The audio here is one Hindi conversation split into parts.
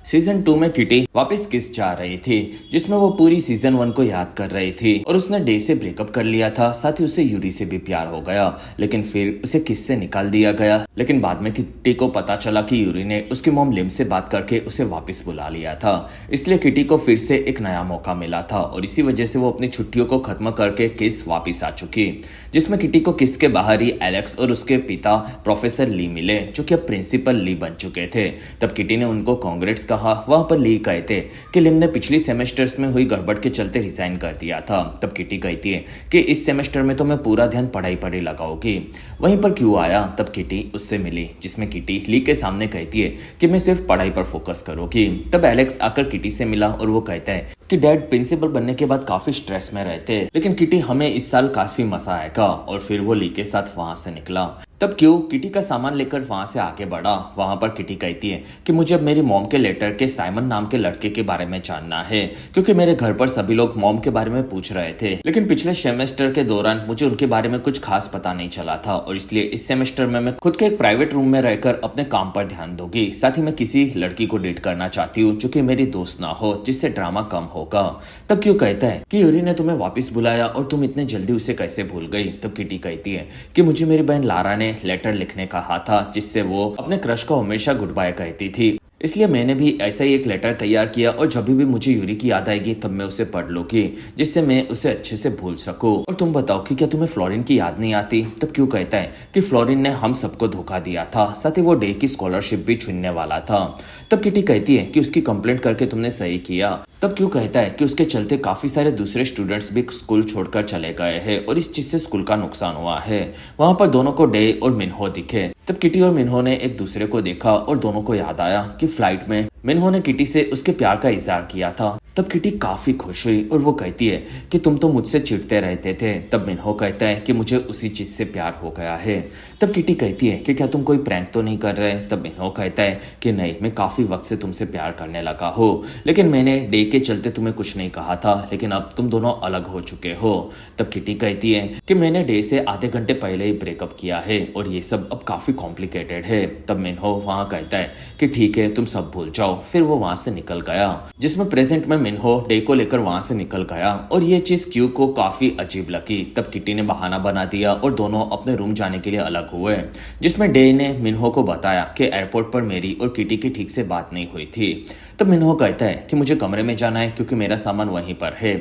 सीजन 2 में किटी वापस किस जा रही थी, जिसमें वो पूरी सीजन 1 को याद कर रही थी और उसने डे से ब्रेकअप कर लिया था। साथ ही उसे यूरी से भी प्यार हो गया, लेकिन फिर उसे किस से निकाल दिया गया। लेकिन बाद में किटी को पता चला कि यूरी ने उसकी मॉम लिम से बात करके उसे वापस बुला लिया था। इसलिए किटी को फिर से एक नया मौका मिला था और इसी वजह से वो अपनी छुट्टियों को खत्म करके किस वापस आ चुकी, जिसमें किटी को किस के बाहर ही एलेक्स और उसके पिता प्रोफेसर ली मिले, जो कि अब प्रिंसिपल ली बन चुके थे। तब किटी ने उनको कांग्रेट्स कहा। वहां पर ली कहते कि लिम ने पिछली सेमेस्टर्स में हुई गड़बड़ के चलते रिजाइन कर दिया था। तब किटी कहती है कि इस सेमेस्टर में तो मैं पूरा ध्यान पढ़ाई पर ही लगाऊंगी। वहीं पर क्यों आया, तब किटी उससे मिली, जिसमें किटी ली के सामने कहती है कि मैं सिर्फ पढ़ाई पर फोकस करूंगी। तब एलेक्स आकर किटी से मिला और वो कहता है कि डैड प्रिंसिपल बनने के बाद काफी स्ट्रेस में रहते हैं, लेकिन किटी हमें इस साल काफी मजा आएगा। और फिर वो ली के साथ वहां से निकला। तब क्यों किटी का सामान लेकर वहां से आगे बढ़ा। वहां पर किटी कहती है कि मुझे अब मेरी मॉम के लेटर के साइमन नाम के लड़के के बारे में जानना है, क्योंकि मेरे घर पर सभी लोग मॉम के बारे में पूछ रहे थे, लेकिन पिछले सेमेस्टर के दौरान मुझे उनके बारे में कुछ खास पता नहीं चला था। और इसलिए इस सेमेस्टर में मैं खुद के एक प्राइवेट रूम में रहकर अपने काम पर ध्यान दूंगी। साथ ही मैं किसी लड़की को डेट करना चाहती हूँ जो कि मेरी दोस्त ना हो, जिससे ड्रामा कम होगा। तब क्यों कहता है कि यूरी ने तुम्हें वापस बुलाया और तुम इतने जल्दी उसे कैसे भूल गई। तब किटी कहती है कि मुझे मेरी बहन लारा ने लेटर लिखने कहा था, जिससे वो अपने क्रश को हमेशा गुड बाय कहती थी, इसलिए मैंने भी ऐसा ही एक लेटर तैयार किया और जब भी मुझे यूरी की याद आएगी तब मैं उसे पढ़ लूंगी, जिससे मैं उसे अच्छे से भूल सकूं। और तुम बताओ कि क्या तुम्हें फ्लोरिन की याद नहीं आती। तब क्यों कहता है कि फ्लोरिन ने हम सबको धोखा दिया था, साथ ही वो डे की स्कॉलरशिप भी छीनने वाला था। तब किटी कहती है कि उसकी कंप्लेंट करके तुमने सही किया। तब क्यों कहता है कि उसके चलते काफी सारे दूसरे स्टूडेंट्स भी स्कूल छोड़कर चले गए हैं और इस चीज से स्कूल का नुकसान हुआ है। वहां पर दोनों को डे और मिन्हो दिखे। तब किटी और मिन्हो ने एक दूसरे को देखा और दोनों को याद आया कि फ्लाइट में मिन्हो ने किटी से उसके प्यार का इजहार किया था। तब किटी काफी खुश हुई और वो कहती है कि तुम तो मुझसे चिढ़ते रहते थे। तब मिन्हो कहता है कि मुझे उसी चीज से प्यार हो गया है। तब किटी कहती है कि क्या तुम कोई प्रैंक तो नहीं कर रहे। तब मिन्हो कहता है कि नहीं, मैं काफी वक्त से तुमसे प्यार करने लगा हो, लेकिन मैंने डे के चलते तुम्हें कुछ नहीं कहा था, लेकिन अब तुम दोनों अलग हो चुके हो। तब किटी कहती है कि मैंने डे से आधे घंटे पहले ही ब्रेकअप किया है और ये सब अब काफी कॉम्प्लिकेटेड है। तब मिन्हो वहां कहता है कि ठीक है, तुम सब भूल जाओ। फिर वो वहां से निकल गया, जिसमें प्रेजेंट में मिन्हो डे को लेकर वहां से निकल गया और ये चीज क्यू को काफी अजीब लगी। तब किटी ने बहाना बना दिया और दोनों अपने रूम जाने के लिए अलग हुए, जिसमें डे ने मिन्हो को बताया कि एयरपोर्ट पर मेरी और किटी की ठीक से बात नहीं हुई थी। तब मिन्हो कहता है कि मुझे कमरे में जाना है क्योंकि मेरा सामान वहीं पर है।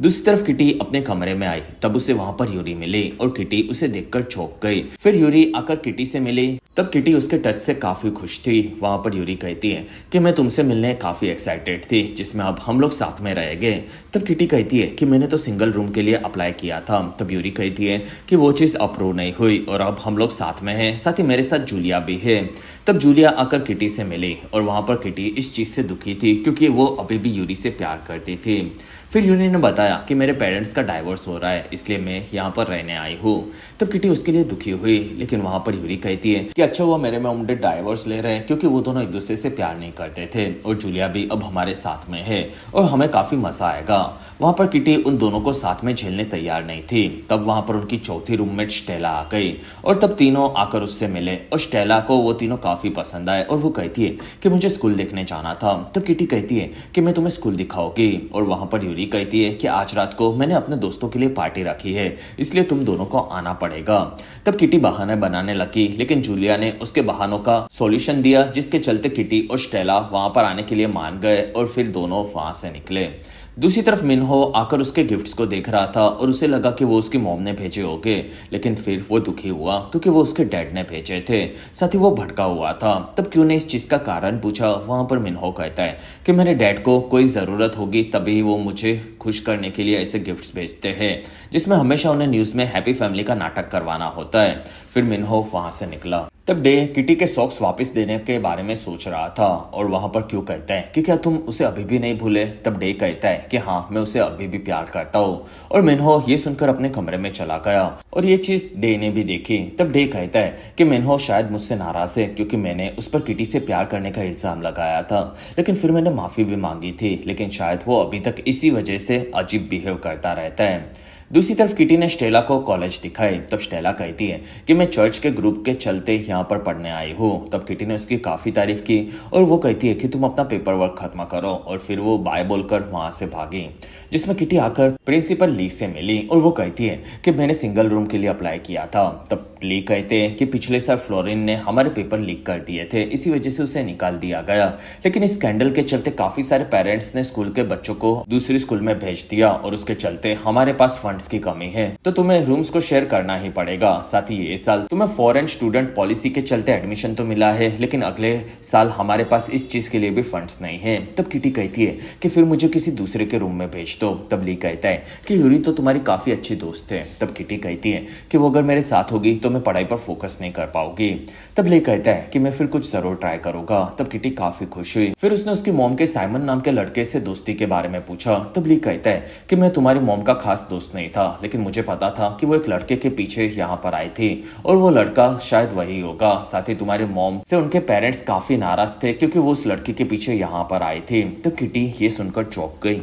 दूसरी तरफ किटी अपने कमरे में आई, तब उसे वहां पर यूरी मिली और किटी उसे देखकर चौंक गई। फिर यूरी आकर किटी से मिली। तब किटी उसके टच से काफी खुश थी। वहां पर यूरी कहती है कि मैं तुमसे मिलने काफी एक्साइटेड थी, जिसमें अब हम लोग साथ में रहेंगे। तब किटी कहती है कि मैंने तो सिंगल रूम के लिए अप्लाई किया था। तब यूरी कहती है कि वो चीज अप्रूव नहीं हुई और अब हम लोग साथ में हैं, साथ ही मेरे साथ जूलिया भी है। तब जूलिया आकर किटी से मिली और वहां पर किटी इस चीज से दुखी थी क्योंकि वो अभी भी यूरी से प्यार करती थी। फिर यूरी ने बताया कि मेरे पेरेंट्स का डाइवोर्स हो रहा है, इसलिए मैं यहाँ पर रहने आई हूँ। तब किटी उसके लिए दुखी हुई, लेकिन वहां पर यूरी कहती है कि अच्छा हुआ मेरे मॉम डैड डाइवोर्स ले रहे हैं, क्योंकि वो दोनों एक दूसरे से प्यार नहीं करते थे और जूलिया भी अब हमारे साथ में है और हमें काफी मजा आएगा। वहां पर किटी उन दोनों को साथ में झेलने तैयार नहीं थी। तब वहां पर उनकी चौथी रूममेट स्टेला आ गई और तब तीनों आकर उससे मिले और स्टेला को वो तीनों काफी पसंद आए और वो कहती है कि मुझे स्कूल देखने जाना था। तब किटी कहती है कि मैं तुम्हें स्कूल दिखाऊंगी और वहां पर यूरी कहती है कि आज रात को मैंने अपने दोस्तों के लिए पार्टी रखी है, इसलिए तुम दोनों को आना पड़ेगा। तब किटी बहाने बनाने लगी, लेकिन जूलिया ने उसके बहानों का सॉल्यूशन दिया, जिसके चलते किटी और स्टेला वहां पर आने के लिए मान गए और फिर दोनों वहां से निकले। दूसरी तरफ मिन्हो आकर उसके गिफ्ट्स को देख रहा था और उसे लगा कि वो उसकी मॉम ने भेजे होंगे, लेकिन फिर वो दुखी हुआ क्योंकि वो उसके डैड ने भेजे थे। साथ ही वो भटका हुआ था। तब क्यों ने इस चीज का कारण पूछा। वहां पर मिन्हो कहता है कि मेरे डैड को कोई जरूरत होगी तभी वो मुझे खुश करने के लिए ऐसे गिफ्ट्स भेजते हैं, जिसमें हमेशा उन्हें न्यूज में हैप्पी फैमिली का नाटक करवाना होता है। फिर मिन्हो वहां से निकला। तब डे किटी के सॉक्स वापस देने के बारे में सोच रहा था और वहां पर क्यों कहता है कि क्या तुम उसे अभी भी नहीं भूले। तब डे कहता है कि हाँ, मैं उसे अभी भी प्यार करता हूँ और मिन्हो ये सुनकर अपने कमरे में चला गया और ये चीज डे ने भी देखी। तब डे कहता है कि मिन्हो शायद मुझसे नाराज है क्योंकि मैंने उस पर किटी से प्यार करने का इल्जाम लगाया था, लेकिन फिर मैंने माफी भी मांगी थी, लेकिन शायद वो अभी तक इसी वजह से अजीब बिहेव करता रहता है। दूसरी तरफ किटी ने स्टेला को कॉलेज दिखाए। तब स्टेला कहती है कि मैं चर्च के ग्रुप के चलते यहाँ पर पढ़ने आई हूँ। तब किटी ने उसकी काफी तारीफ की और वो कहती है कि तुम अपना पेपर वर्क खत्म करो, और फिर वो बाय बोलकर वहां से भागी। जिसमें किटी आकर प्रिंसिपल ली से मिली और वो कहती है कि मैंने सिंगल रूम के लिए अप्लाई किया था। तब ली कहते हैं कि पिछले साल फ्लोरिन ने हमारे पेपर लीक कर दिए थे, इसी वजह से उसे निकाल दिया गया। लेकिन इस स्कैंडल के चलते काफी सारे पेरेंट्स ने स्कूल के बच्चों को दूसरी स्कूल में भेज दिया और उसके चलते हमारे पास फंड्स की कमी है, तो तुम्हें रूम्स को शेयर करना ही पड़ेगा। साथ ही ये साल तुम्हें फॉरेन स्टूडेंट पॉलिसी के चलते एडमिशन तो मिला है, लेकिन अगले साल हमारे पास इस चीज के लिए भी फंड्स नहीं है। तब किटी कहती है कि फिर मुझे किसी दूसरे के रूम में भेज दो। तब ली कहता है कि यूरी तो तुम्हारी काफी अच्छी दोस्त है। तब किटी कहती है कि वो अगर मेरे साथ होगी तो मैं पढ़ाई पर फोकस नहीं कर पाऊंगी। तब ली कहता है कि मैं फिर कुछ जरूर ट्राई करूंगा। तब किटी काफी खुश हुई। फिर उसने उसकी मॉम के साइमन नाम के लड़के से दोस्ती के बारे में पूछा। तब ली कहता है कि मैं तुम्हारी मॉम का खास दोस्त नहीं था, लेकिन मुझे पता था कि वो एक लड़के के पीछे यहाँ पर आई थी और वो लड़का शायद वही होगा। साथ ही तुम्हारे मॉम से उनके पेरेंट्स काफी नाराज थे क्योंकि वो उस लड़की के पीछे यहाँ पर आई थी। तो किटी ये सुनकर चौंक गई।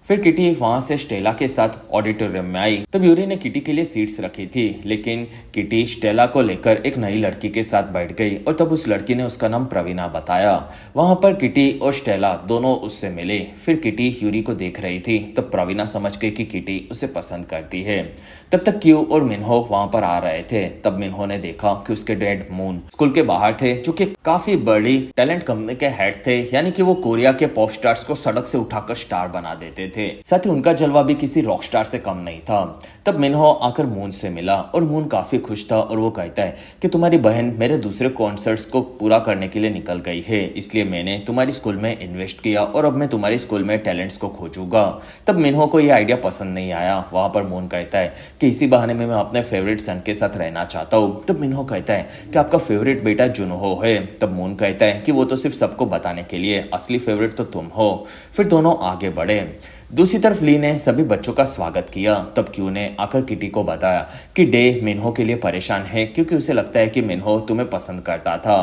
फिर किटी वहां से स्टेला के साथ ऑडिटोरियम में आई। तब यूरी ने किटी के लिए सीट्स रखी थी, लेकिन किटी स्टेला को लेकर एक नई लड़की के साथ बैठ गई और तब उस लड़की ने उसका नाम प्रवीणा बताया। वहां पर किटी और स्टेला दोनों उससे मिले। फिर किटी यूरी को देख रही थी। तब प्रवीणा समझ गई कि किटी उसे पसंद करती है। तब तक क्यू और मिन्हो वहां पर आ रहे थे। तब मिन्हो ने देखा कि उसके डैड मून स्कूल के बाहर थे, जो कि काफी बड़ी टैलेंट कंपनी के हेड थे, यानी कि वो कोरिया के पॉप स्टार्स को सड़क से उठाकर स्टार बना देते थे। साथ ही उनका जलवा भी किसी रॉक स्टार से कम नहीं था। तब मिन्हो आकर मून से मिला और मून काफी खुश था और वो कहता है कि तुम्हारी बहन मेरे दूसरे कॉन्सर्ट्स को पूरा करने के लिए निकल गई है, इसलिए मैंने तुम्हारी स्कूल में इन्वेस्ट किया और अब मैं तुम्हारी स्कूल में टैलेंट्स को खोजूंगा। तब मिन्हो को ये आइडिया पसंद नहीं आया। वहां पर मून कहता है कि इसी बहाने में मैं अपने फेवरेट सन के साथ रहना चाहता हूँ। तब मिन्हो कहता है कि आपका फेवरेट बेटा जुनहो है। तब मून कहता है कि वो तो सिर्फ सबको बताने के लिए, असली फेवरेट तो तुम हो। फिर दोनों आगे बढ़े। दूसरी तरफ ली ने सभी बच्चों का स्वागत किया। तब क्यू ने आकर किटी को बताया कि डे मिन्हो के लिए परेशान है क्योंकि उसे लगता है कि मिन्हो तुम्हें पसंद करता था।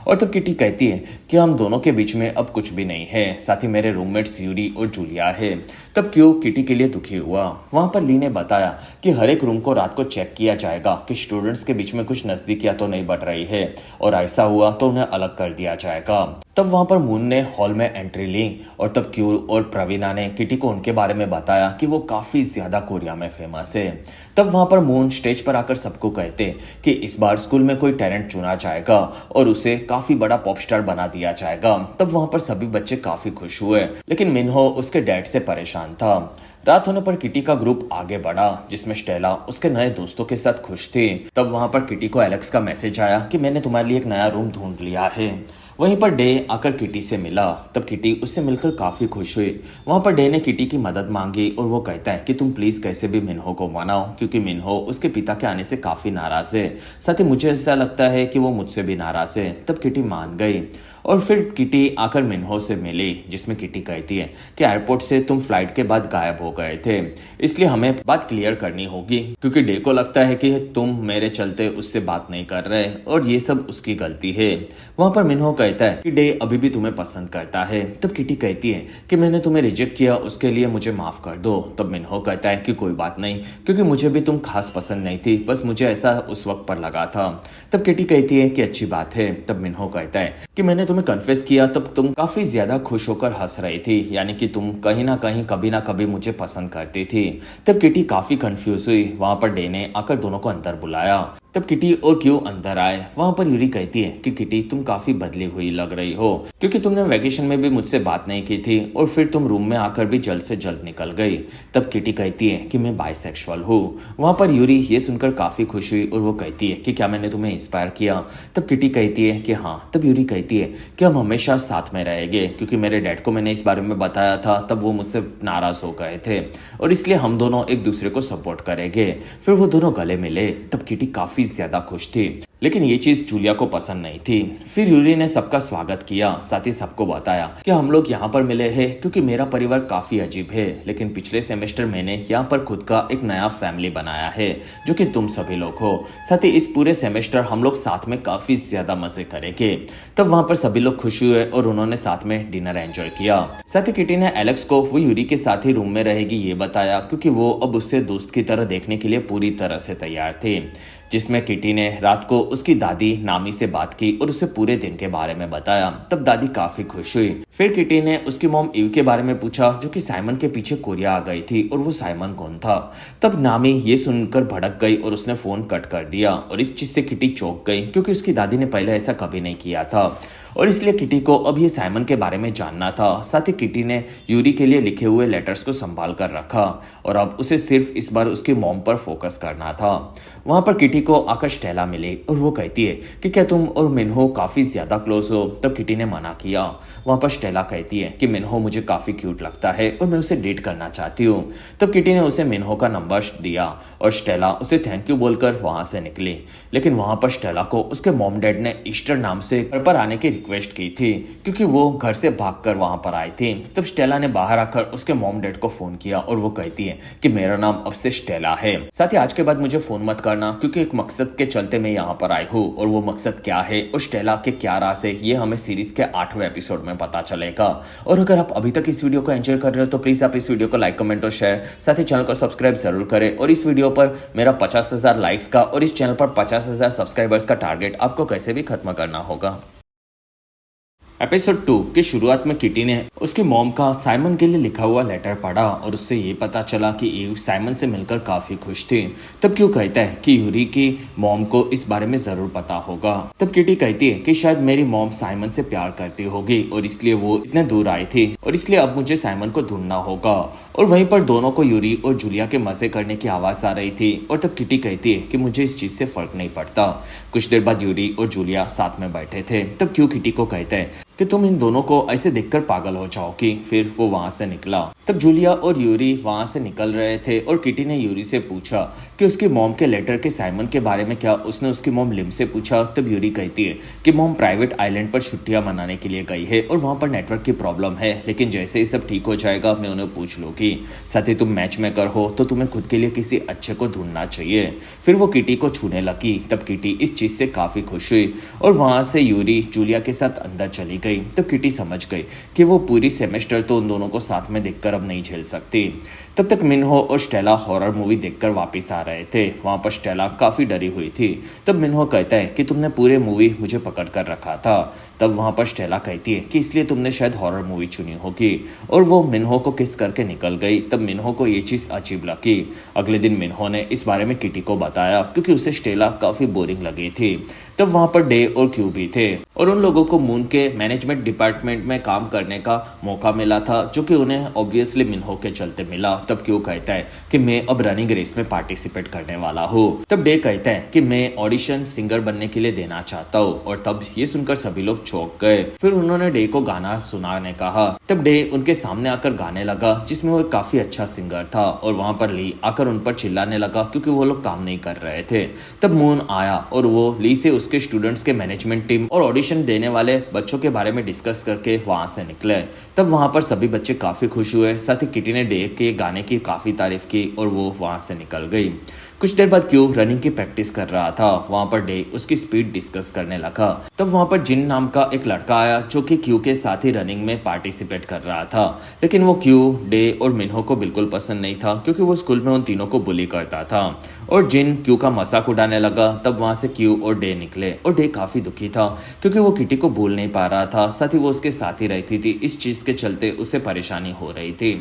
और तब किटी कहती है कि हम दोनों के बीच में अब कुछ भी नहीं है, साथ ही मेरे रूममेट्स यूरी और जूलिया है। तब क्यू किटी के लिए दुखी हुआ। वहां पर ली ने बताया कि हर एक रूम को रात को चेक किया जाएगा कि स्टूडेंट्स के बीच में कुछ नजदीकियां तो नहीं बढ़ रही है, और ऐसा हुआ तो उन्हें अलग कर दिया जाएगा। तब वहां पर मून ने हॉल में एंट्री ली और तब क्यू और प्रवीणा ने किटी को उनके बारे में बताया कि वो काफी ज्यादा कोरिया में फेमस है। तब वहां पर मून स्टेज पर आकर सबको कहते कि इस बार स्कूल में कोई टैलेंट चुना जाएगा और उसे काफी बड़ा पॉप स्टार बना दिया जाएगा। तब वहां पर सभी बच्चे काफी खुश हुए, लेकिन मिन्हो उसके डैड से परेशान था। रात होने पर किटी का ग्रुप आगे बढ़ा, जिसमें स्टेला उसके नए दोस्तों के साथ खुश थी। तब वहां पर किटी को एलेक्स का मैसेज आया कि मैंने तुम्हारे लिए एक नया रूम ढूंढ लिया है। वहीं पर डे आकर किटी से मिला। तब किटी उससे मिलकर काफी खुश हुई। वहां पर डे ने किटी की मदद मांगी और वो कहता है कि तुम प्लीज कैसे भी मिन्हो को मनाओ, क्योंकि मिन्हो उसके पिता के आने से काफी नाराज है। साथ ही मुझे ऐसा लगता है कि वो मुझसे भी नाराज है। तब किटी मान गई और फिर किटी आकर मिन्हो से मिली, जिसमें किटी कहती है कि एयरपोर्ट से तुम फ्लाइट के बाद गायब हो गए थे, इसलिए हमें बात क्लियर करनी होगी, क्योंकि डे को लगता है कि तुम मेरे चलते उससे बात नहीं कर रहे और ये सब उसकी गलती है। वहां पर मिन्हो कहता है कि डे अभी भी तुम्हें पसंद करता है। तब किटी कहती है कि मैंने तुम्हें रिजेक्ट किया, उसके लिए मुझे माफ कर दो। तब मिन्हो कहता है कि कोई बात नहीं, क्योंकि मुझे भी तुम खास पसंद नहीं थी, बस मुझे ऐसा उस वक्त पर लगा था। तब किटी कहती है कि अच्छी बात है। तब मिन्हो कहता है कि मैंने तुम्हें कन्फेस किया तब तुम काफी ज्यादा खुश होकर हंस रही थी, यानी कि तुम कहीं ना कहीं कभी ना कभी मुझे पसंद करती थी। तब किटी काफी कंफ्यूज हुई। वहां पर डे ने आकर दोनों को अंदर बुलाया। तब किटी और क्यू अंदर आए। वहां पर यूरी कहती है कि किटी तुम काफी बदली हुई लग रही हो, क्योंकि तुमने वैकेशन में भी मुझसे बात नहीं की थी और फिर तुम रूम में आकर भी जल्द से जल्द निकल गई। तब किटी कहती है कि मैं बाइसेक्सुअल हूँ। वहां पर यूरी ये सुनकर काफी खुश हुई और वो कहती है कि क्या मैंने तुम्हें इंस्पायर किया। तब किटी कहती है कि हाँ। तब यूरी कहती है कि हम हमेशा साथ में रहेंगे, क्योंकि मेरे डैड को मैंने इस बारे में बताया था, तब वो मुझसे नाराज हो गए थे और इसलिए हम दोनों एक दूसरे को सपोर्ट करेंगे। फिर वो दोनों गले मिले। तब किटी काफी काफी ज्यादा खुश थी। लेकिन ये चीज जूलिया को पसंद नहीं थी। फिर यूरी ने सबका स्वागत किया, साथ ही सबको बताया कि हम लोग यहाँ पर मिले हैं क्योंकि मेरा परिवार काफी अजीब है, लेकिन पिछले सेमेस्टर मैंने यहाँ पर खुद का एक नया फैमिली बनाया है जो कि तुम सभी लोग हो। साथ ही इस पूरे सेमेस्टर हम लोग साथ में काफी ज्यादा मजे करेंगे। तब वहाँ पर सभी लोग खुश हुए और उन्होंने साथ में डिनर एंजॉय किया। साथ ही किटी ने एलेक्स को वो यूरी के साथ ही रूम में रहेगी ये बताया, क्योंकि वो अब उससे दोस्त की तरह देखने के लिए पूरी तरह से तैयार थे। जिसमें किटी ने रात को उसकी दादी नामी से बात की और उसे पूरे दिन के बारे में बताया। तब दादी काफी खुश हुई। फिर किटी ने उसकी मॉम ईव के बारे में पूछा, जो कि साइमन के पीछे कोरिया आ गई थी, और वो साइमन कौन था। तब नामी ये सुनकर भड़क गई और उसने फोन कट कर दिया, और इस चीज से किटी चौंक गई क्योंकि उसकी दादी ने पहले ऐसा कभी नहीं किया था, और इसलिए किटी को अब ये साइमन के बारे में जानना था। साथ ही किटी ने यूरी के लिए लिखे हुए लेटर्स को संभाल कर रखा और अब उसे सिर्फ इस बार उसकी मॉम पर फोकस करना था। वहां पर किटी को आकर स्टेला मिली और वो कहती है कि क्या तुम और मिन्हो काफी ज्यादा क्लोज हो। तब किटी ने मना किया। वहां पर स्टेला कहती है कि मिन्हो मुझे काफी क्यूट लगता है और मैं उसे डेट करना चाहती हूँ। तब किटी ने उसे मिन्हो का नंबर दिया और स्टेला उसे थैंक यू बोलकर वहां से निकली। लेकिन वहां पर स्टेला को उसके मॉम डैड ने ईस्टर नाम से घर पर आने की रिक्वेस्ट की थी, क्योंकि वो घर से भागकर वहां पर आई थी। तब स्टेला ने बाहर आकर उसके मॉम डैड को फोन किया और वो कहती है कि मेरा नाम अब से स्टेला है। साथ ही आज के बाद मुझे फोन मत करना, क्योंकि एक मकसद के चलते मैं यहाँ पर आई हूँ, और वो मकसद क्या है और स्टेला के क्या राज है ये हमें सीरीज के 8वें एपिसोड में पता चलेगा। और अगर आप अभी तक इस वीडियो को एंजॉय कर रहे हो तो प्लीज आप इस वीडियो को लाइक, कमेंट और शेयर, साथ ही चैनल को सब्सक्राइब जरूर करें। और इस वीडियो पर मेरा 50,000 लाइक्स का और इस चैनल पर 50,000 सब्सक्राइबर्स का टारगेट आपको कैसे भी खत्म करना होगा। एपिसोड 2 की शुरुआत में किटी ने उसकी मॉम का साइमन के लिए लिखा हुआ लेटर पढ़ा और उससे ये पता चला कि ईव साइमन से मिलकर काफी खुश थी। तब क्यों कहता है कि यूरी की मॉम को इस बारे में जरूर पता होगा। तब किटी कहती है कि शायद मेरी मॉम साइमन से प्यार करती होगी और इसलिए वो इतने दूर आई थी, और इसलिए अब मुझे साइमन को ढूंढना होगा। और वहीं पर दोनों को यूरी और जूलिया के मजे करने की आवाज आ रही थी। और तब किटी कहती है कि मुझे इस चीज से फर्क नहीं पड़ता। कुछ देर बाद यूरी और जूलिया साथ में बैठे थे। तब क्यों किटी को कहते हैं कि तुम इन दोनों को ऐसे देखकर पागल हो जाओगी। फिर वो वहां से निकला। तब जूलिया और यूरी वहां से निकल रहे थे और किटी ने यूरी से पूछा कि उसकी मॉम के लेटर के साइमन के बारे में क्या उसने उसकी मॉम लिम से पूछा। तब यूरी कहती है कि मॉम प्राइवेट आइलैंड पर छुट्टियां मनाने के लिए गई है और वहां पर नेटवर्क की प्रॉब्लम है, लेकिन जैसे ही सब ठीक हो जाएगा मैं उन्हें पूछ लूंगी। साथ ही तुम मैच मेकर हो तो तुम्हें खुद के लिए किसी अच्छे को ढूंढना चाहिए। फिर वो किटी को छूने लगी। तब किटी इस चीज से काफी खुश हुई और वहां से यूरी जूलिया के साथ अंदर चली गई। तब किटी समझ गई कि वो पूरी सेमेस्टर तो उन दोनों को साथ में देखकर अब नहीं झेल सकती। तब तक मिन्हो और स्टेला हॉरर मूवी देखकर वापस आ रहे थे। वहां पर स्टेला काफी डरी हुई थी। तब मिन्हो कहता है कि तुमने पूरे मूवी मुझे पकड़ कर रखा था। तब वहां पर स्टेला कहती है कि इसलिए तुमने शायद हॉरर मूवी चुनी होगी, और वो मिन्हो को किस करके निकल गई। तब मिन्हो को ये चीज अजीब लगी। अगले दिन मिन्हो ने इस बारे में किटी को बताया, क्योंकि उसे स्टेला काफी बोरिंग लगी थी। तब वहां पर डे और क्यू भी थे और उन लोगों को मून के मैनेजमेंट डिपार्टमेंट में काम करने का मौका मिला था, जो कि उन्हें ऑब्वियसली मिन्हो के चलते मिला। तब क्यू कहता है कि मैं अब रनिंग रेस में पार्टिसिपेट करने वाला हूँ। तब डे कहता है कि मैं ऑडिशन सिंगर बनने के लिए देना चाहता हूँ, और तब ये सुनकर सभी लोग चौंक गए। फिर उन्होंने डे को गाना सुनाने कहा। तब डे उनके सामने आकर गाने लगा, जिसमें वो काफी अच्छा सिंगर था, और वहां पर ली आकर उन पर चिल्लाने लगा क्योंकि वो लोग काम नहीं कर रहे थे। तब मून आया और वो ली से उसके स्टूडेंट्स के मैनेजमेंट टीम और ऑडिशन देने वाले बच्चों के बारे में डिस्कस करके वहां से निकले। तब वहां पर सभी बच्चे काफी खुश हुए। साथ ही किटी ने डे के गाने की काफी तारीफ की और वो वहां से निकल गई। कुछ देर बाद क्यू रनिंग की प्रैक्टिस कर रहा था। वहां पर डे उसकी स्पीड डिस्कस करने लगा। तब वहां पर जिन नाम का एक लड़का आया, जो कि क्यू के साथ ही रनिंग में पार्टिसिपेट कर रहा था, लेकिन वो क्यू, डे और मिन्हो को बिल्कुल पसंद नहीं था, क्योंकि वो स्कूल में उन तीनों को बुली करता था। और जिन क्यू का मजाक उड़ाने लगा। तब वहां से क्यू और डे निकले और डे काफी दुखी था, क्योंकि वो किटी को भूल नहीं पा रहा था। साथ ही वो उसके साथ ही रहती थी, इस चीज के चलते उसे परेशानी हो रही थी।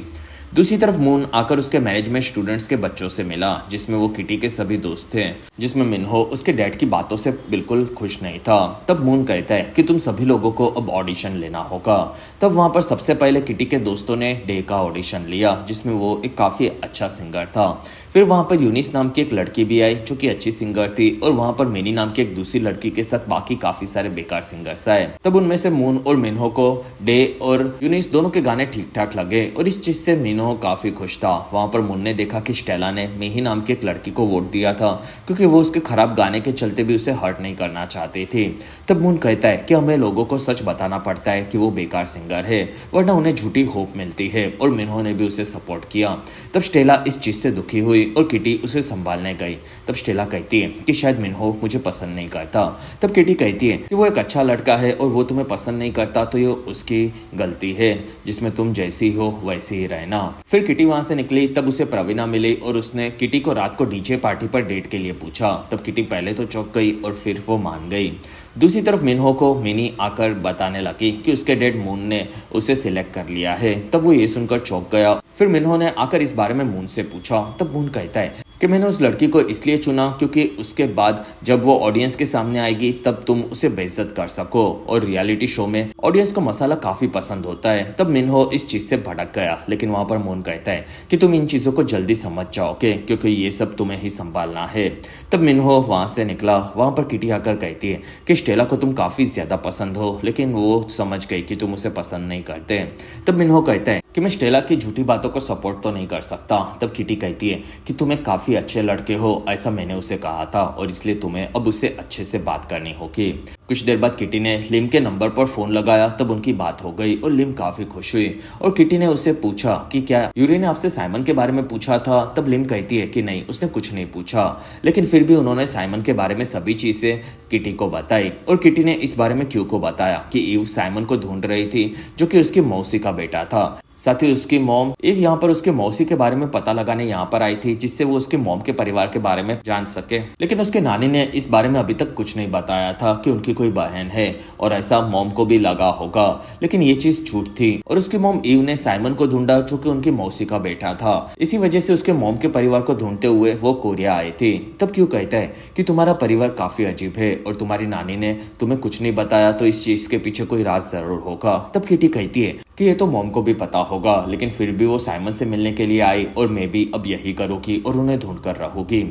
दूसरी तरफ मून आकर उसके मैनेजमेंट स्टूडेंट्स के बच्चों से मिला, जिसमें वो किटी के सभी दोस्त थे, जिसमें मिन्हो उसके डैड की बातों से बिल्कुल खुश नहीं था। तब मून कहता है कि तुम सभी लोगों को अब ऑडिशन लेना होगा। तब वहां पर सबसे पहले किटी के दोस्तों ने डे का ऑडिशन लिया, जिसमें वो एक काफी अच्छा सिंगर था। फिर वहां पर यूनिस नाम की एक लड़की भी आई जो कि अच्छी सिंगर थी, और वहां पर मिनी नाम की एक दूसरी लड़की के साथ बाकी काफी सारे बेकार सिंगर्स आए। तब उनमें से मून और मिनहो को डे और यूनिस दोनों के गाने ठीक ठाक लगे, और इस चीज से मिनहो काफी खुश था। वहां पर मून ने देखा कि स्टेला ने मेही नाम की एक लड़की को वोट दिया था, क्योंकि वो उसके खराब गाने के चलते भी उसे हर्ट नहीं करना चाहती थी। तब मून कहता है कि हमें लोगों को सच बताना पड़ता है कि वो बेकार सिंगर है, वरना उन्हें झूठी होप मिलती है, और मिनहो ने भी उसे सपोर्ट किया। तब स्टेला इस चीज से दुखी हुई और किटी उसे संभालने गई। तब स्टेला कहती है कि शायद मिनहो मुझे पसंद नहीं करता। तब किटी कहती है कि वो एक अच्छा लड़का है और वो तुम्हें पसंद नहीं करता तो ये उसकी गलती है, जिसमें तुम जैसी हो वैसी ही रहना। फिर किटी वहां से निकली। तब उसे प्रवीणा मिली और उसने किटी को रात को डीजे पार्टी पर डेट के लिए पूछा। तब किटी पहले तो चौंक गई और फिर वो मान गई। दूसरी तरफ मिनहो को मिनी आकर बताने लगी कि उसके डैड मून ने उसे सिलेक्ट कर लिया है। तब वो ये सुनकर चौंक गया। फिर मिनहो ने आकर इस बारे में मून से पूछा। तब मून कहता है कि मैंने उस लड़की को इसलिए चुना क्योंकि उसके बाद जब वो ऑडियंस के सामने आएगी तब तुम उसे बेइज्जत कर सको, और रियलिटी शो में ऑडियंस को मसाला काफी पसंद होता है। तब मिनहो इस चीज से भड़क गया, लेकिन वहां पर मून कहता है कि तुम इन चीजों को जल्दी समझ जाओगे क्योंकि ये सब तुम्हें ही संभालना है। तब मिनहो वहां से निकला। वहां पर किटी आकर कहती है कि स्टेला को तुम काफी ज्यादा पसंद हो, लेकिन वो समझ गई कि तुम उसे पसंद नहीं करते। तब मिनहो कहता है कि मैं स्टेला की झूठी बातों को सपोर्ट तो नहीं कर सकता। तब किटी कहती है कि तुम एक काफी अच्छे लड़के हो, ऐसा मैंने उसे कहा था, और इसलिए तुम्हें अब उससे अच्छे से बात करनी होगी। कुछ देर बाद किटी ने लिम के नंबर पर फोन लगाया। तब उनकी बात हो गई और लिम काफी खुश हुई, और किटी ने उससे पूछा कि क्या यूरी ने आपसे साइमन के बारे में पूछा था। तब लिम कहती है कि नहीं, उसने कुछ नहीं पूछा, लेकिन फिर भी उन्होंने साइमन के बारे में सभी चीजें किटी को बताई। और किटी ने इस बारे में क्यू को बताया कि ईव साइमन को ढूंढ रही थी, जो कि उसकी मौसी का बेटा था। साथ ही उसकी मॉम ईव यहाँ पर उसके मौसी के बारे में पता लगाने यहाँ पर आई थी, जिससे वो उसके मॉम के परिवार के बारे में जान सके। लेकिन उसके नानी ने इस बारे में अभी तक कुछ नहीं बताया था कि उनकी कोई बहन है, और ऐसा मॉम को भी लगा होगा, लेकिन ये चीज झूठ थी। और उसकी मॉम ईव ने साइमन को ढूंढा, जो कि उनकी मौसी का बेटा था। इसी वजह से उसके मॉम के परिवार को ढूंढते हुए वो कोरिया आए थे। तब क्यों कहता है कि तुम्हारा परिवार काफी अजीब है और तुम्हारी नानी ने तुम्हें कुछ नहीं बताया, तो इस चीज के पीछे कोई राज जरूर होगा। तब किटी कहती है कि ये तो मॉम को भी पता होगा, लेकिन फिर भी वो साइमन से मिलने के लिए आई, और मैं भी अब यही करूंगी और उन्हें ढूंढ कर रहूंगी।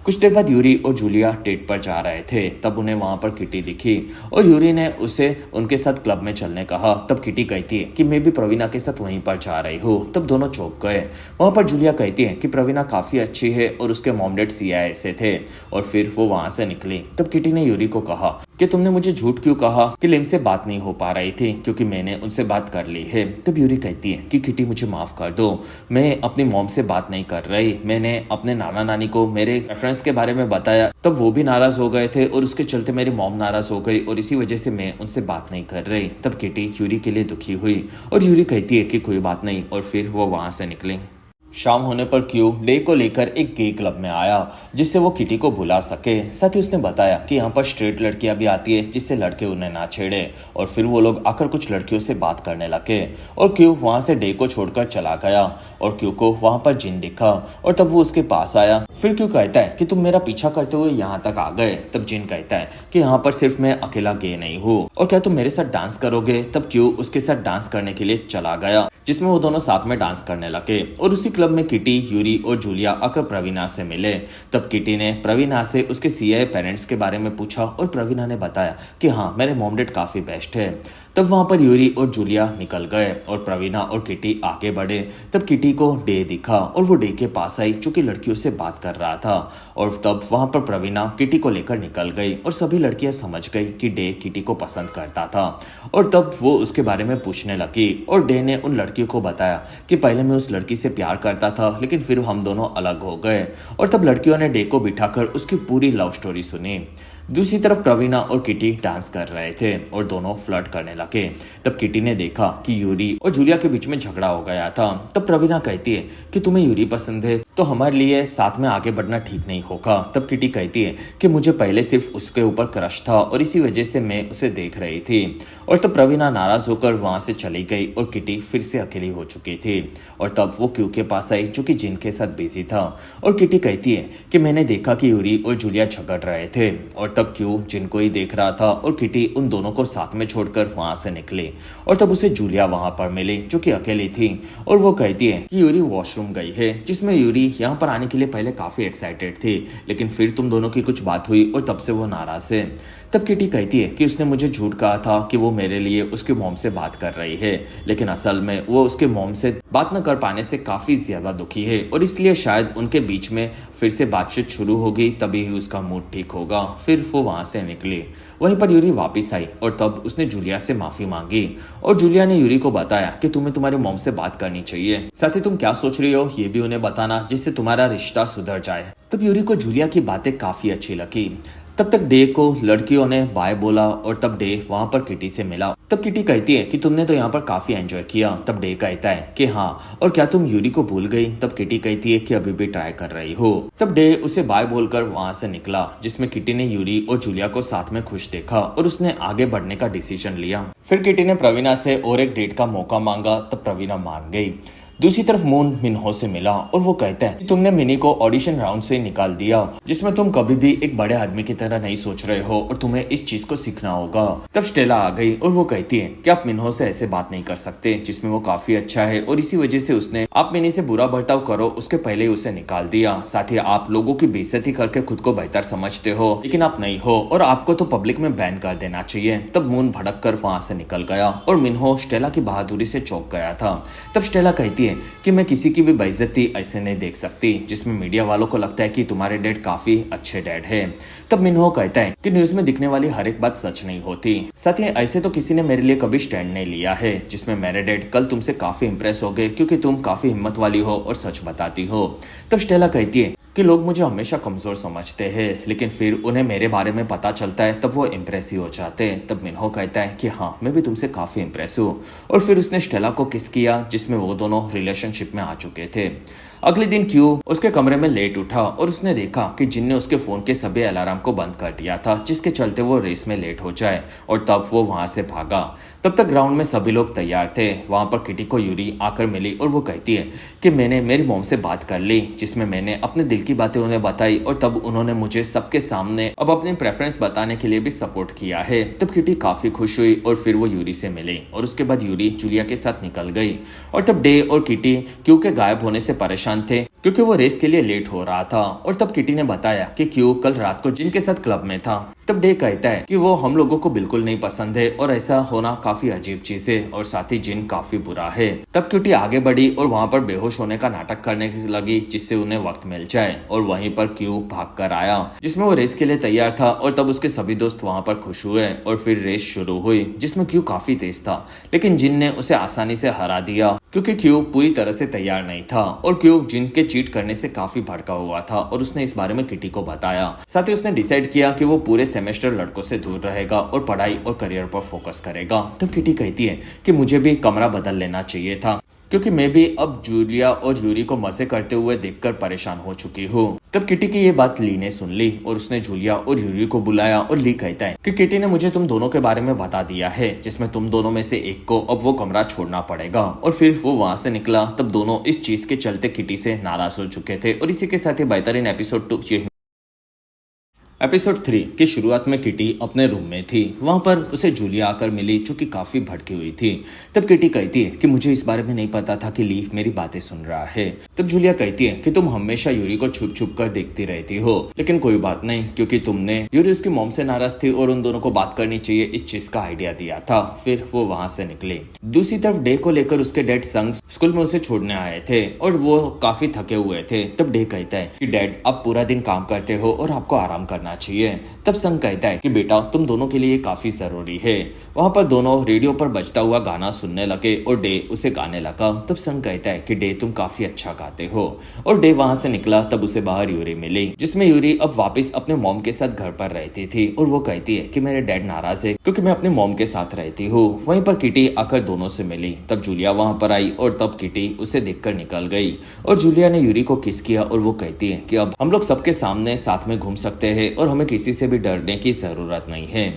कुछ देर बाद यूरी और जूलिया डेट पर जा रहे थे। तब उन्हें वहां पर किटी दिखी, और यूरी ने उसे उनके साथ क्लब में चलने कहा। तब किटी कहती है कि मैं भी प्रवीणा के साथ वहीं पर जा रही हूँ। तब दोनों चौंक गए। वहां पर जूलिया कहती है कि प्रवीणा काफी अच्छी है और उसके मॉम डैड CIA से थे, और फिर वो वहां से निकली। तब किटी ने यूरी को कहा कि तुमने मुझे झूठ क्यों कहा कि लिम से बात नहीं हो पा रही थी, क्योंकि मैंने उनसे बात कर ली है। तब यूरी कहती है कि किटी मुझे माफ कर दो, मैं अपनी मॉम से बात नहीं कर रही, मैंने अपने नाना नानी को मेरे रेफरेंस के बारे में बताया, तब वो भी नाराज हो गए थे और उसके चलते मेरी मॉम नाराज हो गई, और इसी वजह से मैं उनसे बात नहीं कर रही। तब किटी यूरी के लिए दुखी हुई, और यूरी कहती है कि कोई बात नहीं, और फिर वो वहां से निकली। शाम होने पर क्यू डे को लेकर एक गे क्लब में आया, जिससे वो किटी को भुला सके। साथ ही उसने बताया कि यहाँ पर स्ट्रेट लड़कियां भी आती है, जिससे लड़के उन्हें ना छेड़े, और फिर वो लोग आकर कुछ लड़कियों से बात करने लगे। और क्यू वहां से डे को छोड़कर चला गया, और क्यू को वहां पर जिन दिखा, और तब वो उसके पास आया। फिर क्यू कहता है कि तुम मेरा पीछा करते हुए यहाँ तक आ गए। तब जिन कहता है कि यहाँ पर सिर्फ मैं अकेला गे नहीं हूँ, और क्या तुम मेरे साथ डांस करोगे। तब क्यू उसके साथ डांस करने के लिए चला गया, जिसमें वो दोनों साथ में डांस करने लगे। और उसी क्लब में किटी, यूरी और जूलिया आकर प्रवीणा से मिले। तब किटी ने प्रवीणा से उसके CIA पेरेंट्स के बारे में पूछा, और प्रवीणा ने बताया कि हाँ, मेरे मॉम डैड काफी बेस्ट है। तब वहां पर यूरी और जूलिया निकल गए, और प्रवीणा और किटी आगे बढ़े। तब किटी को डे दिखा, और वो डे के पास आई, जो कि लड़कियों से बात कर रहा था। और तब वहां पर प्रवीणा किटी को लेकर निकल गई, और सभी लड़कियां समझ गई कि डे किटी को पसंद करता था। और तब वो उसके बारे में पूछने लगी, और डे ने उन लड़कियों को बताया कि पहले मैं उस लड़की से प्यार करता था, लेकिन फिर हम दोनों अलग हो गए। और तब लड़कियों ने डे को बिठाकर उसकी पूरी लव स्टोरी सुनी। दूसरी तरफ प्रवीणा और किटी डांस कर रहे थे, और दोनों फ्लर्ट करने लगे। तब किटी ने देखा कि यूरी और जूलिया के बीच में झगड़ा हो गया था। तब प्रवीणा कहती है कि तुम्हें यूरी पसंद है, तो हमारे लिए साथ में आगे बढ़ना ठीक नहीं होगा। तब किटी कहती है कि मुझे पहले सिर्फ उसके ऊपर क्रश था, और इसी वजह से मैं उसे देख रही थी। और तब प्रवीणा नाराज होकर वहां से चली गई, और किटी फिर से अकेली हो चुकी थी। और तब वो क्यू के पास आई, जो कि जिन के साथ बिजी था। और किटी कहती है कि मैंने देखा कि यूरी और जूलिया झगड़ रहे थे, और तब क्यू जिनको ही देख रहा था, और किटी उन दोनों को साथ में छोड़कर वहां से निकली। और तब उसे जूलिया वहां पर मिली, जो कि अकेली थी, और वो कहती है कि यूरी वॉशरूम गई है, जिसमें यूरी यहाँ पर आने के लिए पहले काफी एक्साइटेड थी, लेकिन फिर तुम दोनों की कुछ बात हुई और तब से वो नाराज है। तब किटी कहती है कि उसने मुझे झूठ कहा था कि वो मेरे लिए उसके मॉम से बात कर रही है, लेकिन असल में वो उसके मॉम से बात न कर पाने से काफी ज्यादा दुखी है और इसलिए शायद उनके बीच में फिर से बातचीत शुरू होगी, तभी ही उसका मूड ठीक होगा। फिर वो वहां से निकली। वहीं पर यूरी वापस आई और तब उसने जूलिया से माफी मांगी और जूलिया ने यूरी को बताया कि तुम्हें तुम्हारे मॉम से बात करनी चाहिए, साथ ही तुम क्या सोच रही हो ये भी उन्हें बताना, जिससे तुम्हारा रिश्ता सुधर जाए। तब यूरी को जूलिया की बातें काफी अच्छी लगी। तब तक डे को लड़कियों ने बाय बोला और तब डे वहां पर किटी से मिला। तब किटी कहती है कि तुमने तो यहाँ पर काफी एंजॉय किया। तब डे कहता है कि हाँ, और क्या तुम यूरी को भूल गई? तब किटी कहती है कि अभी भी ट्राई कर रही हो। तब डे उसे बाय बोलकर वहां से निकला, जिसमें किटी ने यूरी और जूलिया को साथ में खुश देखा और उसने आगे बढ़ने का डिसीजन लिया। फिर किटी ने प्रवीणा से और एक डेट का मौका मांगा, तब प्रवीणा मान गई। दूसरी तरफ मून मिन्हो से मिला और वो कहता है कि तुमने मिनी को ऑडिशन राउंड से निकाल दिया, जिसमें तुम कभी भी एक बड़े आदमी की तरह नहीं सोच रहे हो और तुम्हें इस चीज को सीखना होगा। तब स्टेला आ गई और वो कहती है कि आप मिन्हो से ऐसे बात नहीं कर सकते, जिसमें वो काफी अच्छा है और इसी वजह से उसने आप मिनी से बुरा बर्ताव करो उसके पहले ही उसे निकाल दिया। साथ ही आप लोगों की बेइज्जती करके खुद को बेहतर समझते हो, लेकिन आप नहीं हो और आपको तो पब्लिक में बैन कर देना चाहिए। तब मून भड़क कर वहां से निकल गया और मिन्हो स्टेला की बहादुरी से चौंक गया था। तब स्टेला कहती है कि मैं किसी की भी बेइज्जती ऐसे नहीं देख सकती, जिसमें मीडिया वालों को लगता है कि तुम्हारे डैड काफी अच्छे डैड है। तब मिन्हो कहता है कि न्यूज में दिखने वाली हर एक बात सच नहीं होती। साथ ही ऐसे तो किसी ने मेरे लिए कभी स्टैंड नहीं लिया है, जिसमें मेरे डैड कल तुमसे काफी इंप्रेस हो गए क्योंकि तुम काफी हिम्मत वाली हो और सच बताती हो। तब स्टेला कहती है कि लोग मुझे हमेशा कमजोर समझते हैं, लेकिन फिर उन्हें मेरे बारे में पता चलता है तब वो इम्प्रेस ही हो जाते हैं। तब मिन्हो कहता है कि हाँ, मैं भी तुमसे काफी इम्प्रेस हूँ और फिर उसने स्टेला को किस किया, जिसमें वो दोनों रिलेशनशिप में आ चुके थे। अगले दिन क्यू उसके कमरे में लेट उठा और उसने देखा कि जिन ने उसके फोन के सभी अलार्म को बंद कर दिया था, जिसके चलते वो रेस में लेट हो जाए, और तब वो वहां से भागा। तब तक ग्राउंड में सभी लोग तैयार थे। वहां पर किटी को यूरी आकर मिली और वो कहती है कि मैंने मेरी मॉम से बात कर ली, जिसमें मैंने अपने दिल की बातें उन्हें बताई और तब उन्होंने मुझे सबके सामने अब अपनी प्रेफरेंस बताने के लिए भी सपोर्ट किया है। तब किटी काफी खुश हुई और फिर वो यूरी से मिली और उसके बाद यूरी जूलिया के साथ निकल गई। और तब डे और किटी क्यू के गायब होने से परेशान थे क्योंकि वो रेस के लिए लेट हो रहा था। और तब किटी ने बताया कि क्यू कल रात को जिन के साथ क्लब में था। तब डे कहता है कि वो हम लोगों को बिल्कुल नहीं पसंद है और ऐसा होना काफी अजीब चीज है और साथ ही जिन काफी बुरा है। तब क्यूटी आगे बढ़ी और वहां पर बेहोश होने का नाटक करने लगी, जिससे उन्हें वक्त मिल जाए, और वहीं पर क्यू भाग कर आया, जिसमें वो रेस के लिए तैयार था। और तब उसके सभी दोस्त वहां पर खुश हुए और फिर रेस शुरू हुई, जिसमें क्यू काफी तेज था, लेकिन जिन ने उसे आसानी से हरा दिया क्योंकि क्यू पूरी तरह से तैयार नहीं था और क्यू जिन के चीट करने से काफी भड़का हुआ था और उसने इस बारे में किटी को बताया। साथ ही उसने डिसाइड किया कि वो पूरे सेमेस्टर लड़कों से दूर रहेगा और पढ़ाई और करियर पर फोकस करेगा। तब किटी कहती है कि मुझे भी कमरा बदल लेना चाहिए था क्योंकि मैं भी अब जूलिया और यूरी को मजे करते हुए देखकर परेशान हो चुकी हूँ। तब किटी की ये बात ली ने सुन ली और उसने जूलिया और यूरी को बुलाया और ली कहता है कि किटी ने मुझे तुम दोनों के बारे में बता दिया है, जिसमें तुम दोनों में से एक को अब वो कमरा छोड़ना पड़ेगा। और फिर वो वहां से निकला। तब दोनों इस चीज के चलते किटी से नाराज हो चुके थे और इसी के साथ ही बेहतरीन एपिसोड 2 एपिसोड 3 की शुरुआत में किटी अपने रूम में थी। वहां पर उसे जूलिया आकर मिली, जो कि काफी भड़की हुई थी। तब किटी कहती है कि मुझे इस बारे में नहीं पता था कि ली मेरी बातें सुन रहा है। तब जूलिया कहती है कि तुम हमेशा यूरी को छुप छुप कर देखती रहती हो, लेकिन कोई बात नहीं, क्योंकि तुमने यूरी उसकी मॉम से नाराज थी और उन दोनों को बात करनी चाहिए इस चीज का आइडिया दिया था। फिर वो वहां से निकले। दूसरी तरफ डे को लेकर उसके डैड संग स्कूल में उसे छोड़ने आए थे और वो काफी थके हुए थे। तब डे कहता है कि डैड आप पूरा दिन काम करते हो और आपको आराम करना चाहिए। तब संग कहता है कि बेटा तुम दोनों के लिए काफी जरूरी है। वहां पर दोनों रेडियो पर बजता हुआ गाना सुनने लगे और डे उसे गाने लगा। तब संग कहता है कि डे तुम काफी अच्छा गाते हो और डे वहां से निकला। तब उसे बाहर यूरी मिली, जिसमें यूरी अब वापस अपने मॉम के साथ घर पर रहती थी और वो कहती है कि मेरे डैड नाराज है क्योंकि मैं अपने मॉम के साथ रहती हूँ। वहीं पर किटी आकर दोनों से मिली। तब जूलिया वहां पर आई और तब किटी उसे देखकर निकल गई और जूलिया ने यूरी को किस किया और वो कहती है कि अब हम लोग सबके सामने साथ में घूम सकते हैं और हमें किसी से भी डरने की जरूरत नहीं है।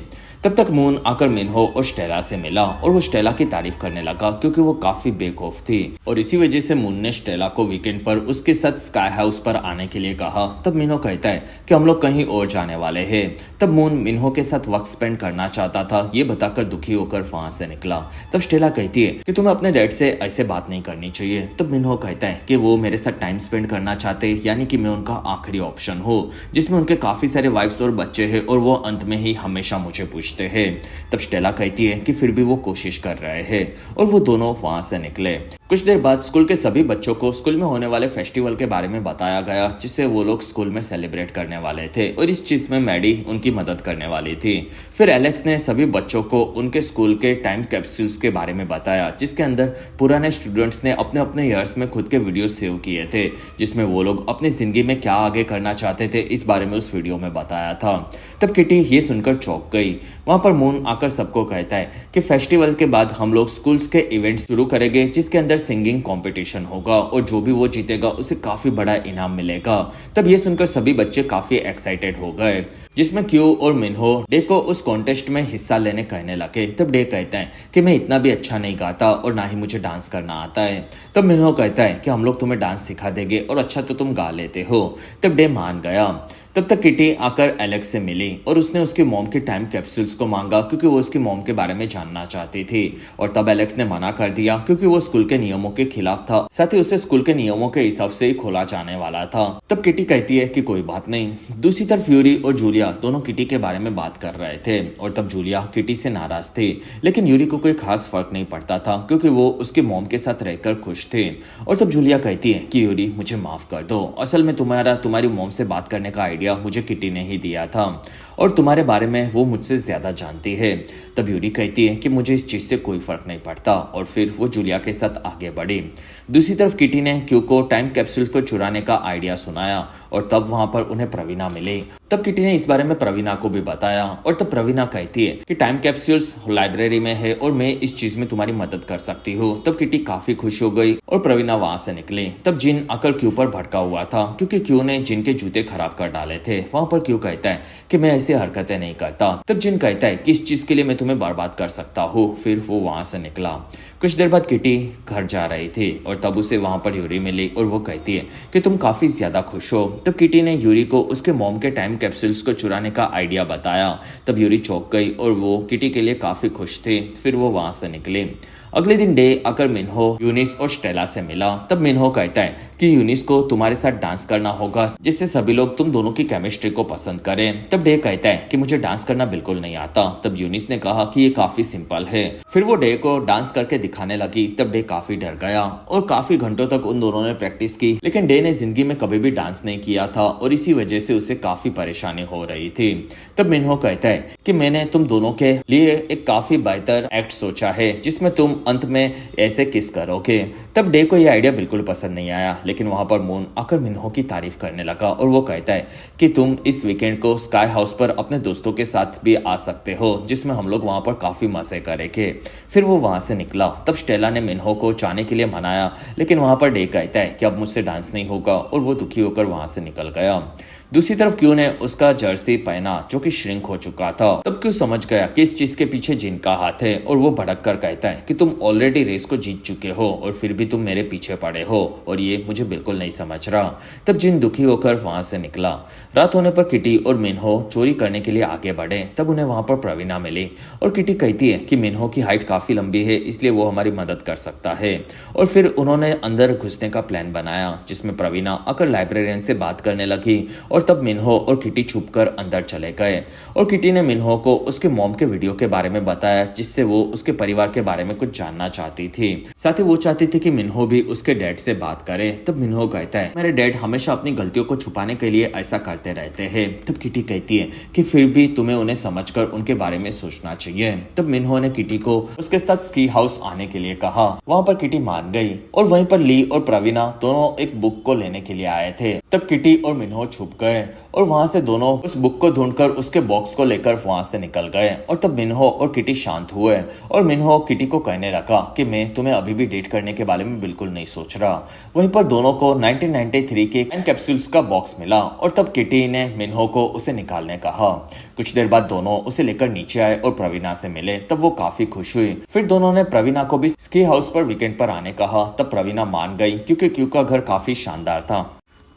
तब तक मून आकर मिन्हो और स्टेला से मिला और वो स्टेला की तारीफ करने लगा क्योंकि वो काफी बेखौफ थी और इसी वजह से मून ने स्टेला को वीकेंड पर उसके साथ स्काई हाउस पर आने के लिए कहा। तब मिन्हो कहता है कि हम लोग कहीं और जाने वाले हैं। तब मून मिन्हो के साथ वक्त स्पेंड करना चाहता था, ये बताकर दुखी होकर वहां से निकला। तब स्टेला कहती है कि तुम्हें अपने डैड से ऐसे बात नहीं करनी चाहिए। तब मिन्हो कहता है कि वो मेरे साथ टाइम स्पेंड करना चाहते, यानी कि मैं उनका आखिरी ऑप्शन हो, जिसमें उनके काफी सारे वाइफ्स और बच्चे हैं और वो अंत में ही हमेशा मुझे पूछते हैं। तब स्टेला कहती है कि फिर भी वो कोशिश कर रहे हैं और वो दोनों वहां से निकले। कुछ देर बाद स्कूल के सभी बच्चों को स्कूल में होने वाले फेस्टिवल के बारे में बताया गया, जिससे वो लोग स्कूल में सेलिब्रेट करने वाले थे और इस चीज में मैडी उनकी मदद करने वाली थी। फिर एलेक्स ने सभी बच्चों को उनके स्कूल के टाइम कैप्सूल्स के बारे में बताया, जिसके अंदर पुराने स्टूडेंट्स ने अपने अपने ईयर्स में खुद के वीडियो सेव किए थे, जिसमें वो लोग अपनी जिंदगी में क्या आगे करना चाहते थे इस बारे में उस वीडियो में बताया था। तब किटी ये सुनकर चौंक गई। वहां पर मून आकर सबको कहता है कि फेस्टिवल के बाद हम लोग स्कूल्स के इवेंट शुरू करेंगे, जिसके अंदर सिंगिंग कंपटीशन होगा और जो भी वो जीतेगा उसे काफी बड़ा इनाम मिलेगा। तब ये सुनकर सभी बच्चे काफी एक्साइटेड हो गए, जिसमें क्यू और मिन्हो डे को उस कॉन्टेस्ट में हिस्सा लेने कहने लगे। तब डे कहता है कि मैं इतना भी अच्छा नहीं गाता और ना ही मुझे डांस करना आता है। तब मिन्हो कहता है कि हम लोग तुम्हें डांस सिखा देंगे और अच्छा तो तुम गा लेते हो। तब डे मान गया। तब तक किटी आकर एलेक्स से मिली और उसने उसकी मॉम के टाइम कैप्सूल्स को मांगा क्योंकि वो उसकी मॉम के बारे में जानना चाहती थी और तब एलेक्स ने मना कर दिया क्योंकि वो स्कूल के नियमों के खिलाफ था, साथ ही उसे स्कूल के नियमों के हिसाब से ही खोला जाने वाला था। तब किटी कहती है कि कोई बात नहीं। दूसरी तरफ यूरी और जूलिया दोनों किटी के बारे में बात कर रहे थे और तब जूलिया किटी से नाराज थी, लेकिन यूरी को कोई खास फर्क नहीं पड़ता था क्योंकि वो उसके मॉम के साथ रहकर खुश थे। और तब जूलिया कहती है कि यूरी मुझे माफ कर दो, असल में तुम्हारी मॉम से बात करने का आइडिया मुझे किटी ने ही दिया था और तुम्हारे बारे में वो मुझसे ज्यादा जानती है। तब यूरी कहती है कि मुझे इस चीज से कोई फर्क नहीं पड़ता और फिर वो जूलिया के साथ आगे बढ़ी। दूसरी तरफ किटी ने क्यू को टाइम कैप्सूल को चुराने का आइडिया सुनाया और तब वहां पर उन्हें प्रवीणा मिली। तब किटी ने इस बारे में प्रवीणा को भी बताया और तब प्रवीणा कहती है कि टाइम कैप्सूल्स लाइब्रेरी में है और मैं इस चीज में तुम्हारी मदद कर सकती हूँ। तब किटी काफी खुश हो गई और प्रवीणा वहां से निकली। तब जिन आकर क्यू पर भड़का हुआ था क्योंकि क्यू ने जिन के जूते खराब कर डाले थे। वहां पर क्यू कहता है कि मैं ऐसी हरकतें नहीं करता। तब जिन कहता है कि इस चीज के लिए मैं तुम्हें बर्बाद कर सकता हूँ। फिर वो वहां से निकला। कुछ देर बाद किटी घर जा रही थी और तब उसे वहां पर यूरी मिली और वो कहती है कि तुम काफी ज्यादा खुश हो। तब किटी ने यूरी को उसके मॉम के टाइम कैप्सूल्स को चुराने का आइडिया बताया। तब यूरी चौंक गई और वो किटी के लिए काफी खुश थी। फिर वो वहां से निकले। अगले दिन डे आकर मिन्हो, यूनिस और स्टेला से मिला। तब मिन्हो कहता है कि यूनिस को तुम्हारे साथ डांस करना होगा, जिससे सभी लोग तुम दोनों की केमिस्ट्री को पसंद करें। तब डे कहता है कि मुझे डांस करना बिल्कुल नहीं आता। तब यूनिस ने कहा कि ये काफी सिंपल है। फिर वो डे को डांस करके दिखाने लगी। तब डे काफी डर गया और काफी घंटों तक उन दोनों ने प्रैक्टिस की, लेकिन डे ने जिंदगी में कभी भी डांस नहीं किया था और इसी वजह से उसे काफी परेशानी हो रही थी। तब मिन्हो कहता है कि मैंने तुम दोनों के लिए एक काफी बेहतर एक्ट सोचा है, जिसमें तुम अंत में ऐसे किस करोगे। तब डे को यह आइडिया बिल्कुल पसंद नहीं आया, लेकिन वहां पर मून आकर मिन्हो की तारीफ करने लगा और वो कहता है कि तुम इस वीकेंड को स्काई हाउस पर अपने दोस्तों के साथ भी आ सकते हो, जिसमें हम लोग वहां पर काफी मजे करेंगे। फिर वो वहां से निकला। तब स्टेला ने मिन्हो को जाने के लिए मनाया, लेकिन वहां पर डे कहता है कि अब मुझसे डांस नहीं होगा और वो दुखी होकर वहां से निकल गया। दूसरी तरफ क्यू ने उसका जर्सी पहना जो कि श्रिंक हो चुका था। तब क्यू समझ गया कि इस चीज के पीछे जिन का हाथ है और वो भड़क कर कहता है कि तुम ऑलरेडी रेस को जीत चुके हो और फिर भी तुम मेरे पीछे पड़े हो और ये मुझे बिल्कुल नहीं समझ रहा। तब जिन दुखी होकर वहां से निकला। रात होने पर किटी और मिन्हो चोरी करने के लिए आगे बढ़े। तब उन्हें वहां पर प्रवीणा मिली और किटी कहती है कि मिन्हो की हाइट काफी लंबी है, इसलिए वो हमारी मदद कर सकता है। और फिर उन्होंने अंदर घुसने का प्लान बनाया, जिसमें प्रवीणा आकर लाइब्रेरियन से बात करने लगी और तब मिन्हो और किटी छुपकर अंदर चले गए और किटी ने मिन्हो को उसके मॉम के वीडियो के बारे में बताया, जिससे वो उसके परिवार के बारे में कुछ जानना चाहती थी। साथ ही वो चाहती थी कि मिन्हो भी उसके डैड से बात करे। तब मिन्हो कहता है मेरे डैड हमेशा अपनी गलतियों को छुपाने के लिए ऐसा करते रहते हैं। तब किटी कहती है कि फिर भी तुम्हें उन्हें समझकर उनके बारे में सोचना चाहिए। तब मिन्हो ने किटी को उसके साथ स्की हाउस आने के लिए कहा। वहां पर किटी मान गई और वहीं पर ली और प्रवीणा दोनों एक बुक को लेने के लिए आए थे। तब किटी और मिन्हो छुप गए गए और वहां से दोनों उस बुक को ढूंढकर उसके बॉक्स को लेकर वहां से निकल गए। और तब मिन्हो और किटी शांत हुए और मिन्हो किटी को कहने लगा कि मैं तुम्हें अभी भी डेट करने के बारे में बिल्कुल नहीं सोच रहा। वहीं पर दोनों को 1993 के टाइम कैप्सूल्स का बॉक्स मिला और तब किटी ने मिन्हो को उसे निकालने कहा। कुछ देर बाद दोनों उसे लेकर नीचे आए और प्रवीणा से मिले। तब वो काफी खुश हुई। फिर दोनों ने प्रवीणा को भी स्की हाउस पर वीकेंड पर आने कहा। तब प्रवीणा मान गई क्योंकि क्यू का घर काफी शानदार था।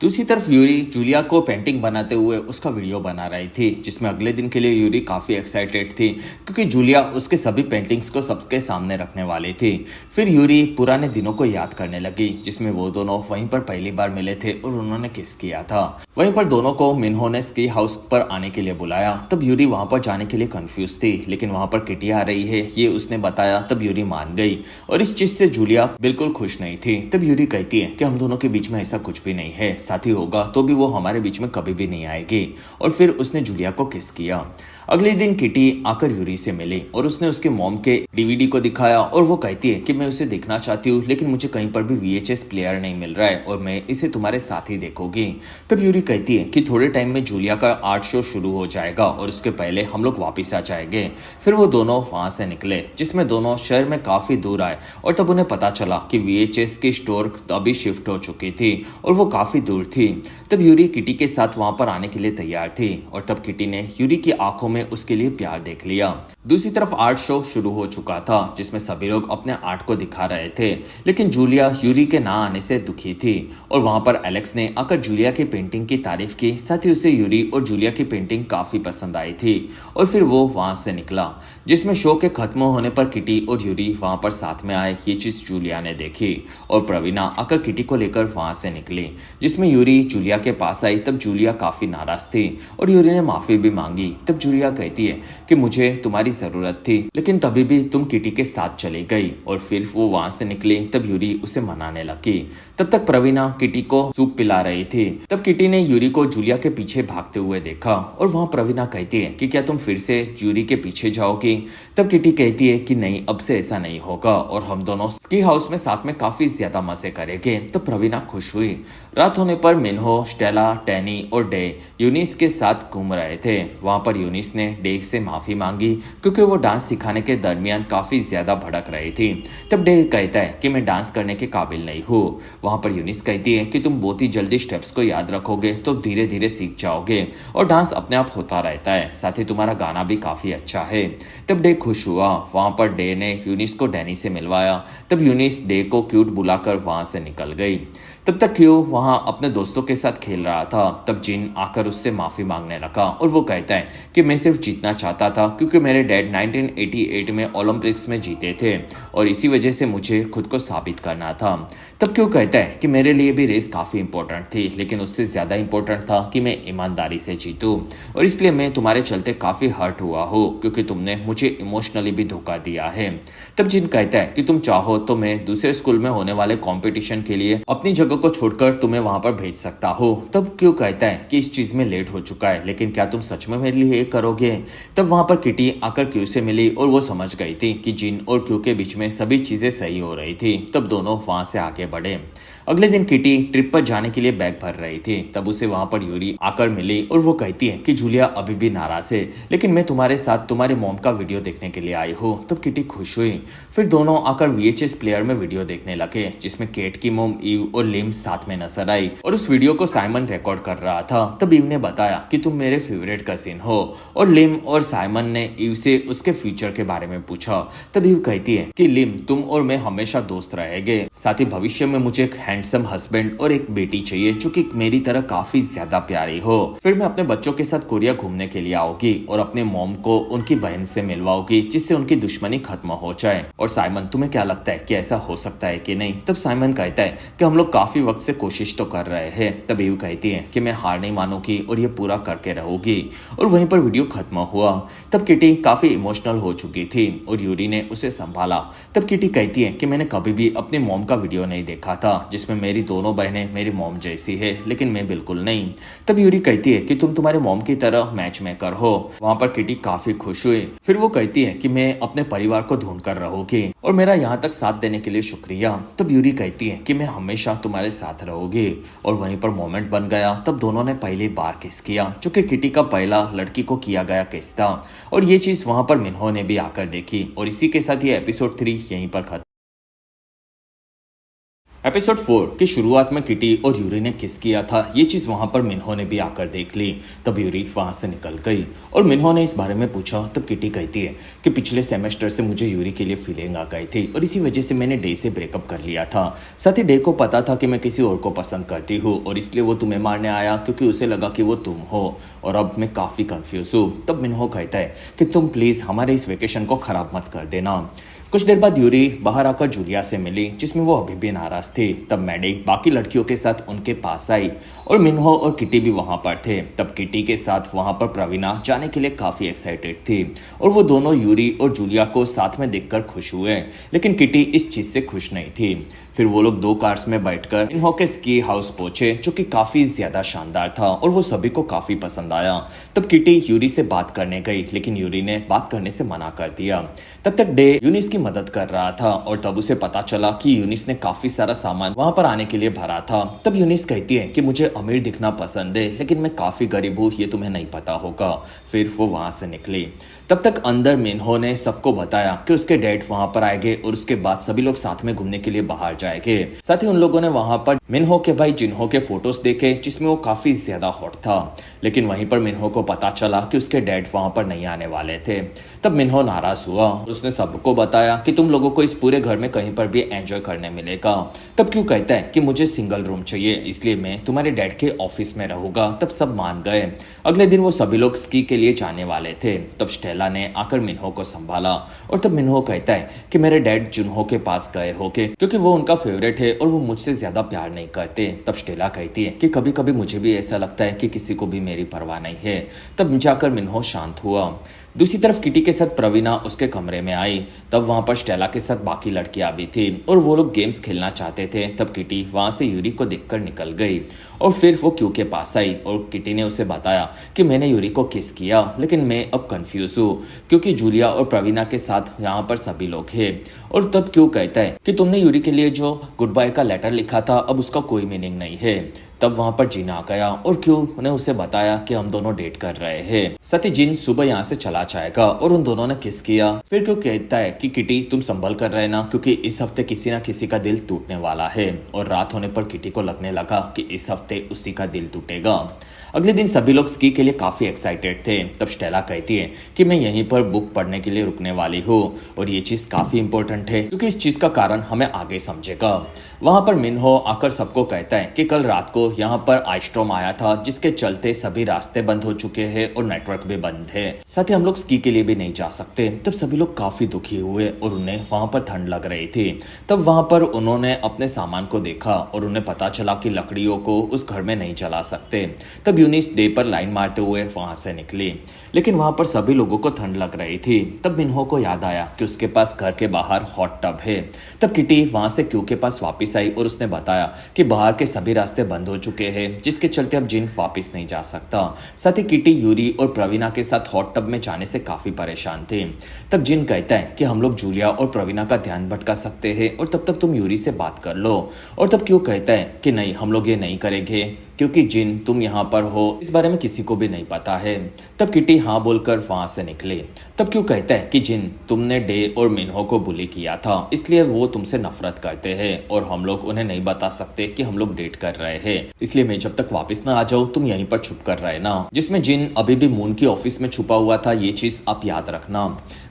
दूसरी तरफ यूरी जूलिया को पेंटिंग बनाते हुए उसका वीडियो बना रही थी, जिसमें अगले दिन के लिए यूरी काफी एक्साइटेड थी क्योंकि जूलिया उसके सभी पेंटिंग्स को सबके सामने रखने वाली थी। फिर यूरी पुराने दिनों को याद करने लगी जिसमें वो दोनों वहीं पर पहली बार मिले थे और उन्होंने किस किया था। वहीं पर दोनों को मिन्हो ने स्की हाउस पर आने के लिए बुलाया। तब यूरी वहां पर जाने के लिए कंफ्यूज थी, लेकिन वहां पर किटी आ रही है ये उसने बताया। तब यूरी मान गई और इस चीज से जूलिया बिल्कुल खुश नहीं थी। तब यूरी कहती है कि हम दोनों के बीच में ऐसा कुछ भी नहीं है, साथी होगा तो भी वो हमारे बीच में कभी भी नहीं आएगी। और फिर उसने जूलिया को किस किया। अगले दिन किटी आकर यूरी से मिली और उसने उसके मॉम के डीवीडी को दिखाया और वो कहती है कि मैं उसे देखना चाहती हूँ, लेकिन मुझे कहीं पर भी VHS प्लेयर नहीं मिल रहा है और मैं इसे तुम्हारे साथ ही देखूंगी। तब यूरी कहती है कि थोड़े टाइम में जूलिया का आर्ट शो शुरू हो जाएगा और उसके पहले हम लोग वापिस आ जाएंगे। फिर वो दोनों वहां से निकले, जिसमें दोनों शहर में काफी दूर आए और तब उन्हें पता चला कि VHS की स्टोर अभी शिफ्ट हो चुकी थी और वो काफी दूर थी। तब यूरी किटी के साथ वहां पर आने के लिए तैयार थी और तब किटी ने यूरी की आंखों में उसके लिए प्यार देख लिया। दूसरी तरफ आर्ट शो शुरू हो चुका था जिसमें सभी लोग अपने आर्ट को दिखा रहे थे, लेकिन जूलिया यूरी के ना आने से दुखी थी। और वहां पर एलेक्स ने आकर जूलिया की पेंटिंग की तारीफ की, साथ ही उसे यूरी और जूलिया की पेंटिंग काफी पसंद आई थी और फिर वो वहां से निकला। जिसमें शो के खत्म होने पर किटी और यूरी वहां पर साथ में आए। ये चीज जूलिया ने देखी और प्रवीणा आकर किटी को लेकर वहां से निकली, जिसमें यूरी जूलिया के पास आई। तब जूलिया काफी नाराज थी और यूरी ने माफी भी मांगी। तब जूलिया कहती है कि मुझे तुम्हारी जरूरत थी, लेकिन तभी भी तुम किटी के साथ चली गई। और फिर वो वहां से निकली। तब यूरी उसे मनाने लगी। तब तक प्रवीणा किटी को सूप पिला रही थी। तब किटी ने यूरी को जूलिया के पीछे भागते हुए देखा और वहां प्रवीणा कहती है कि क्या तुम फिर से यूरी के पीछे जाओगी। तब किटी कहती है कि नहीं, अब से ऐसा नहीं होगा और हम दोनों स्की हाउस में साथ में काफी ज्यादा मजे करेंगे। तो प्रवीणा खुश हुई। रात होने पर मिन्हो, स्टेला, टैनी और डे यूनिस के साथ घूम रहे थे। वहां पर यूनिस ने डे से माफी मांगी क्योंकि वो डांस सिखाने के दरमियान काफी ज्यादा भड़क रही थी। तब डे कहता है कि मैं डांस करने के काबिल नहीं हूँ। वहां पर यूनिस कहती है कि तुम बहुत ही जल्दी स्टेप्स को याद रखोगे तो धीरे धीरे सीख जाओगे और डांस अपने आप होता रहता है, साथ ही तुम्हारा गाना भी काफी अच्छा है। तब डे खुश हुआ। वहां पर डे ने यूनिस को डैनी से मिलवाया। तब यूनिस डे को क्यूट बुलाकर वहां से निकल गई। तब तक क्यू वहां अपने दोस्तों के साथ खेल रहा था। तब जिन आकर उससे माफी मांगने लगा और वो कहता है कि मैं सिर्फ जीतना चाहता था क्योंकि मेरे डैड 1988 में ओलंपिक्स में जीते थे और इसी वजह से मुझे खुद को साबित करना था। तब क्यू कहता है कि मेरे लिए भी रेस काफी इंपॉर्टेंट थी, लेकिन उससे ज्यादा इंपॉर्टेंट था कि मैं ईमानदारी से जीतूं और इसलिए मैं तुम्हारे चलते काफी हर्ट हुआ हूँ क्योंकि तुमने मुझे इमोशनली भी धोखा दिया है। तब जिन कहता है कि तुम चाहो तो मैं दूसरे स्कूल में होने वाले कॉम्पिटिशन के लिए अपनी जगह को छोड़कर तुम्हें वहां पर भेज सकता हो। तब क्यू कहता है कि इस चीज में लेट हो चुका है, लेकिन क्या तुम सच में मेरे लिए करोगे। तब वहां पर किटी आकर क्यू से मिली और वो समझ गई थी कि जिन और क्यू के बीच में सभी चीजें सही हो रही थी। तब दोनों वहां से आगे बढ़े। अगले दिन किटी ट्रिप पर जाने के लिए बैग भर रही थी। तब उसे वहां पर यूरी आकर मिली और वो कहती है कि जूलिया अभी भी नाराज है, लेकिन मैं तुम्हारे साथ तुम्हारे मॉम का वीडियो देखने के लिए आई हूँ। तब किटी खुश हुई। फिर दोनों आकर VHS प्लेयर में वीडियो देखने लगे, जिसमें केट की मोम ईव और लिम साथ में नजर आई और उस वीडियो को साइमन रिकॉर्ड कर रहा था। तब ईव ने बताया कि तुम मेरे फेवरेट कजिन हो और लिम और साइमन ने ईव से उसके फ्यूचर के बारे में पूछा। तब ईव कहती है कि लिम, तुम और मैं हमेशा दोस्त रहेंगे, साथ ही भविष्य में मुझे एक हैंडसम हस्बैंड और एक बेटी चाहिए जो कि मेरी तरह काफी ज्यादा प्यारी हो। फिर मैं अपने बच्चों के साथ कोरिया घूमने के लिए आऊंगी और अपने मॉम को उनकी बहन से मिलवाऊंगी जिससे उनकी दुश्मनी खत्म हो जाए। और साइमन, तुम्हें क्या लगता है कि ऐसा हो सकता है कि नहीं। तब साइमन कहता है कि हम लोग काफी वक्त से कोशिश तो कर रहे हैं। तब ईव कहती है कि मैं हार नहीं मानूंगी और ये पूरा करके रहूंगी। और वहीं पर वीडियो खत्म हुआ। तब किटी काफी इमोशनल हो चुकी थी और यूरी ने उसे संभाला। तब किटी कहती है कि मैंने कभी भी अपने मॉम का वीडियो नहीं देखा था जिसमें जिसमें मेरी दोनों बहनें मेरी मॉम जैसी है लेकिन मैं बिल्कुल नहीं। तब यूरी कहती है कि तुम तुम्हारे मॉम की तरह मैच मेकर हो। वहाँ पर किटी काफी खुश हुई। फिर वो कहती है कि मैं अपने परिवार को ढूंढ कर रहूंगी और मेरा यहाँ तक साथ देने के लिए शुक्रिया। तब यूरी कहती है कि मैं हमेशा तुम्हारे साथ रहूंगी और वहीं पर मोमेंट बन गया। तब दोनों ने पहली बार किस किया, जो कि किटी का पहला लड़की को किया गया किस था। और ये चीज वहां पर मिन्हो ने भी आकर देखी और इसी के साथ ये एपिसोड 3 यहीं पर खत्म। एपिसोड 4 की शुरुआत में किटी और यूरी ने किस किया था, ये चीज वहां पर मिन्हो ने भी आकर देख ली। तब यूरी वहां से निकल गई और मिन्हो ने इस बारे में पूछा। तब किटी कहती है कि पिछले सेमेस्टर से मुझे यूरी के लिए फीलिंग आ गई थी और इसी वजह से मैंने डे से ब्रेकअप कर लिया था। साथ ही डे को पता था कि मैं किसी और को पसंद करती हूँ और इसलिए वो तुम्हें मारने आया क्योंकि उसे लगा कि वो तुम हो और अब मैं काफी कंफ्यूज हूँ। तब मिन्हो कहता है कि तुम प्लीज हमारे इस वेकेशन को खराब मत कर देना। कुछ देर बाद यूरी बाहर आकर जूलिया से मिली, जिसमें वो अभी भी नाराज थी। तब मैडी बाकी लड़कियों के साथ उनके पास आई और मिन्हो और किटी भी वहां पर थे। तब किटी के साथ वहां पर प्रवीणा जाने के लिए काफी एक्साइटेड थी और वो दोनों यूरी और जूलिया को साथ में देखकर खुश हुए, लेकिन किटी इस चीज से खुश नहीं थी। फिर वो लोग 2 कार्स में बैठकर मिन्हो के स्की हाउस पहुंचे, जो कि काफी ज्यादा शानदार था और वो सभी को काफी पसंद आया। तब किटी यूरी से बात करने गई, लेकिन यूरी ने बात करने से मना कर दिया। तब तक डे यूनिस की मदद कर रहा था और तब उसे पता चला कि यूनिस ने काफी सारा सामान वहां पर आने के लिए भरा था। तब यूनिस कहती है कि मुझे अमीर दिखना पसंद है लेकिन मैं काफी गरीब हूँ, ये तुम्हें नहीं पता होगा। फिर वो वहां से निकली। तब तक अंदर मिन्हो ने सबको बताया कि उसके डैड वहां पर आएंगे और उसके बाद सभी लोग साथ में घूमने के लिए बाहर जाएंगे। साथ ही उन लोगों ने वहां पर मिन्हो के भाई जिन्हो के फोटोज देखे, जिसमें वो काफी ज्यादा हॉट था। लेकिन वहीं पर मिन्हो को पता चला कि उसके डैड वहां पर नहीं आने वाले थे। तब मिन्हो नाराज हुआ। उसने सबको बताया कि तुम लोगों को इस पूरे घर में कहीं पर भी एंजॉय करने मिलेगा। तब क्यों कहता है कि मुझे सिंगल रूम चाहिए, इसलिए मैं तुम्हारे डैड के ऑफिस में रहूंगा। तब सब मान गए। अगले दिन वो सभी लोग स्की के लिए जाने वाले थे। तब स्टेला ने आकर मिन्हो को संभाला और तब मिन्हो कहता है कि मेरे डैड जुन्हो के पास गए होंगे क्योंकि वो उनका फेवरेट है और वो मुझसे ज्यादा प्यार नहीं करते। तब स्टेला कहती है कि कभी कभी मुझे भी ऐसा लगता है कि किसी को भी मेरी परवाह नहीं है। तब जाकर मिन्हो शांत हुआ। दूसरी तरफ किटी के साथ प्रवीणा उसके कमरे में आई। तब वहां पर स्टेला के साथ बाकी लड़कियां भी थी और वो लोग गेम्स खेलना चाहते थे। तब किटी वहां से यूरी को देखकर निकल गई और फिर वो क्यू के पास आई और किटी ने उसे बताया कि मैंने यूरी को किस किया, लेकिन मैं अब कंफ्यूज हूँ क्योंकि जूलिया और प्रवीणा के साथ यहाँ पर सभी लोग हैं। और तब क्यू कहता है कि तुमने यूरी के लिए जो गुड बाय का लेटर लिखा था अब उसका कोई मीनिंग नहीं है। तब वहां पर जिन आ गया और क्यू ने उसे बताया कि हम दोनों डेट कर रहे हैं। साथ ही जिन सुबह यहाँ से चला जाएगा और उन दोनों ने किस किया। फिर क्यू कहता है कि किटी तुम संभल कर रहना क्योंकि इस हफ्ते किसी ना किसी का दिल टूटने वाला है। और रात होने पर किटी को लगने लगा कि इस हफ्ते उसी का दिल टूटेगा। अगले दिन सभी लोग स्की के लिए काफी एक्साइटेड थे। तब स्टेला कहती है कि मैं यहीं पर बुक पढ़ने के लिए रुकने वाली हूँ और ये चीज काफी इंपॉर्टेंट है क्योंकि इस चीज का कारण हमें आगे समझेगा। वहां पर मिन्हो आकर सबको कहता है कि कल रात को यहाँ पर आइस्ट्रॉम आया था, जिसके चलते सभी रास्ते बंद हो चुके हैं और नेटवर्क भी बंद है। साथ ही हम लोग स्की के लिए भी नहीं जा सकते। तब सभी लोग काफी दुखी हुए और उन्हें वहां पर ठंड लग रही थी। तब वहां पर उन्होंने अपने सामान को देखा और उन्हें पता चला कि लकड़ियों को उस घर में नहीं जला सकते। तब यूनिस डे पर लाइन मारते हुए वहां से निकली, लेकिन वहां पर सभी लोगों को ठंड लग रही थी। तब मिन्हो को याद आया कि उसके पास घर के बाहर हॉट टब है। तब किटी वहां से क्यू के पास वापस आई और उसने बताया कि बाहर के सभी रास्ते बंद हो चुके हैं, जिसके चलते अब जिन वापस नहीं जा सकता। साथ ही किटी यूरी और प्रवीणा के साथ हॉट टब में जाने से काफी परेशान थे। तब जिन कहता है कि हम लोग जूलिया और प्रवीणा का ध्यान भटका सकते हैं और तब तक तुम यूरी से बात कर लो। और तब क्यों कहता है कि नहीं, हम लोग ये नहीं करेंगे क्योंकि जिन तुम यहाँ पर हो इस बारे में किसी को भी नहीं पता है। तब किटी हाँ बोलकर वहां से निकले। तब क्यों कहता है कि जिन तुमने डे और मिन्हो को बुली किया था, इसलिए वो तुमसे नफरत करते हैं और हम लोग उन्हें नहीं बता सकते कि हम लोग डेट कर रहे हैं, इसलिए मैं जब तक वापस ना आ जाऊँ तुम यहीं पर छुप कर रहना। जिसमें जिन अभी भी मून की ऑफिस में छुपा हुआ था, ये चीज आप याद रखना।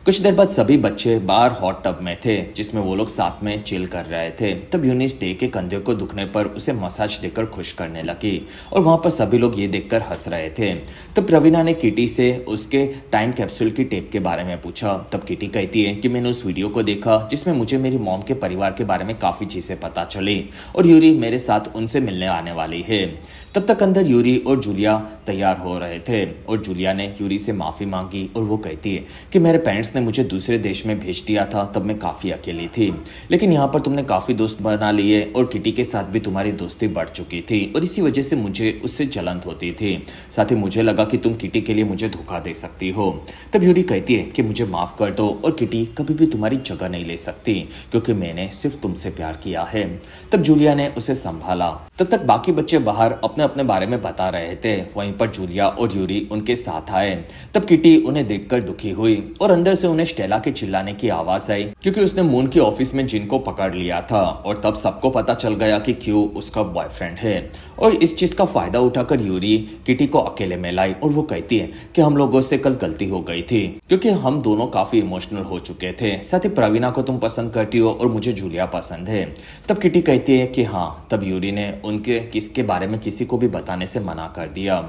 कुछ देर बाद सभी बच्चे बाहर हॉट टब में थे, जिसमें वो लोग साथ में चिल कर रहे थे। तब यूनिस डे के कंधे को दुखने पर उसे मसाज देकर खुश करने लगी। थी और वहां पर सभी लोग ये देखकर हंस रहे थे। तब प्रवीणा ने किटी से उसके टाइम कैप्सूल की टेप के बारे में पूछा। तब किटी कहती है कि मैंने उस वीडियो को देखा जिसमें मुझे मेरी मॉम के परिवार के बारे में काफी चीजें पता चली और यूरी मेरे साथ उनसे मिलने आने वाली है। तब तक अंदर यूरी और जूलिया तैयार हो रहे थे और जूलिया ने यूरी से माफी मांगी और वो कहती है कि मेरे पेरेंट्स ने मुझे दूसरे देश में भेज दिया था, तब मैं काफी अकेली थी, लेकिन यहाँ पर तुमने काफी दोस्त बना लिए और किटी के साथ भी तुम्हारी दोस्ती बढ़ चुकी थी और इसी वजह से मुझे उससे जलन होती थी। साथ ही मुझे लगा कि तुम किटी के लिए मुझे धोखा दे सकती हो। तब यूरी कहती है कि मुझे माफ कर दो और किटी कभी भी तुम्हारी जगह नहीं ले सकती क्योंकि मैंने सिर्फ तुमसे प्यार किया है। तब जूलिया ने उसे संभाला। तब तक बाकी बच्चे बाहर अपने अपने बारे में बता रहे थे। वहीं पर जूलिया और यूरी उनके साथ आए। तब किटी उन्हें देखकर दुखी हुई और अंदर से उन्हें स्टेला के चिल्लाने की आवाज आई क्योंकि उसने मून की ऑफिस में जिन को पकड़ लिया था और तब सबको पता चल गया कि क्यों उसका बॉयफ्रेंड है। और इस चीज का फायदा उठाकर यूरी किटी को अकेले में लाई और वो कहती है कि हम लोगों से कल गलती हो गई थी क्योंकि हम दोनों काफी इमोशनल हो चुके थे। साथ ही प्रवीणा को तुम पसंद करती हो और मुझे जूलिया पसंद है। तब किटी कहती है कि हाँ। तब यूरी ने उनके किसके बारे में किसी को भी बताने से मना कर दिया।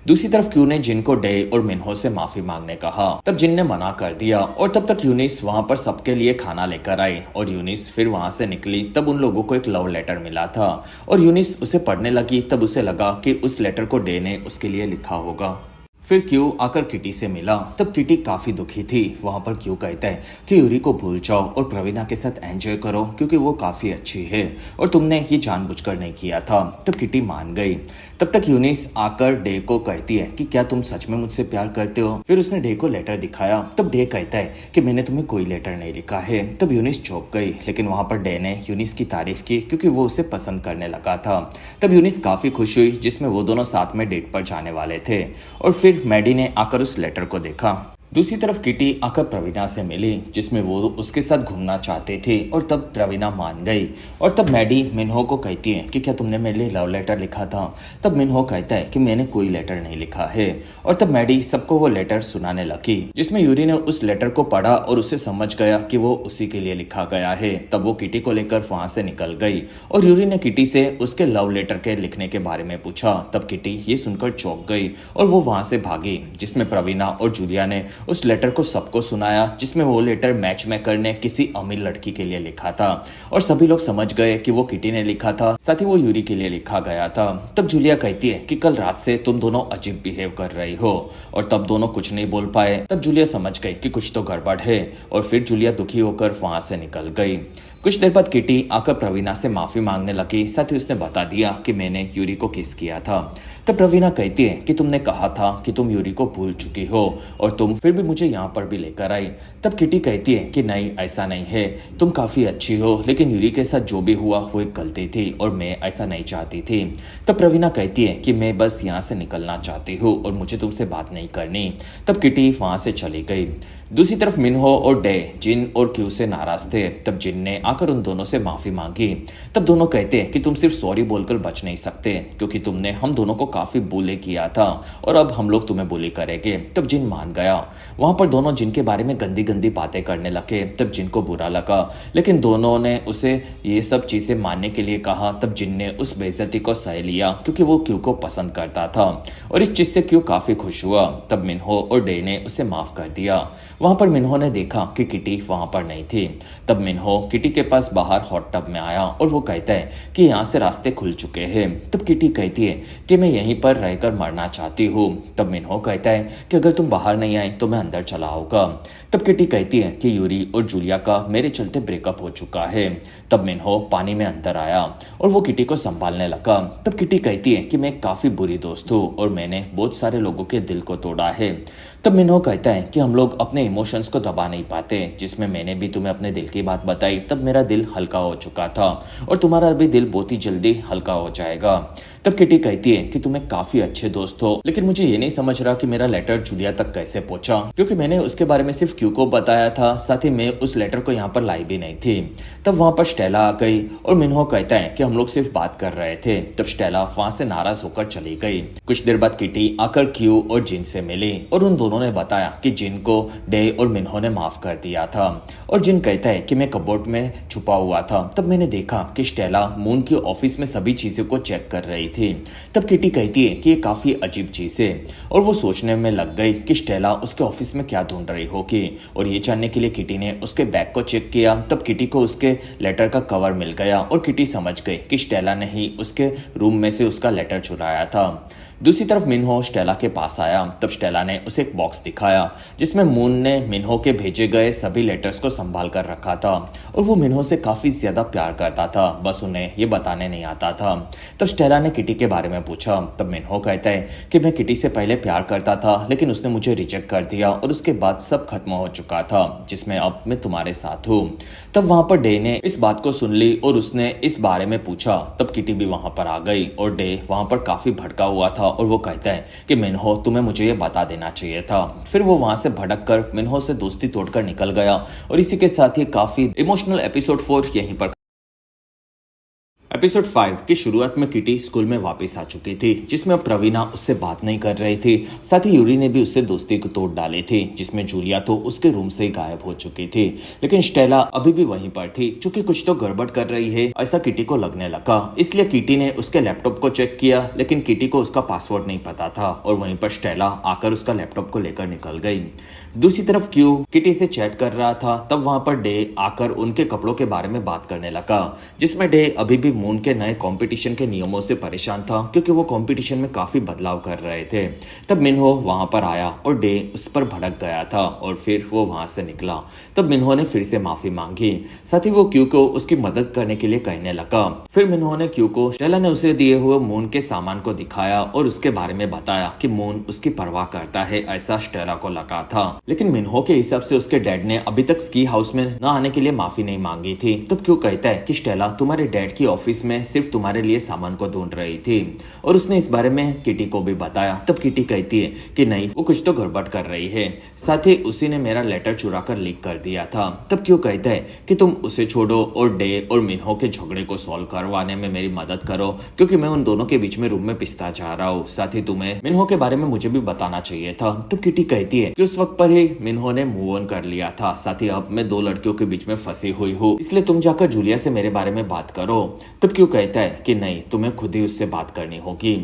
दूसरी तरफ क्यू ने जिन को डे और मिन्हो से माफी मांगने कहा। तब जिन ने मना कर दिया और तब तक यूनिस वहां पर सबके लिए खाना लेकर आई और यूनिस फिर वहां से निकली। तब उन लोगों को एक लव लेटर मिला था और यूनिस उसे पढ़ने लगी। तब उसे लगा कि उस लेटर को डे ने उसके लिए लिखा होगा। फिर क्यू आकर किटी से मिला। तब किटी काफी दुखी थी। वहां पर क्यू कहता है कि यूरी को भूल जाओ और प्रवीणा के साथ एंजॉय करो क्योंकि वो काफी अच्छी है और तुमने ये जानबूझकर नहीं किया था। तब किटी मान गई। तब तक यूनिस आकर डे को कहती है कि क्या तुम सच में मुझसे प्यार करते हो। फिर उसने डे को लेटर दिखाया। तब डे कहता है कि मैंने तुम्हें कोई लेटर नहीं लिखा है। तब यूनिस चौंक गई, लेकिन वहां पर डे ने यूनिस की तारीफ की क्योंकि वो उसे पसंद करने लगा था। तब यूनिस काफी खुश हुई जिसमें वो दोनों साथ में डेट पर जाने वाले थे और फिर मैडी ने आकर उस लेटर को देखा। दूसरी तरफ किटी आकर प्रवीणा से मिली जिसमें वो उसके साथ घूमना चाहते थे और तब प्रवीणा मान गई। और तब मैडी मिन्हो को कहती है कि क्या तुमने मेरे लिए लव लेटर लिखा था। तब मिन्हो कहता है कि मैंने कोई लेटर नहीं लिखा है और तब मैडी सबको वो लेटर सुनाने लगी जिसमें यूरी ने उस लेटर को पढ़ा और उससे समझ गया कि वो उसी के लिए लिखा गया है। तब वो किटी को लेकर वहां से निकल गई और यूरी ने किटी से उसके लव लेटर के लिखने के बारे में पूछा। तब किटी ये सुनकर चौंक गई और वो वहां से भागी जिसमें प्रवीणा और जूलिया ने उस लेटर को सबको सुनाया जिसमें वो लेटर मैच मेकर ने किसी अमीर लड़की के लिए लिखा था और सभी लोग समझ गए कि वो किटी ने लिखा था, साथ ही वो यूरी के लिए लिखा गया था। तब जूलिया कहती है कि कल रात से तुम दोनों अजीब बिहेव कर रही हो और तब दोनों कुछ नहीं बोल पाए। तब जूलिया समझ गई कि कुछ तो गड़बड़ है और फिर जूलिया दुखी होकर वहां से निकल गई। कुछ देर बाद किटी आकर प्रवीणा से माफी मांगने लगी, साथ ही उसने बता दिया कि मैंने यूरी को किस किया था। तब प्रवीणा कहती है कि तुमने कहा था कि तुम यूरी को भूल चुकी हो और तुम फिर भी मुझे यहाँ पर भी लेकर आई। तब किटी कहती है कि नहीं, ऐसा नहीं है, तुम काफी अच्छी हो, लेकिन यूरी के साथ जो भी हुआ वो एक गलती थी और मैं ऐसा नहीं चाहती थी। तब प्रवीणा कहती है कि मैं बस यहाँ से निकलना चाहती हूँ और मुझे तुमसे बात नहीं करनी। तब किटी वहां से चली गई। दूसरी तरफ मिन्हो और डे जिन और क्यू से नाराज थे। तब जिन ने आकर उन दोनों से माफी मांगी। तब दोनों कहते हैं कि तुम सिर्फ सॉरी बोलकर बच नहीं सकते क्योंकि तुमने हम दोनों को काफी बुली किया था और अब हम लोग तुम्हें बुली करेंगे। तब जिन मान गया। वहां पर दोनों जिन के बारे में गंदी गंदी बातें करने लगे। तब जिन को बुरा लगा, लेकिन दोनों ने उसे ये सब चीजें मानने के लिए कहा। तब जिन ने उस बेइज्जती को सह लिया क्योंकि वो क्यू को पसंद करता था और इस चीज से क्यू काफी खुश हुआ। तब मिन्हो और डे ने उसे माफ कर दिया। वहां पर मिन्हो ने देखा कि किटी वहां पर नहीं थी। तब मिन्हो किटी के पास बाहर हॉट टब में आया और वो कहता है कि यहाँ से रास्ते खुल चुके हैं। तब किटी कहती है कि मैं यहीं पर रहकर मरना चाहती हूँ। तब मिन्हो कहता है कि अगर तुम बाहर नहीं आए तो मैं अंदर चला आऊंगा। तब किटी कहती है कि यूरी और जूलिया का मेरे चलते ब्रेकअप हो चुका है। तब मिन्हो पानी में अंदर आया और वो किटी को संभालने लगा। तब किटी कहती है कि मैं काफी बुरी दोस्त हूँ और मैंने बहुत सारे लोगों के दिल को तोड़ा है। तब मिन्हो कहता है कि हम लोग अपने इमोशंस को दबा नहीं पाते, जिसमें मैंने भी तुम्हें अपने दिल की बात बताई। तब मेरा दिल हल्का हो चुका था और तुम्हारा भी दिल बहुत ही जल्दी हल्का हो जाएगा। तब किटी कहती है कि तुम्हें काफी अच्छे दोस्त हो, लेकिन मुझे ये नहीं समझ रहा कि मेरा लेटर जूलिया तक कैसे पहुंचा क्योंकि मैंने उसके बारे में सिर्फ क्यू को बताया था, साथ ही मैं उस लेटर को यहाँ पर लाई भी नहीं थी। तब वहां पर स्टेला आ गई और मिन्हो कहता है कि हम लोग सिर्फ बात कर रहे थे। तब स्टेला वहां से नाराज होकर चली गई। कुछ देर बाद किटी आकर क्यू और जिन से मिली और उन दोनों ने बताया कि जिन को डे और मिन्हो ने माफ कर दिया था। और जिन कहता है कि मैं कबोर्ड में छुपा हुआ था, तब मैंने देखा कि स्टेला मून के ऑफिस में सभी चीजों को चेक कर रही थी। तब किटी कहती है कि ये काफी अजीब चीज है और वो सोचने में लग गई कि स्टेला उसके ऑफिस में क्या ढूंढ रही होगी। और ये जानने के लिए किटी ने उसके बैग को चेक किया। तब किटी को उसके लेटर का कवर मिल गया और किटी समझ गई कि स्टेला ने ही उसके रूम में से उसका लेटर चुराया था। दूसरी तरफ मिन्हो स्टेला के पास आया। तब स्टेला ने उसे एक बॉक्स दिखाया जिसमें मून ने मिन्हो के भेजे गए सभी लेटर्स को संभाल कर रखा था और वो मिन्हो से काफी ज्यादा प्यार करता था, बस उन्हें ये बताने नहीं आता था। तब स्टेला ने किटी के बारे में पूछा। तब मिन्हो कहता है कि मैं किटी से पहले प्यार करता था, लेकिन उसने मुझे रिजेक्ट कर दिया और उसके बाद सब खत्म हो चुका था, जिसमें अब मैं तुम्हारे साथ हूँ। तब वहां पर डे ने इस बात को सुन ली और उसने इस बारे में पूछा। तब किटी भी वहां पर आ गई और डे वहां पर काफी भड़का हुआ था और वो कहता है कि मिन्हो तुम्हें मुझे ये बता देना चाहिए था। फिर वो वहां से भड़क कर मिन्हो से दोस्ती तोड़कर निकल गया और इसी के साथ ही काफी इमोशनल एपिसोड 4 यहीं पर। एपिसोड 5 की शुरुआत में किटी स्कूल में वापस आ चुकी थी, जिसमें अब प्रवीणा उससे बात नहीं कर रही थी। साथ ही यूरी ने भी उससे दोस्ती को तोड़ डाली थी, जिसमें जूलिया तो उसके रूम से ही गायब हो चुकी थी। लेकिन स्टेला अभी भी वहीं पर थी, चूंकि कुछ तो गड़बड़ कर रही है ऐसा किटी को लगने लगा। इसलिए किटी ने उसके लैपटॉप को चेक किया, लेकिन किटी को उसका पासवर्ड नहीं पता था और वहीं पर स्टेला आकर उसका लैपटॉप को लेकर निकल गई। दूसरी तरफ क्यू किटी से चैट कर रहा था। तब वहां पर डे आकर उनके कपड़ों के बारे में बात करने लगा, जिसमें डे अभी भी मून के नए कंपटीशन के नियमों से परेशान था, क्योंकि वो कंपटीशन में काफी बदलाव कर रहे थे। तब मिन्हो वहां पर आया और डे उस पर भड़क गया था और फिर वो वहां से निकला। तब मिन्हो ने फिर से माफी मांगी, साथ ही वो क्यू को उसकी मदद करने के लिए कहने लगा। फिर मिन्हो ने क्यू को स्टेला ने उसे दिए हुए मून के सामान को दिखाया और उसके बारे में बताया कि मून उसकी परवाह करता है, ऐसा स्टेला को लगा था। लेकिन मिन्हो के हिसाब से उसके डैड ने अभी तक स्की हाउस में न आने के लिए माफी नहीं मांगी थी। तब क्यों कहता है कि स्टेला तुम्हारे डैड की ऑफिस में सिर्फ तुम्हारे लिए सामान को ढूंढ रही थी और उसने इस बारे में किटी को भी बताया। तब किटी कहती है कि नहीं, वो कुछ तो गड़बड़ कर रही है, साथ ही उसी ने मेरा लेटर चुरा कर लीक कर दिया था। तब क्यों कहता है कि तुम उसे छोड़ो और डे और मिन्हो के झगड़े को सॉल्व करवाने में मेरी मदद करो, क्योंकि मैं उन दोनों के बीच में रूम में पिसता जा रहा हूँ। साथ ही तुम्हें मिन्हो के बारे में मुझे भी बताना चाहिए था। तब किटी कहती है कि उस वक्त पर ही मिन्हो ने मूव ऑन कर लिया था, साथ ही अब मैं दो लड़कियों के बीच में फंसी हुई हूँ, इसलिए तुम जाकर जूलिया से मेरे बारे में बात करो। तब क्यों कहता है कि नहीं, तुम्हें खुद ही उससे बात करनी होगी।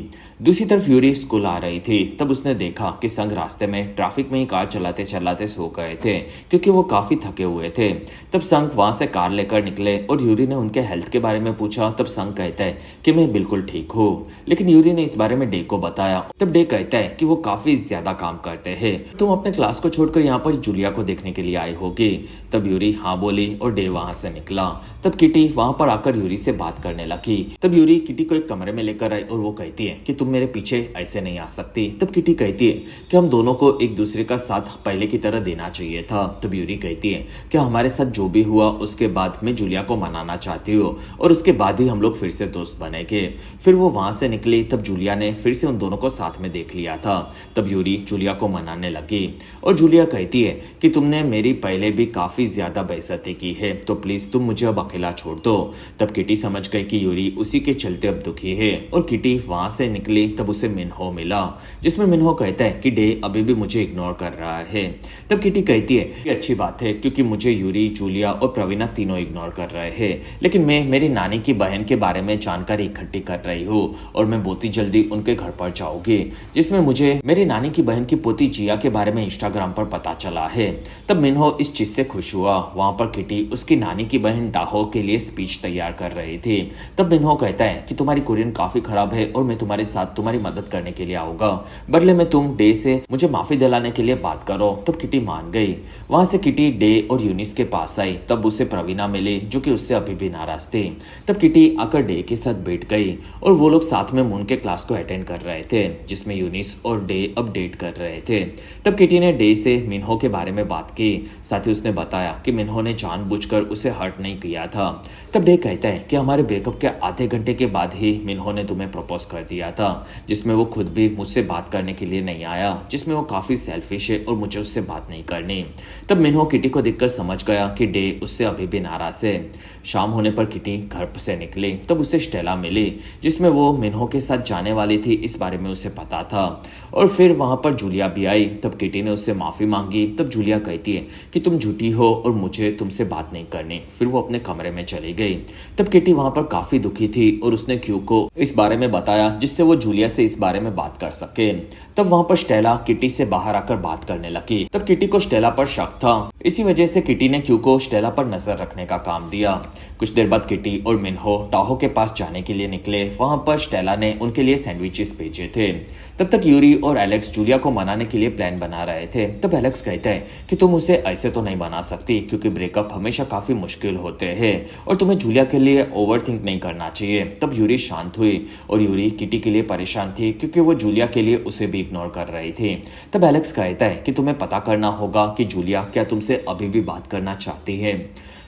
दूसरी तरफ यूरी स्कूल आ रही थी। तब उसने देखा कि संग रास्ते में ट्रैफिक में ही कार चलाते चलाते सो गए थे, क्योंकि वो काफी थके हुए थे। तब संग वहां से कार लेकर निकले और यूरी ने उनके हेल्थ के बारे में पूछा। तब संग कहता है कि मैं बिल्कुल ठीक हूँ, लेकिन यूरी ने इस बारे में डे को बताया। तब डे कहता है कि वो काफी ज्यादा काम करते हैं, तुम अपने क्लास को छोड़कर यहाँ पर जूलिया को देखने के लिए आई होगी। तब यूरी हाँ बोली और डे वहां से निकला। तब किटी वहां पर आकर यूरी से बात करने लगी। तब यूरी किटी को एक कमरे में लेकर आई और वो कहती है कि तुम मेरे पीछे ऐसे नहीं आ सकती। तब किटी कहती है कि हम दोनों को एक दूसरे का साथ पहले की तरह देना चाहिए था। तब यूरी कहती है कि हमारे साथ जो भी हुआ उसके बाद मैं जूलिया को मनाना चाहती हूँ और उसके बाद ही हम लोग फिर से दोस्त बनेंगे। फिर वो वहां से निकली। तब जूलिया ने फिर से उन दोनों को साथ में देख लिया था। तब यूरी जूलिया को मनाने लगी और जूलिया कहती है कि तुमने मेरी पहले भी काफी ज्यादा बेइज्जती की है, तो प्लीज तुम मुझे अब अकेला छोड़ दो। तब किटी समझ गई कि यूरी उसी के चलते अब दुखी है और किटी वहां से निकली। तब उसे मिन्हो मिला, जिसमें मिन्हो कहता है कि डे अभी भी मुझे इग्नोर कर रहा है। तब किटी कहती है कि अच्छी बात है, क्योंकि मुझे यूरी, जूलिया और प्रवीणा तीनों इग्नोर कर रहे हैं, लेकिन मैं मेरी नानी की बहन के बारे में जानकारी इकट्ठी कर रही हूँ और मैं बहुत ही जल्दी उनके घर पर जाऊंगी, जिसमें मुझे मेरी नानी की बहन की पोती जिया के बारे में इंस्टाग्राम पर पता चला है। तब मिन्हो इस चीज से खुश हुआ। वहां पर किटी उसकी नानी की बहन डाहो के लिए स्पीच तैयार कर रही थी। तब मिन्हो कहता है कि तुम्हारी कोरियन काफी खराब है और मैं तुम्हारे साथ तुम्हारी मदद करने के लिए आऊंगा, बदले में तुम डे से मुझे माफी दिलाने के लिए बात करो। तब किटी मान गई। वहां से किटी डे और यूनिस के पास आई। तब उसे प्रवीणा मिली, जो कि उससे अभी भी नाराज थी। तब किटी आकर डे के साथ बैठ गई और वो लोग साथ में मून के क्लास को अटेंड कर रहे थे, जिसमें यूनिस और डे अपडेट कर रहे थे। तब किटी ने डे से मिन्हो के बारे में बात की, साथ ही उसने बताया कि मिन्हो ने जानबूझकर उसे हर्ट नहीं किया था। तब डे कहता है कि हमारे ब्रेकअप के आधे घंटे के बाद ही मिन्हो ने तुम्हें प्रपोज कर दिया था, जिसमें वो खुद भी मुझसे बात करने के लिए नहीं आया, जिसमें वो काफ़ी सेल्फिश है और मुझे उससे बात नहीं करनी। तब मिन्हो किटी को देखकर समझ गया कि डे उससे अभी भी नाराज़ है। शाम होने पर किटी घर से निकली, तब उससे स्टेला मिली, जिसमें वो मिन्हो के साथ जाने वाली थी, इस बारे में उसे पता था। और फिर वहाँ पर जूलिया भी आई। तब किटी ने उससे माफ़ी मांगी। तब जूलिया कहती है कि तुम झूठी हो और मुझे तुमसे बात नहीं करनी। फिर वो अपने कमरे में चली गई। तब किटी वहाँ पर काफ़ी दुखी थी और उसने क्यू को इस बारे में बताया, जिससे वो जूलिया से इस बारे में बात कर सके। तब वहाँ पर स्टेला किटी से बाहर आकर बात करने लगी। तब किटी को स्टेला पर शक था, इसी वजह से किटी ने क्यू को स्टेला पर नजर रखने का काम दिया। कुछ देर बाद किटी और मिन्हो डाहो के पास जाने के लिए निकले। वहाँ पर स्टेला ने उनके लिए सैंडविचेस भेजे थे। तब तक यूरी और एलेक्स जूलिया को मनाने के लिए प्लान बना रहे थे। तब एलेक्स कहता है कि तुम उसे ऐसे तो नहीं बना सकती, क्योंकि ब्रेकअप हमेशा काफी मुश्किल होते हैं और तुम्हें जूलिया के लिए ओवर थिंक नहीं करना चाहिए। तब यूरी शांत हुई और यूरी किटी के लिए परेशान थी, क्योंकि वो जूलिया के लिए उसे भी इग्नोर कर रही थी। तब एलेक्स कहता है कि तुम्हें पता करना होगा कि जूलिया क्या तुमसे अभी भी बात करना चाहती है।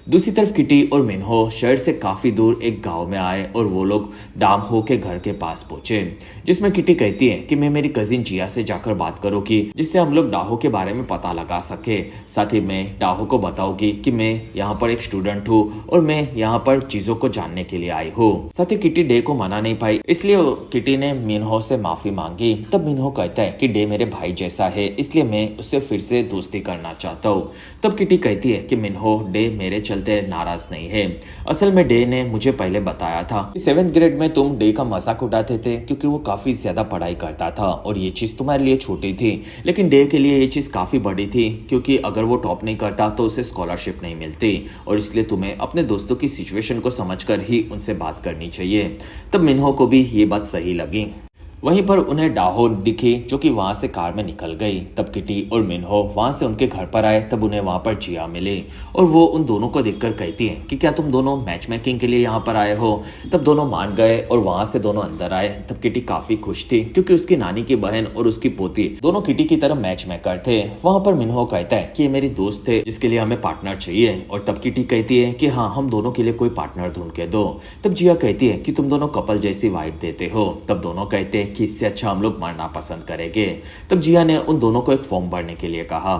दूसरी तरफ किटी और मिन्हो शहर से काफी दूर एक गांव में आए और वो लोग डाम हो के घर के पास पहुंचे, जिसमें किटी कहती है कि मैं मेरी कजिन जिया से जाकर बात करूंगी, जिससे हम लोग डाहो के बारे में पता लगा सके। साथ ही मैं डाहो को बताऊंगी कि मैं यहाँ पर एक स्टूडेंट हूँ और मैं यहाँ पर चीजों को जानने के लिए आई हूँ। साथ ही किटी डे को मना नहीं पाई, इसलिए किटी ने मिन्हो से माफी मांगी। तब मिन्हो कहता है कि डे मेरे भाई जैसा है, इसलिए मैं उससे फिर से दोस्ती करना चाहता हूँ। तब किटी कहती है कि मिन्हो डे मेरे चलते नाराज नहीं है। असल में डे ने मुझे पहले बताया था कि 7th ग्रेड में तुम डे का मजाक उड़ाते थे, क्योंकि वो काफी ज्यादा पढ़ाई करता था और ये चीज तुम्हारे लिए छोटी थी, लेकिन डे के लिए ये चीज काफी बड़ी थी, क्योंकि अगर वो टॉप नहीं करता तो उसे स्कॉलरशिप नहीं मिलती, और इसलिए तुम्हें अपने दोस्तों की सिचुएशन को समझकर ही उनसे बात करनी चाहिए। तब मिन्हो को भी ये बात सही लगी। वहीं पर उन्हें डाहो दिखी, जो कि वहां से कार में निकल गई। तब किटी और मिन्हो वहां से उनके घर पर आए। तब उन्हें वहां पर जिया मिली और वो उन दोनों को देखकर कहती है कि क्या तुम दोनों मैच मेकिंग के लिए यहाँ पर आए हो। तब दोनों मान गए और वहां से दोनों अंदर आए। तब किटी काफी खुश थी, क्योंकि उसकी नानी की बहन और उसकी पोती दोनों किटी की तरह मैच मेकर थे। वहां पर मिन्हो कहता है कि ये मेरी दोस्त थे, जिसके लिए हमें पार्टनर चाहिए। और तब किटी कहती है कि हाँ, हम दोनों के लिए कोई पार्टनर ढूंढ के दो। तब जिया कहती है कि तुम दोनों कपल जैसी वाइब देते हो। तब दोनों कहते हैं कि इससे अच्छा हम लोग मरना पसंद करेंगे। तब जिया ने उन दोनों को एक फॉर्म भरने के लिए कहा।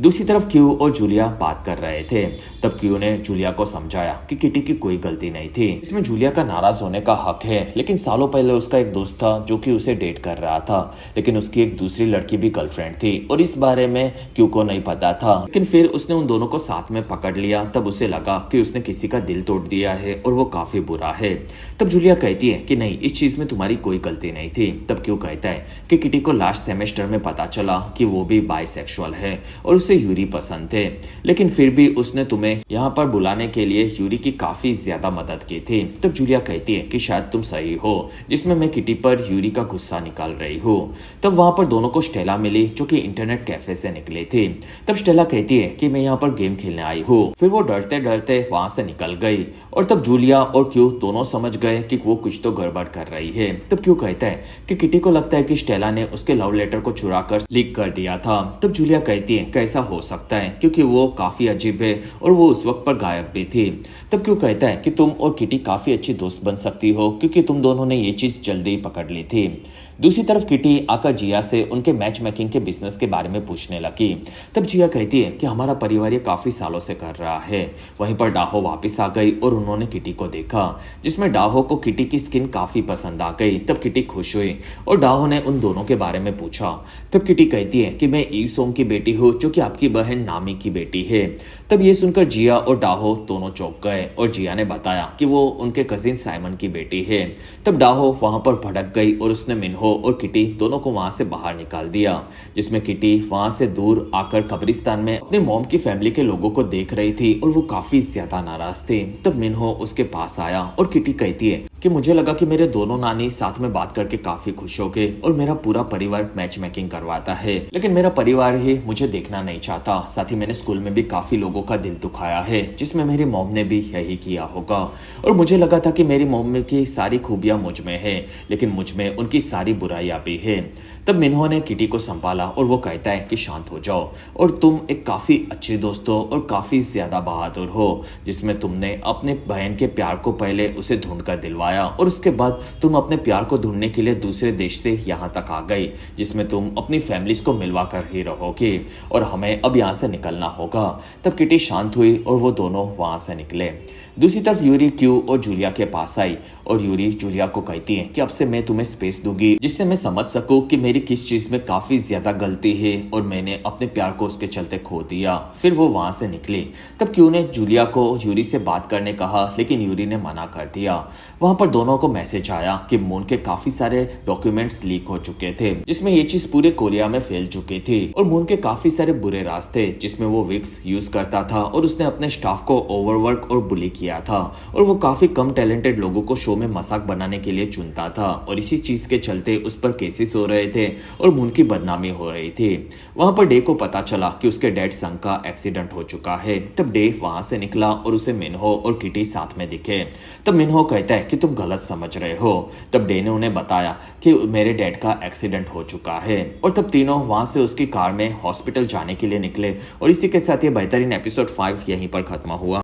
दूसरी तरफ क्यू और जूलिया बात कर रहे थे। तब क्यू ने जूलिया को समझाया कि किटी की कोई गलती नहीं थी, इसमें जूलिया का नाराज होने का हक है, लेकिन सालों पहले उसका एक दोस्त था जो कि उसे डेट कर रहा था, लेकिन उसकी एक दूसरी लड़की भी गर्लफ्रेंड थी और इस बारे में क्यू को नहीं पता था। लेकिन फिर उसने उन दोनों को साथ में पकड़ लिया। तब उसे लगा कि उसने किसी का दिल तोड़ दिया है और वो काफी बुरा है। तब जूलिया कहती है कि नहीं, इस चीज में तुम्हारी कोई गलती नहीं थी। तब क्यू कहता है कि किटी को लास्ट सेमेस्टर में पता चला कि वो भी बाइसेक्सुअल है और उसे यूरी पसंद थे, लेकिन फिर भी उसने तुम्हें यहाँ पर बुलाने के लिए यूरी की काफी ज्यादा मदद की थी। तब जूलिया कहती है कि शायद तुम सही हो, जिसमें मैं किटी पर यूरी का गुस्सा निकाल रही हूँ। तब वहां पर दोनों को स्टेला मिली, जो कि इंटरनेट कैफे से निकली थी। तब स्टेला कहती है कि मैं यहाँ पर गेम खेलने आई हूँ। फिर वो डरते डरते वहां से निकल गई और तब जूलिया और क्यू दोनों समझ गए कि वो कुछ तो गड़बड़ कर रही है। तब क्यू कहता है कि किटी को लगता है कि स्टेला ने उसके लव लेटर को चुरा कर लीक कर दिया था। तब जूलिया कहती है कैसा हो सकता है, क्योंकि वो काफी अजीब है और वो उस वक्त पर गायब भी थी। तब क्यों कहता है कि तुम और किटी काफी अच्छी दोस्त बन सकती हो, क्योंकि तुम दोनों ने ये चीज जल्दी पकड़ ली थी। दूसरी तरफ किटी आकर जिया से उनके मैच मेकिंग के बिजनेस के बारे में पूछने लगी। तब जिया कहती है कि हमारा परिवार ये काफी सालों से कर रहा है। वहीं पर डाहो वापस आ गई और उन्होंने किटी को देखा, जिसमें डाहो को किटी की स्किन काफी पसंद आ गई। तब किटी खुश हुई और डाहो ने उन दोनों के बारे में पूछा। तब किटी कहती है कि मैं ई सोंग की बेटी हूँ, जो कि आपकी बहन नामी की बेटी है। तब ये सुनकर जिया और डाहो दोनों चौंक गए और जिया ने बताया कि वो उनके कजिन साइमन की बेटी है। तब डाहो वहां पर भड़क गई और उसने मिन्हो और किटी दोनों को वहां से बाहर निकाल दिया, जिसमें किटी वहां से दूर आकर कब्रिस्तान में अपने मॉम की फैमिली के लोगों को देख रही थी और वो काफी ज्यादा नाराज थे। तब मिन्हो उसके पास आया और किटी कहती है कि मुझे लगा कि मेरे दोनों नानी साथ में बात करके काफी खुश हो गए और मेरा पूरा परिवार मैच मेकिंग करवाता है, लेकिन मेरा परिवार ही मुझे देखना नहीं चाहता। साथ ही मैंने स्कूल में भी काफी लोगों का दिल दुखाया है, जिसमें मेरी मॉम ने भी यही किया होगा। और मुझे लगा था कि मेरी मॉम की सारी खूबियां मुझ में है, लेकिन मुझ में उनकी सारी बुराइयां भी है। तब मिन्हो ने किटी को संभाला और वो कहता है कि शांत हो जाओ, और तुम एक काफी अच्छी दोस्त हो और काफी ज्यादा बहादुर हो, जिसमें तुमने अपने बहन के प्यार को पहले उसे ढूंढ कर दिलवाया और उसके बाद तुम अपने प्यार को ढूंढने के लिए दूसरे देश से यहाँ तक आ गई, जिसमें तुम अपनी फैमिलीज को मिलवा कर ही रहोगे और हमें अब यहाँ से निकलना होगा। तब किटी शांत हुई और वो दोनों वहां से निकले। दूसरी तरफ यूरी क्यू और जूलिया के पास आई और यूरी जूलिया को कहती है कि अब से मैं तुम्हें स्पेस दूंगी, जिससे मैं समझ सकूं कि मेरी किस चीज में काफी ज्यादा गलती है और मैंने अपने प्यार को उसके चलते खो दिया। फिर वो वहां से निकली। तब क्यू ने जूलिया को यूरी से बात करने कहा, लेकिन यूरी ने मना कर दिया। वहां पर दोनों को मैसेज आया कि मून के काफी सारे डॉक्यूमेंट्स लीक हो चुके थे, जिसमें ये चीज पूरे कोरिया में फैल चुकी थी और मून के काफी सारे बुरे राज थे, जिसमें वो विक्स यूज करता था और उसने अपने स्टाफ को ओवरवर्क और बुली किया था और वो काफी कम टैलेंटेड लोगों को शो में मजाक बनाने के लिए चुनता था और इसी चीज के चलते उस पर केसेस हो रहे थे और मून की बदनामी हो रही थी। वहां पर डे को पता चला कि उसके डैड संग का एक्सीडेंट हो चुका है। तब डे वहां से निकला और उसे मिन्हो और किटी साथ में दिखे। तब मिन्हो कहता है कि तुम गलत समझ रहे हो। तब डे ने उन्हें बताया कि मेरे डैड का एक्सीडेंट हो चुका है और तब तीनों वहां से उसकी कार में हॉस्पिटल जाने के लिए निकले और इसी के साथ ये बेहतरीन एपिसोड 5 यहीं पर खत्म हुआ।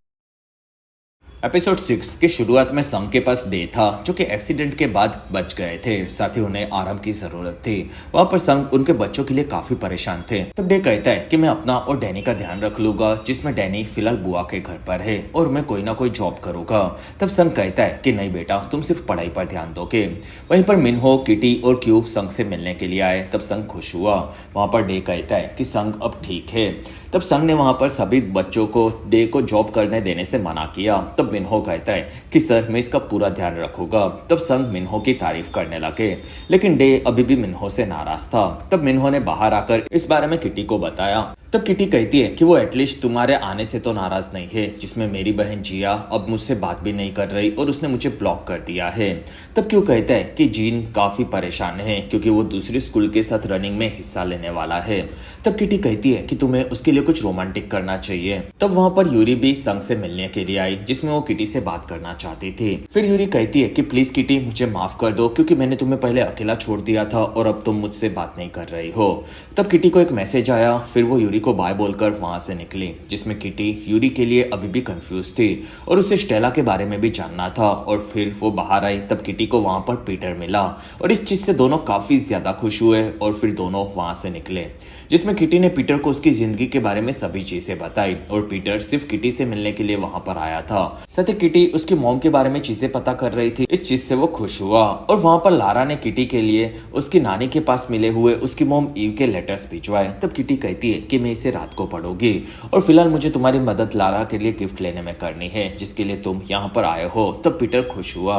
एपिसोड 6 की शुरुआत में संग के पास डे था, जो कि एक्सीडेंट के बाद बच गए थे। साथ ही उन्हें आराम की जरूरत थी। वहां पर संग उनके बच्चों के लिए काफी परेशान थे। तब डे कहता है कि मैं अपना और डैनी का ध्यान रख लूंगा, जिसमें डैनी फिलहाल बुआ के घर पर है और मैं कोई ना कोई जॉब करूंगा। तब संग कहता है कि नहीं बेटा, तुम सिर्फ पढ़ाई पर ध्यान दोगे। वहीं पर मिन्हो, किटी और क्यू संग से मिलने के लिए आए। तब संग खुश हुआ। वहां पर डे कहता है कि संग अब ठीक है। तब संग ने वहां पर सभी बच्चों को डे को जॉब करने देने से मना किया। तब मिन्हो कहता है कि सर मैं इसका पूरा ध्यान रखूंगा। तब संग मिन्हो की तारीफ करने लगे, लेकिन डे अभी भी मिन्हो से नाराज था। तब मिन्हो ने बाहर आकर इस बारे में किटी को बताया। तब किटी कहती है कि वो एटलीस्ट तुम्हारे आने से तो नाराज नहीं है, जिसमें मेरी बहन जिया अब मुझसे बात भी नहीं कर रही और उसने मुझे ब्लॉक कर दिया है। तब क्यों कहता है कि जीन काफी परेशान है क्योंकि वो दूसरी स्कूल के साथ रनिंग में हिस्सा लेने वाला है। तब किटी कहती है कि तुम्हें उसके लिए कुछ रोमांटिक करना चाहिए। तब वहां पर यूरी भी संग से मिलने के लिए आई, जिसमें वो किटी से बात करना चाहती थी। फिर यूरी कहती है कि प्लीज किटी मुझे माफ कर दो, क्योंकि मैंने तुम्हें पहले अकेला छोड़ दिया था और अब तुम मुझसे बात नहीं कर रही हो। तब किटी को एक मैसेज आया। फिर वो यूरी को बाय बोलकर वहां से निकली, जिसमें किटी यूरी के लिए अभी भी कंफ्यूज थी और उसे स्टेला के बारे में भी जानना था। और फिर वो बाहर आई। तब किटी को वहां पर पीटर मिला और इस चीज से दोनों काफी ज्यादा खुश हुए और फिर दोनों वहां से निकले, जिसमें किटी ने पीटर को उसकी जिंदगी के बारे में सभी चीजें बताई और पीटर सिर्फ किटी से मिलने के लिए वहां पर आया था। साथ ही किटी उसकी मॉम के बारे में चीजें पता कर रही थी। इस चीज से वो खुश हुआ और वहां पर लारा ने किटी के लिए उसकी नानी के पास मिले हुए उसकी मॉम ईव के लेटर्स भिजवाए। तब किटी कहती है कि मैं इसे रात को पढ़ूंगी और फिलहाल मुझे तुम्हारी मदद लारा के लिए गिफ्ट लेने में करनी है, जिसके लिए तुम यहाँ पर आए हो। तब पीटर खुश हुआ।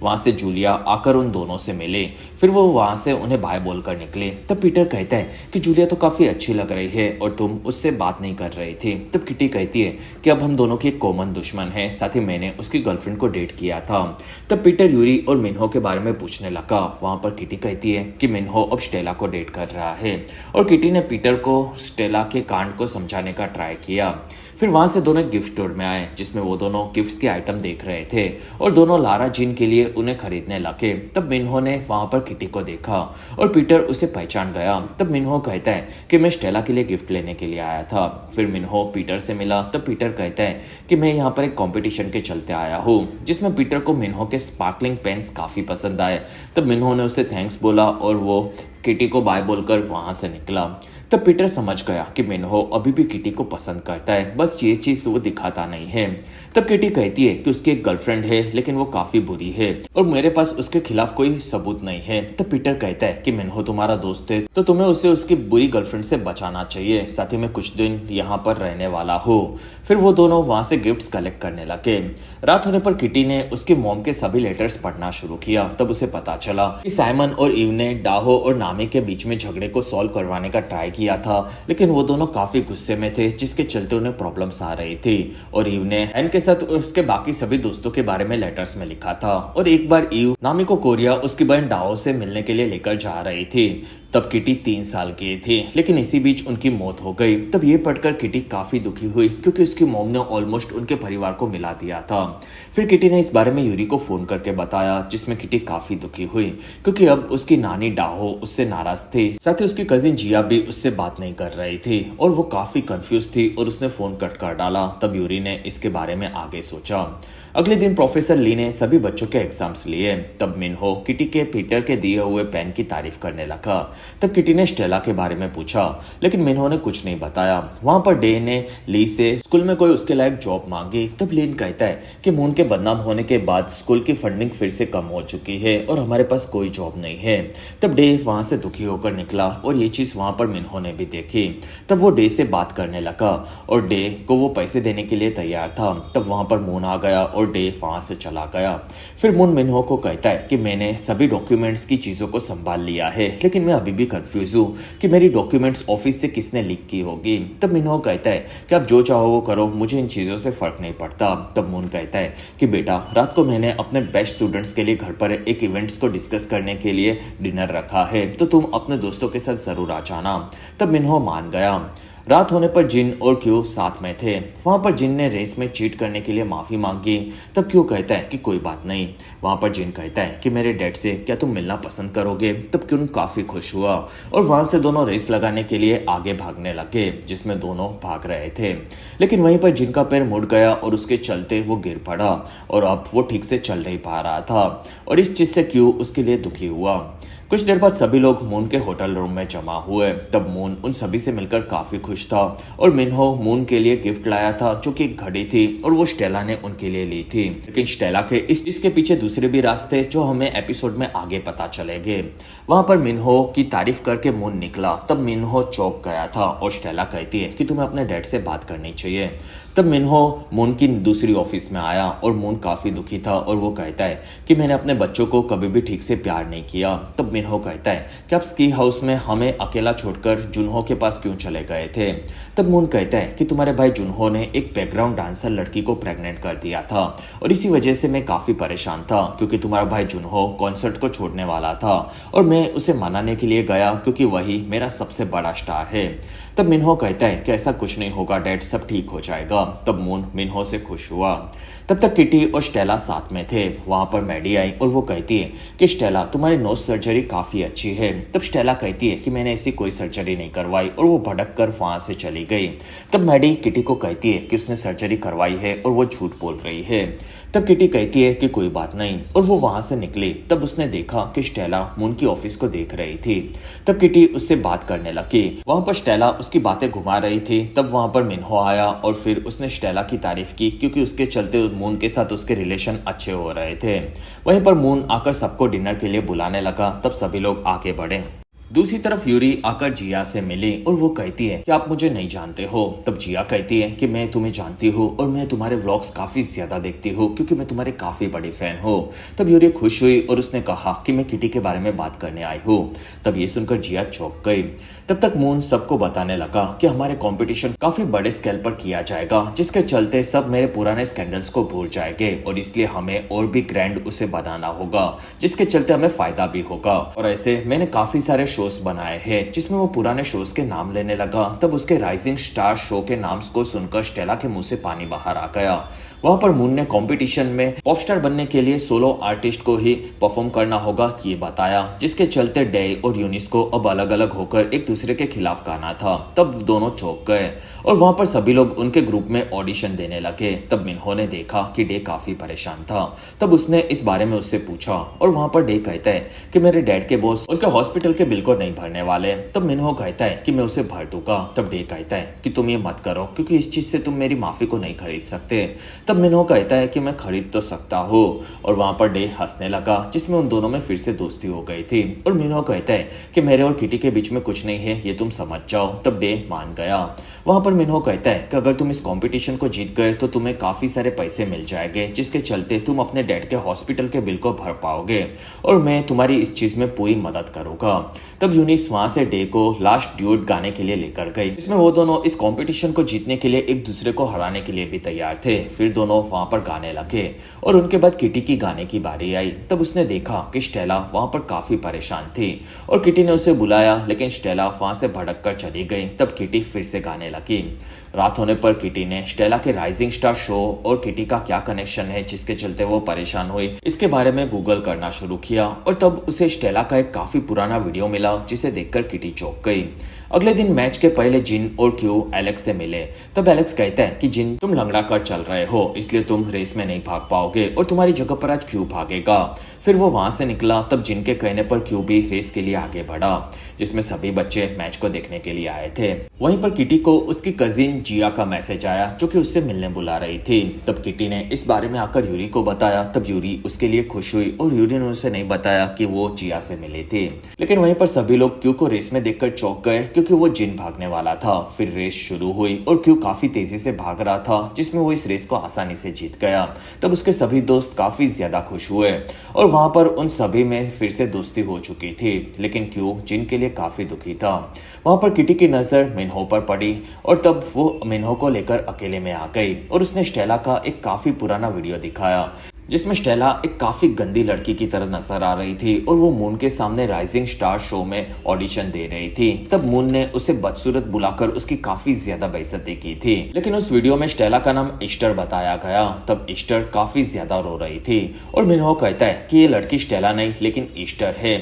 वहां से जूलिया आकर उन दोनों से मिले। फिर वो वहां से उन्हें बाय बोलकर निकले। तब पीटर कहता है कि जूलिया तो काफी अच्छी लग रही है और तुम उससे बात नहीं कर रही थी। तब किटी कहती है कि अब हम दोनों की एक कॉमन दुश्मन है, साथ ही मैंने उसकी गर्लफ्रेंड को डेट किया था। तब पीटर यूरी और मिन्हो के बारे में पूछने लगा। वहां पर किटी कहती है कि मिन्हो अब स्टेला को डेट कर रहा है और किटी ने पीटर को स्टेला के कांड को समझाने का ट्राई किया। फिर वहां से दोनों गिफ्ट स्टोर में आए, जिसमें वो दोनों गिफ्ट्स के आइटम देख रहे थे और दोनों लारा जिन के लिए उन्हें खरीदने लगे। तब मिन्हो ने वहां पर किटी को देखा और पीटर उसे पहचान गया। तब मिन्हो कहता है कि मैं स्टेला के लिए गिफ्ट लेने के लिए आया था। फिर मिन्हो पीटर से मिला। तब पीटर कहता है कि मैं यहाँ पर एक कंपटीशन के चलते आया हूँ, जिसमें पीटर को मिन्हो के स्पार्कलिंग पेन्स काफी पसंद आए। तब मिन्हो ने उसे थैंक्स बोला और वो किटी को बाय बोलकर वहां से निकला। तब पीटर समझ गया कि मिन्हो अभी भी किटी को पसंद करता है, बस ये चीज वो दिखाता नहीं है। तब किटी कहती है कि उसकी एक गर्लफ्रेंड है, लेकिन वो काफी बुरी है और मेरे पास उसके खिलाफ कोई सबूत नहीं है। तब पीटर कहता है कि मिन्हो तुम्हारा दोस्त है, तो तुम्हें उसे उसकी बुरी गर्लफ्रेंड से बचाना चाहिए। साथ ही मैं कुछ दिन यहाँ पर रहने वाला हूँ। फिर वो दोनों वहां से गिफ्ट्स कलेक्ट करने लगे। रात होने पर किटी ने उसकी मॉम के सभी लेटर्स पढ़ना शुरू किया। तब उसे पता चला कि साइमन और ईव ने डाहो और नामी के बीच में झगड़े को सॉल्व करवाने का ट्राई किया था, लेकिन वो दोनों काफी गुस्से में थे, जिसके चलते उन्हें प्रॉब्लम प्रॉब्लम्स आ रही थी और ईव ने एन के साथ उसके बाकी सभी दोस्तों के बारे में लेटर्स में लिखा था। और एक बार ईव नामी को कोरिया उसकी बहन डाओ से मिलने के लिए लेकर जा रही थी। तब किटी 3 साल की थी, लेकिन इसी बीच उनकी मौत हो गई। तब ये पढ़कर किटी काफी दुखी हुई क्योंकि उसकी मॉम ने ऑलमोस्ट उनके परिवार को मिला दिया था। फिर किटी ने इस बारे में यूरी को फोन करके बताया, जिसमें किटी काफी दुखी हुई क्योंकि अब उसकी नानी डाहो उससे नाराज थी। साथ ही उसकी कजिन जिया भी उससे बात नहीं कर रही थी और वो काफी कंफ्यूज थी और उसने फोन कट कर डाला। तब यूरी ने इसके बारे में आगे सोचा। अगले दिन प्रोफेसर ली ने सभी बच्चों के एग्जाम्स लिए। तब मिनहो किटी के पीटर के दिए हुए पेन की तारीफ करने लगा। तब किटी ने स्टेला के बारे में पूछा, लेकिन मिनहो ने कुछ नहीं बताया। वहां पर डे ने ली से स्कूल में कोई उसके लायक जॉब मांगी। तब लिन कहता है कि मून के बदनाम होने के बाद स्कूल की फंडिंग फिर से कम हो चुकी है और हमारे पास कोई जॉब नहीं है। तब डे वहां से दुखी होकर निकला और ये चीज वहां पर मिनहो ने भी देखी। तब वो डे से बात करने लगा और डे को वो पैसे देने के लिए तैयार था। तब वहां पर मून आ गया और डे वहां से चला गया। फिर मून मिनहो को कहता है कि मैंने सभी डॉक्यूमेंट्स की चीजों को संभाल लिया है, लेकिन मैं अभी भी कंफ्यूज हूँ कि मेरी डॉक्यूमेंट्स ऑफिस से किसने लीक की होगी। तब मिनहो कहता है कि आप जो चाहो वो करो, मुझे इन चीजों से फर्क नहीं पड़ता। तब मून कहता है कि बेटा, रात को मैंने अपने बेस्ट स्टूडेंट्स के लिए घर पर एक इवेंट्स को डिस्कस करने के लिए डिनर रखा है, तो तुम अपने दोस्तों के साथ जरूर आ जाना। तब मिनहो मान गया। रात होने पर जिन और क्यू साथ में थे। वहां पर जिन ने रेस में चीट करने के लिए माफी मांगी। तब क्यू कहता है कि कोई बात नहीं। वहां पर जिन कहता है कि मेरे डैड से क्या तुम मिलना पसंद करोगे। तब क्यू काफी खुश हुआ और वहां से दोनों रेस लगाने के लिए आगे भागने लगे, जिसमें दोनों भाग रहे थे। लेकिन वहीं पर जिन का पैर मुड़ गया और उसके चलते वो गिर पड़ा और अब वो ठीक से चल नहीं पा रहा था और इस चीज से क्यू उसके लिए दुखी हुआ। कुछ देर बाद सभी लोग मून के होटल रूम में जमा हुए। तब मून उन सभी से मिलकर काफी खुश था और मिनहो मून के लिए गिफ्ट लाया था, जो कि एक घड़ी थी और वो स्टेला ने उनके लिए ली थी। लेकिन स्टेला के इसके पीछे दूसरे भी रास्ते जो हमें एपिसोड में आगे पता चलेंगे। वहां पर मिनहो की तारीफ करके मून निकला। तब मिनहो चौंक गया था और स्टेला कहती है कि तुम्हें अपने डैड से बात करनी चाहिए। तब मिनहो मून की दूसरी ऑफिस में आया और मून काफी दुखी था और वो कहता है कि मैंने अपने बच्चों को कभी भी ठीक से प्यार नहीं किया। तब मिनहो कहता है कि आप स्की हाउस में हमें अकेला छोड़कर जुनहो के पास क्यों चले गए थे। तब मून कहता है कि तुम्हारे भाई जुनहो ने एक बैकग्राउंड डांसर लड़की को प्रेग्नेंट कर दिया था और इसी वजह से मैं काफी परेशान था क्योंकि तुम्हारा भाई जुनहो कॉन्सर्ट को छोड़ने वाला था और मैं उसे मनाने के लिए गया क्योंकि वही मेरा सबसे बड़ा स्टार है। तब मिनहो कहता है कि ऐसा कुछ नहीं होगा डैड, सब ठीक हो जाएगा। तब मून मिनहो से खुश हुआ। तब तक किटी और स्टेला साथ में थे। वहां पर मैडी आई और वो कहती है कि स्टेला, तुम्हारी नोज सर्जरी काफी अच्छी है। तब स्टेला कहती है कि मैंने ऐसी कोई सर्जरी नहीं करवाई और वो भड़क कर वहां से चली गई। तब मैडी किटी को कहती है कि उसने सर्जरी करवाई है और वो झूठ बोल रही है। तब किटी कहती है कि कोई बात नहीं और वो वहां से निकली। तब उसने देखा कि स्टेला मून की ऑफिस को देख रही थी। तब किटी उससे बात करने लगी। वहां पर स्टेला उसकी बातें घुमा रही थी। तब वहां पर मिनहो आया और फिर उसने स्टेला की तारीफ की क्योंकि उसके चलते मून के साथ उसके रिलेशन अच्छे हो रहे थे। वहीं पर मून आकर सबको डिनर के लिए बुलाने लगा। तब सभी लोग आगे बढ़े। दूसरी तरफ यूरी आकर जिया से मिली और वो कहती है कि आप मुझे नहीं जानते हो। तब जिया कहती है कि मैं तुम्हें जानती हूँ और मैं तुम्हारे व्लॉग्स काफी ज्यादा देखती हूँ क्योंकि मैं तुम्हारे काफी बड़ी फैन हूँ। तब यूरी खुश हुई और उसने कहा कि मैं किटी के बारे में बात करने आई हूँ। तब ये सुनकर जिया चौंक गई। तब तक मून सबको बताने लगा कि हमारे कंपटीशन काफी बड़े स्केल पर किया जाएगा, जिसके चलते सब मेरे पुराने स्कैंडल्स को भूल जाएंगे और इसलिए हमें और भी ग्रैंड उसे बनाना होगा, जिसके चलते हमें फायदा भी होगा। और ऐसे मैंने काफी सारे शोज बनाए हैं जिसमें वो पुराने शोज के नाम लेने लगा। तब उसके राइजिंग स्टार शो के नाम को सुनकर स्टेला के मुंह से पानी बाहर आ गया। वहां पर मून ने कंपटीशन में पॉप स्टार बनने के लिए सोलो आर्टिस्ट को ही परफॉर्म करना होगा ये बताया, जिसके चलते डे और यूनिस को अब अलग अलग होकर एक दूसरे के खिलाफ गाना था। तब दोनों चौंक गए और वहां पर सभी लोग उनके ग्रुप में ऑडिशन देने लगे। तब मिनहो ने देखा कि डे काफी परेशान था। तब उसने इस बारे में उससे पूछा और वहां पर डे कहता है कि मेरे डैड के बॉस उनके हॉस्पिटल के बिल को नहीं भरने वाले। तब मिनहो कहता है कि मैं उसे भर दूंगा। तब डे कहता है कि तुम ये मत करो क्योंकि इस चीज से तुम मेरी माफी को नहीं खरीद सकते। तब मिनहो कहता है कि मैं खरीद तो सकता हूँ और वहां पर डे हंसने लगा, जिसमें उन दोनों में फिर से दोस्ती हो गई थी। और मिनहो कहता है कि मेरे और किटी के बीच में कुछ नहीं है, ये तुम समझ जाओ। तब डे मान गया। वहां पर मिनहो कहता है कि अगर तुम इस कंपटीशन को जीत गए तो तुम्हें काफी सारे पैसे मिल जाएंगे, जिसके चलते तुम अपने डैड के हॉस्पिटल के बिल को भर पाओगे और मैं तुम्हारी इस चीज में पूरी मदद करूंगा। तब यूनिस वहां से डे को लास्ट ड्यूट गाने के लिए लेकर गई, इसमें वो दोनों इस कंपटीशन को जीतने के लिए एक दूसरे को हराने के लिए भी तैयार थे। फिर दोनों वहां पर गाने लगे और उनके बाद किटी की गाने की बारी आई। तब उसने देखा कि स्टेला वहां पर काफी परेशान थी और किटी ने उसे बुलाया, लेकिन स्टेला वहां से भड़क कर चली गई। तब किटी फिर से गाने लगी। रात होने पर किटी ने स्टेला के राइजिंग स्टार शो और किटी का क्या कनेक्शन है जिसके चलते वो परेशान हुई, इसके बारे में गूगल करना शुरू किया और तब उसे स्टेला का एक काफी पुराना वीडियो मिला जिसे देखकर किटी चौंक गई। अगले दिन मैच के पहले जिन और क्यू एलेक्स से मिले। तब एलेक्स कहता है कि जिन, तुम लंगड़ा कर चल रहे हो इसलिए तुम रेस में नहीं भाग पाओगे और तुम्हारी जगह पर आज क्यू भागेगा। फिर वो वहां से निकला। तब जिन के कहने पर क्यू भी रेस के लिए आगे बढ़ा, जिसमें सभी बच्चे मैच को देखने के लिए आए थे। वहीं पर किटी को उसकी कजिन जिया का मैसेज आया जो कि उससे मिलने बुला रही थी। तब किटी ने इस बारे में आकर यूरी को बताया। तब यूरी उसके लिए खुश हुई और यूरी ने उसे नहीं बताया कि वो जिया से मिली थी। लेकिन वहीं पर सभी लोग क्यू को रेस में देखकर चौंक गए क्योंकि वो जिन भागने वाला था। फिर रेस शुरू हुई और क्यू काफी तेजी से भाग रहा था, जिसमें वो इस रेस को आसानी से जीत गया। तब उसके सभी दोस्त काफी ज्यादा खुश हुए और वहां पर उन सभी में फिर से दोस्ती हो चुकी थी। लेकिन क्यू जिन के लिए काफी दुखी था। वहां पर किटी की नजर मिन्हो पर पड़ी और तब वो मिन्हो को लेकर अकेले में आ गई और उसने स्टेला का एक काफी पुराना वीडियो दिखाया जिसमें स्टेला एक काफी गंदी लड़की की तरह नजर आ रही थी और वो मून के सामने राइजिंग स्टार शो में ऑडिशन दे रही थी। तब मून ने उसे बदसूरत बुलाकर उसकी काफी ज्यादा बेइज्जती की थी। लेकिन उस वीडियो में स्टेला का नाम ईस्टर बताया गया। तब ईस्टर काफी ज्यादा रो रही थी और मिन्हो कहता है कि ये लड़की स्टेला नहीं लेकिन ईस्टर है।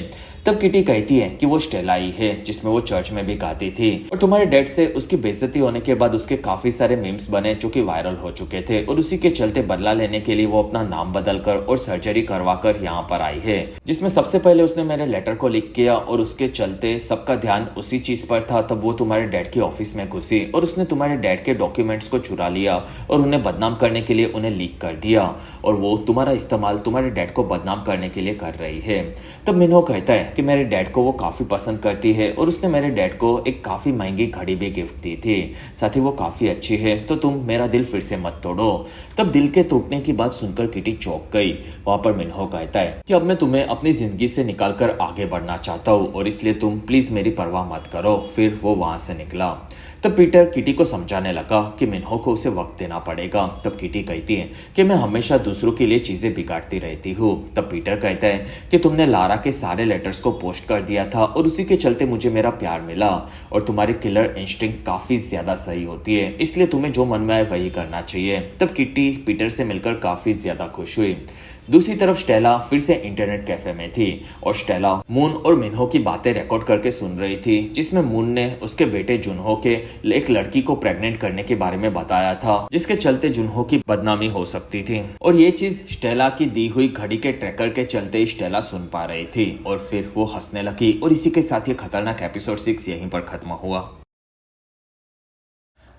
तब किटी कहती है कि वो स्टेला ही है जिसमें वो चर्च में भी गाती थी और तुम्हारे डैड से उसकी बेइज्जती होने के बाद उसके काफी सारे मीम्स बने जो कि वायरल हो चुके थे और उसी के चलते बदला लेने के लिए वो अपना नाम बदलकर और सर्जरी करवाकर यहाँ पर आई है, जिसमें सबसे पहले उसने मेरे लेटर को लीक किया और उसके चलते सबका ध्यान उसी चीज पर था। तब वो तुम्हारे डैड के ऑफिस में घुसी और उसने तुम्हारे डैड के डॉक्यूमेंट्स को चुरा लिया और उन्हें बदनाम करने के लिए उन्हें लीक कर दिया और वो तुम्हारा इस्तेमाल तुम्हारे डैड को बदनाम करने के लिए कर रही है। तब मिन्हो कहता है कि मेरे डैड को वो काफी पसंद करती है और उसने मेरे डैड को एक काफी महंगी घड़ी भी गिफ्ट दी थी, साथ ही वो काफी अच्छी है, तो तुम मेरा दिल फिर से मत तोड़ो। तब दिल के टूटने की बात सुनकर किटी चौंक गई। वहां पर मिन्हो कहता है कि अब मैं तुम्हें अपनी जिंदगी से निकालकर आगे बढ़ना चाहता हूँ और इसलिए तुम प्लीज मेरी परवाह मत करो। फिर वो वहां से निकला। तब पीटर किटी को समझाने लगा कि मिन्हो को उसे वक्त देना पड़ेगा। तब किटी कहती है कि मैं हमेशा दूसरों के लिए चीजें बिगाड़ती रहती हूँ। तब पीटर कहता है कि तुमने लारा के सारे लेटर्स को पोस्ट कर दिया था और उसी के चलते मुझे मेरा प्यार मिला और तुम्हारी किलर इंस्टिंक्ट काफी ज्यादा सही होती है, इसलिए तुम्हें जो मन में आए वही करना चाहिए। तब किटी पीटर से मिलकर काफी ज्यादा खुश हुई। दूसरी तरफ स्टेला फिर से इंटरनेट कैफे में थी और स्टेला मून और मिन्हो की बातें रिकॉर्ड करके सुन रही थी, जिसमें मून ने उसके बेटे जुनहो के एक लड़की को प्रेग्नेंट करने के बारे में बताया था, जिसके चलते जुनहो की बदनामी हो सकती थी और ये चीज स्टेला की दी हुई घड़ी के ट्रैकर के चलते स्टेला सुन पा रही थी और फिर वो हंसने लगी और इसी के साथ ये खतरनाक एपिसोड 6 यहीं पर खत्म हुआ।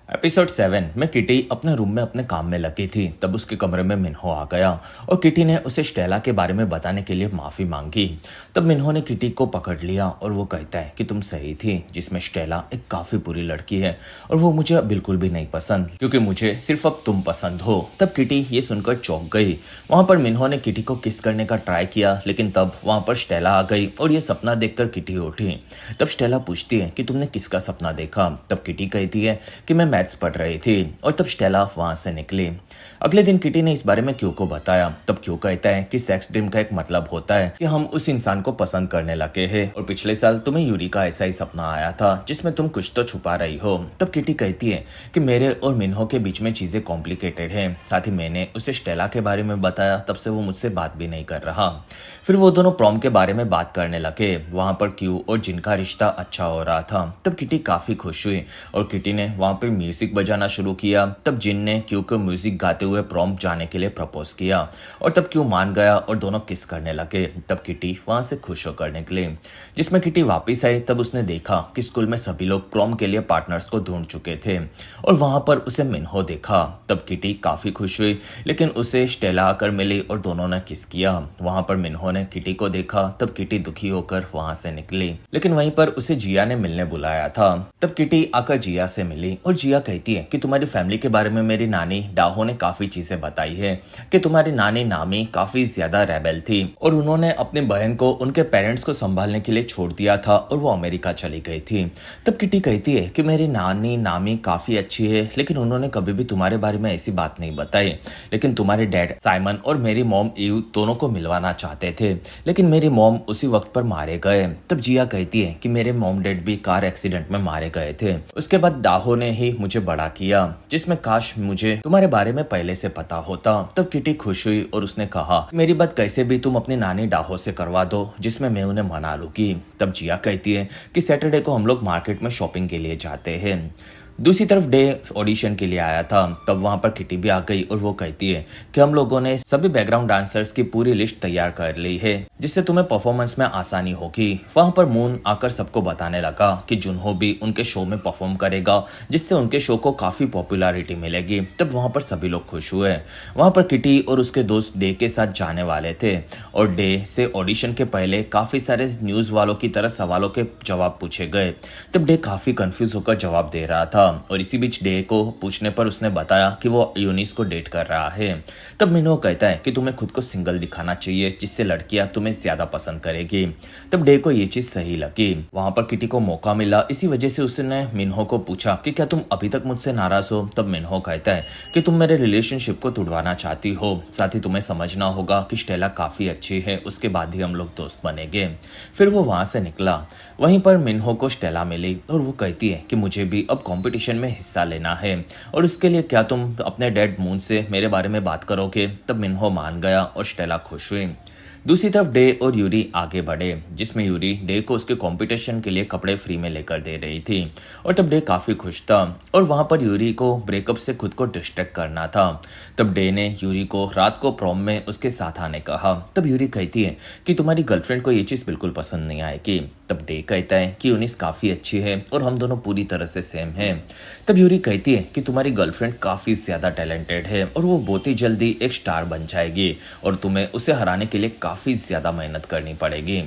एपिसोड 7 में किटी अपने रूम में अपने काम में लगी थी। तब उसके कमरे में मिन्हो आ गया और किटी ने उसे स्टेला के बारे में बताने के लिए माफी मांगी। तब मिन्हो ने किटी को पकड़ लिया और वो कहता है कि तुम सही थी, जिसमें स्टेला एक काफी बुरी लड़की है और वो मुझे बिल्कुल भी नहीं पसंद क्योंकि मुझे सिर्फ अब तुम पसंद हो। तब किटी ये सुनकर चौंक गई। वहां पर मिन्हो ने किटी को किस करने का ट्राई किया, लेकिन तब वहां पर स्टेला आ गई और ये सपना देखकर किटी उठी। तब स्टेला पूछती है कि तुमने किसका सपना देखा। तब किटी कहती है कि मैं मैथ्स पढ़ रही थी और तब स्टेला वहां से निकली। अगले दिन किटी ने इस बारे में क्यू को बताया। तब क्यू कहता है कि सेक्स ड्रीम का एक मतलब होता है कि हम उस इंसान को पसंद करने लगे हैं और पिछले साल तुम्हें यूरी का ऐसा ही सपना आया था जिसमें तुम कुछ तो छुपा रही हो। तब किटी कहती है कि मेरे और मिन्हो के बीच में चीजें कॉम्प्लिकेटेड हैं, साथ ही मैंने उसे स्टेला के बारे में बताया, तब से वो मुझसे बात भी नहीं कर रहा। फिर वो दोनों प्रॉम के बारे में बात करने लगे। वहां पर क्यू और जिनका रिश्ता अच्छा हो रहा था। तब किटी काफी खुश हुई और किटी ने वहां पर म्यूजिक बजाना शुरू किया। तब जिन ने क्यू को म्यूजिक गाते हुए प्रॉम जाने के लिए प्रपोज किया और तब क्यू मान गया और दोनों किस करने लगे। तब किटी वहां से खुश होकर निकली। जिसमें किटी वापस आई तब उसने देखा कि स्कूल में सभी लोग प्रॉम के लिए पार्टनर्स को ढूंढ चुके थे और वहां पर उसे मिन्हो देखा। तब किटी काफी खुश हुई, लेकिन उसे स्टेला आकर मिली और दोनों ने किस किया। वहां पर मिन्हो ने किटी को देखा। तब किटी दुखी होकर वहां से निकली, लेकिन वहीं पर उसे जिया ने मिलने बुलाया था। तब किटी आकर जिया से मिली और जिया जिया कहती है कि तुम्हारी फैमिली के बारे में मेरी नानी डाहो ने काफी चीजें बताई है कि तुम्हारी नानी नामी काफी ज्यादा रेबेल थी और उन्होंने अपनी बहन को उनके पेरेंट्स को संभालने के लिए छोड़ दिया था और वो अमेरिका चली गई थी। तब किटी कहती है कि मेरी नानी नामी काफी अच्छी है, लेकिन उन्होंने कभी भी तुम्हारे बारे में ऐसी बात नहीं बताई। लेकिन तुम्हारे डैड साइमन और मेरी मॉम ईव दोनों को मिलवाना चाहते थे, लेकिन मेरी मॉम उसी वक्त पर मारे गए। तब जिया कहती है कि मेरे मॉम डैड भी कार एक्सीडेंट में मारे गए थे। उसके बाद डाहो ने ही मुझे बड़ा किया, जिसमें काश मुझे तुम्हारे बारे में पहले से पता होता। तब किटी खुश हुई और उसने कहा मेरी बात कैसे भी तुम अपनी नानी डाहो से करवा दो, जिसमें मैं उन्हें मना लूंगी। तब जिया कहती है कि सैटरडे को हम लोग मार्केट में शॉपिंग के लिए जाते हैं। दूसरी तरफ डे ऑडिशन के लिए आया था। तब वहां पर किटी भी आ गई और वो कहती है कि हम लोगों ने सभी बैकग्राउंड डांसर्स की पूरी लिस्ट तैयार कर ली है, जिससे तुम्हें परफॉर्मेंस में आसानी होगी। वहां पर मून आकर सबको बताने लगा कि जुनहो भी उनके शो में परफॉर्म करेगा, जिससे उनके शो को काफी पॉपुलैरिटी मिलेगी। तब वहां पर सभी लोग खुश हुए। वहां पर किटी और उसके दोस्त डे के साथ जाने वाले थे और डे से ऑडिशन के पहले काफी सारे न्यूज वालों की तरह सवालों के जवाब पूछे गए। तब डे काफी कंफ्यूज होकर जवाब दे रहा था और इसी बीच डे को पूछने पर उसने बताया कि वो यूनिस को डेट कर रहा है। तब मिनो कहता है कि तुम्हें खुद को सिंगल दिखाना चाहिए, जिससे लड़कियां तुम्हें ज्यादा पसंद करेगी। तब डे को ये चीज सही लगी। वहां पर किटी को मौका मिला, इसी वजह से उसने मिन्हो को पूछा कि क्या तुम अभी तक मुझसे नाराज हो। तब मिन्हो कहता है कि तुम मेरे रिलेशनशिप को तोड़वाना चाहती हो, साथ ही तुम्हें समझना होगा कि स्टेला काफी अच्छी है, उसके बाद ही हम लोग दोस्त बनेंगे। फिर वो वहां से निकला। वहीं पर मिन्हो को स्टेला मिली और वो कहती है कि मुझे भी अब कंपटीशन में हिस्सा लेना है और उसके लिए क्या तुम अपने डैड मून से मेरे बारे में बात करोगे। तब मिन्हो मान गया और स्टेला खुश हुई। दूसरी तरफ डे और यूरी आगे बढ़े, जिसमें यूरी डे को उसके कंपटीशन के लिए कपड़े फ्री में लेकर दे रही थी और तब डे काफी खुश था और वहां पर यूरी को ब्रेकअप से खुद को डिस्ट्रैक्ट करना था। तब डे ने यूरी को रात को प्रॉम में उसके साथ आने कहा। तब यूरी कहती है कि तुम्हारी गर्लफ्रेंड को ये चीज बिल्कुल पसंद नहीं आएगी। तब डे कहता है कि यूनिस काफी अच्छी है और हम दोनों पूरी तरह से सेम हैं। तब यूरी कहती है कि तुम्हारी गर्लफ्रेंड काफी ज्यादा टैलेंटेड है और वो बहुत ही जल्दी एक स्टार बन जाएगी और तुम्हें उसे हराने के लिए काफी ज्यादा मेहनत करनी पड़ेगी।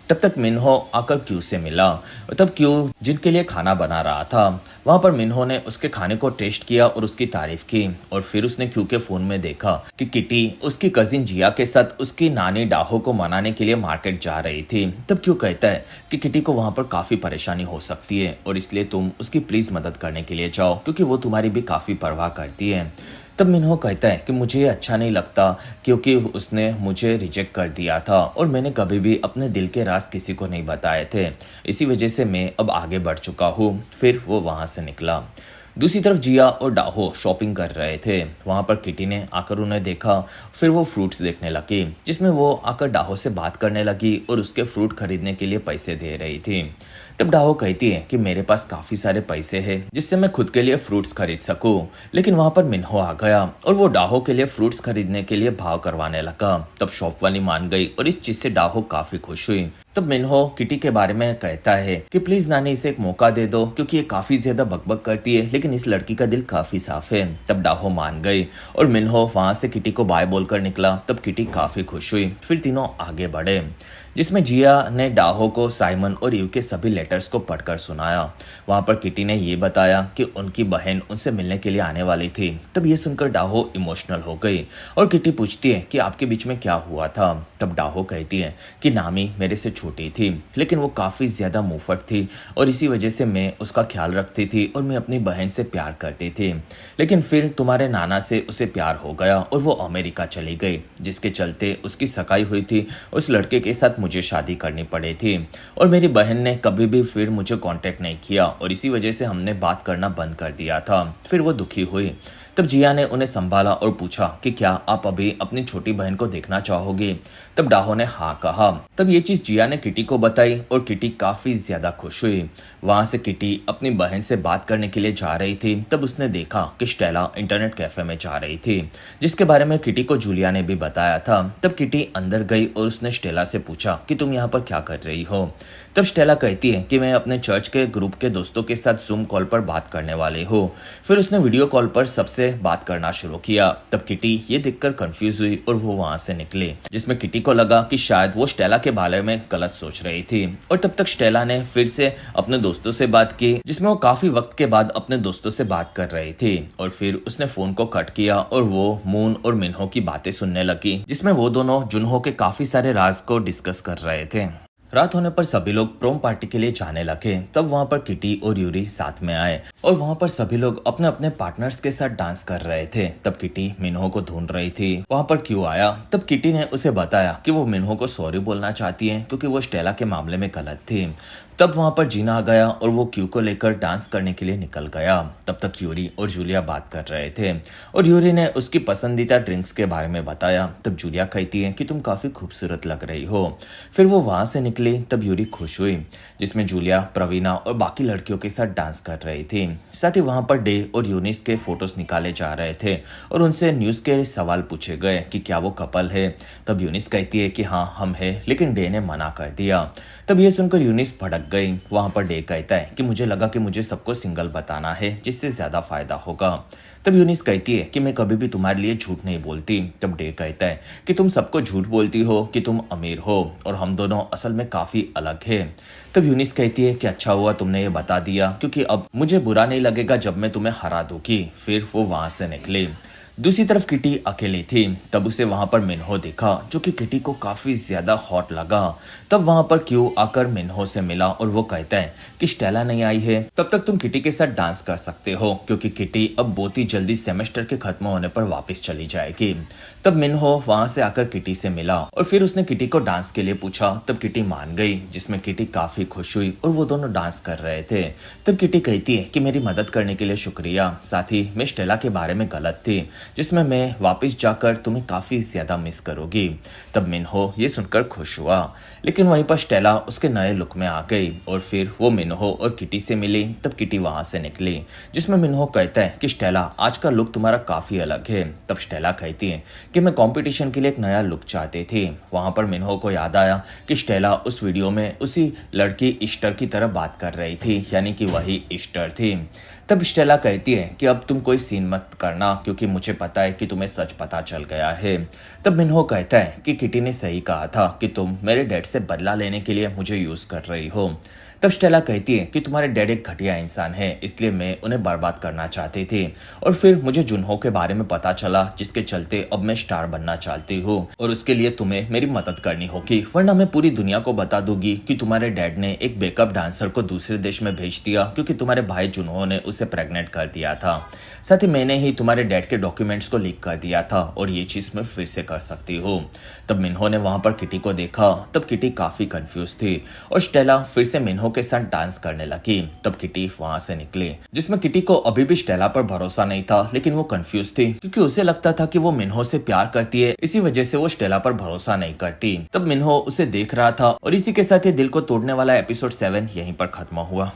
तब तक मिन्हो आकर क्यू से मिला। तब क्यू जिनके लिए खाना बना रहा था, वहां पर मिन्हो ने उसके खाने को टेस्ट किया और उसकी तारीफ की और फिर उसने क्यू के फोन में देखा कि किटी उसकी कजिन जिया के साथ उसकी नानी डाहो को मनाने के लिए मार्केट जा रही थी। तब क्यू कहता है कि किटी को वहां पर काफी परेशानी हो सकती है और इसलिए तुम उसकी प्लीज मदद करने के लिए जाओ, क्योंकि वो तुम्हारी भी काफी परवाह करती है। तब मिन्हो कहता है कि मुझे ये अच्छा नहीं लगता, क्योंकि उसने मुझे रिजेक्ट कर दिया था और मैंने कभी भी अपने दिल के राज किसी को नहीं बताए थे, इसी वजह से मैं अब आगे बढ़ चुका हूँ। फिर वो वहां से निकला। दूसरी तरफ जिया और डाहो शॉपिंग कर रहे थे। वहां पर किटी ने आकर उन्हें देखा। फिर वो फ्रूट्स देखने लगी, जिसमें वो आकर डाहो से बात करने लगी और उसके फ्रूट खरीदने के लिए पैसे दे रही थी। तब डाहो कहती है कि मेरे पास काफी सारे पैसे हैं, जिससे मैं खुद के लिए फ्रूट्स खरीद सकूं। लेकिन वहां पर मिन्हो आ गया और वो डाहो के लिए फ्रूट्स खरीदने के लिए भाव करवाने लगा। तब शॉप वाली मान गई और इस चीज से डाहो काफी खुश हुई। तब मिन्हो किटी के बारे में कहता है कि प्लीज नानी इसे एक मौका दे दो, क्योंकि ये काफी ज्यादा बकबक करती है, लेकिन इस लड़की का दिल काफी साफ है। तब डाहो मान गई और मिन्हो वहां से किटी को बाय बोलकर निकला। तब किटी काफी खुश हुई। फिर तीनों आगे बढ़े, जिसमें जिया ने डाहो को साइमन और ईव के सभी लेटर्स को पढ़कर सुनाया। वहां पर किटी ने ये बताया कि उनकी बहन उनसे मिलने के लिए आने वाली थी। तब ये सुनकर डाहो इमोशनल हो गई और किटी पूछती है कि आपके बीच में क्या हुआ था। तब डाहो कहती है कि नामी मेरे से छोटी थी, लेकिन वो काफी ज्यादा मुंहफट थी और इसी वजह से मैं उसका ख्याल रखती थी और मैं अपनी बहन से प्यार करती थी। लेकिन फिर तुम्हारे नाना से उसे प्यार हो गया और वो अमेरिका चली गई, जिसके चलते उसकी सगाई हुई थी। उस लड़के के साथ मुझे शादी करनी पड़ी थी और मेरी बहन ने कभी भी फिर मुझे कांटेक्ट नहीं किया और इसी वजह से हमने बात करना बंद कर दिया था। फिर वो दुखी हुई। तब जिया ने उन्हें संभाला और पूछा कि क्या आप अभी अपनी छोटी बहन को देखना चाहोगे। तब डाहो ने हाँ कहा। तब ये चीज जिया ने किटी को बताई और किटी काफी ज्यादा खुश हुई। वहां से किटी अपनी बहन से बात करने के लिए जा रही थी। तब उसने देखा कि स्टेला इंटरनेट कैफे में जा रही थी, जिसके बारे में किटी को जूलिया ने भी बताया था। तब किटी अंदर गई और उसने स्टेला से पूछा कि तुम यहाँ पर क्या कर रही हो। तब स्टेला कहती है कि मैं अपने चर्च के ग्रुप के दोस्तों के साथ जूम कॉल पर बात करने वाली हूँ। फिर उसने वीडियो कॉल पर सबसे बात करना शुरू किया। तब किटी ये देखकर कंफ्यूज हुई और वो वहां से निकली, जिसमें किटी को लगा कि शायद वो स्टेला के बारे में गलत सोच रही थी और तब तक स्टेला ने फिर से अपने दोस्तों से बात की, जिसमें वो काफी वक्त के बाद अपने दोस्तों से बात कर रही थी। और फिर उसने फोन को कट किया और वो मून और मिनहो की बातें सुनने लगी, जिसमें वो दोनों जुनहो के काफी सारे राज को डिस्कस कर रहे थे। रात होने पर सभी लोग प्रोम पार्टी के लिए जाने लगे। तब वहां पर किटी और यूरी साथ में आए और वहां पर सभी लोग अपने अपने पार्टनर्स के साथ डांस कर रहे थे। तब किटी मिनहो को ढूंढ रही थी। वहां पर क्यू आया। तब किटी ने उसे बताया कि वो मिनहो को सॉरी बोलना चाहती है क्योंकि वो स्टेला के मामले में गलत थी। तब वहां पर जीना आ गया और वो क्यू को लेकर डांस करने के लिए निकल गया। तब तक यूरी और जूलिया बात कर रहे थे और यूरी ने उसकी पसंदीदा ड्रिंक्स के बारे में बताया। तब जूलिया कहती है कि तुम काफी खूबसूरत लग रही हो। फिर वो वहां से निकली। तब यूरी खुश हुई, जिसमें जूलिया, प्रवीणा और बाकी लड़कियों के साथ डांस कर रही थी। साथ ही वहां पर डे और यूनिस के फोटोज निकाले जा रहे थे और उनसे न्यूज के सवाल पूछे गए कि क्या वो कपल है। तब यूनिस कहती है कि हाँ हम है, लेकिन डे ने मना कर दिया। तब ये सुनकर यूनिस भड़क गई। वहां पर डे कहता है कि मुझे लगा कि मुझे सबको सिंगल बताना है, जिससे ज्यादा फायदा होगा। तब यूनिस कहती है कि मैं कभी भी तुम्हारे लिए झूठ नहीं बोलती। तब डे कहता है कि तुम सबको झूठ बोलती हो कि तुम अमीर हो और हम दोनों असल में काफी अलग है। तब यूनिस कहती है कि अच्छा हुआ तुमने ये बता दिया, क्योंकि अब मुझे बुरा नहीं लगेगा जब मैं तुम्हें हरा दूंगी। फिर वो वहां से निकली। दूसरी तरफ किटी अकेली थी। तब उसे वहां पर मिनहो देखा, जो कि किटी को काफी ज्यादा हॉट लगा। तब वहां पर क्यू आकर मिनहो से मिला और वो कहता है कि स्टेला नहीं आई है, तब तक तुम किटी के साथ डांस कर सकते हो, क्योंकि किटी अब बहुत ही जल्दी सेमेस्टर के खत्म होने पर वापस चली जाएगी। तब मिनहो वहां से आकर किटी से मिला और फिर उसने किटी को डांस के लिए पूछा। तब किटी मान गई, जिसमें किटी काफी खुश हुई और वो दोनों डांस कर रहे थे। तब किटी कहती है कि मेरी मदद करने के लिए शुक्रिया, साथ ही मैं स्टेला के बारे में गलत थी, जिसमें मैं वापस जाकर तुम्हें काफी ज्यादा मिस करूंगी। तब मिनहो ये सुनकर खुश हुआ, लेकिन वहीं पर स्टेला उसके नए लुक में आ गई और फिर वो मिनहो और किटी से मिली। तब किटी वहां से निकली, जिसमें मिनहो कहता है कि स्टेला आज का लुक तुम्हारा काफी अलग है। तब स्टेला कहती है कि मैं कंपटीशन के लिए एक नया लुक चाहती थी। वहां पर मिनहो को याद आया कि स्टेला उस वीडियो में उसी लड़की ईस्टर की तरह बात कर रही थी, यानी कि वही ईस्टर थी। तब स्टेला कहती है कि अब तुम कोई सीन मत करना, क्योंकि मुझे पता है कि तुम्हें सच पता चल गया है। तब मिनहो कहता है कि किटी ने सही कहा था कि तुम मेरे डैड से बदला लेने के लिए मुझे यूज कर रही हो। तब स्टेला कहती है कि तुम्हारे डैड एक घटिया इंसान है, इसलिए मैं उन्हें बर्बाद करना चाहती थी। और फिर मुझे जुनहो के बारे में पता चला, जिसके चलते अब मैं स्टार बनना चाहती हूँ और उसके लिए तुम्हें मेरी मदद करनी होगी, वरना मैं पूरी दुनिया को बता दूंगी कि तुम्हारे डैड ने एक बैकअप डांसर को दूसरे देश में भेज दिया, क्योंकि तुम्हारे भाई जुनहो ने उसे प्रेग्नेंट कर दिया था। साथ ही मैंने ही तुम्हारे डैड के डॉक्यूमेंट्स को लीक कर दिया था और ये चीज मैं फिर से कर सकती हूँ। तब मिनहो ने वहां पर किटी को देखा। तब किटी काफी कंफ्यूज थी और स्टेला फिर से मिनहो के साथ डांस करने लगी। तब किटी वहां से निकली, जिसमें किटी को अभी भी स्टेला पर भरोसा नहीं था, लेकिन वो कंफ्यूज थी क्योंकि उसे लगता था कि वो मिनहो से प्यार करती है, इसी वजह से वो स्टेला पर भरोसा नहीं करती। तब मिनहो उसे देख रहा था और इसी के साथ ये दिल को तोड़ने वाला एपिसोड 7 यहीं पर खत्म हुआ।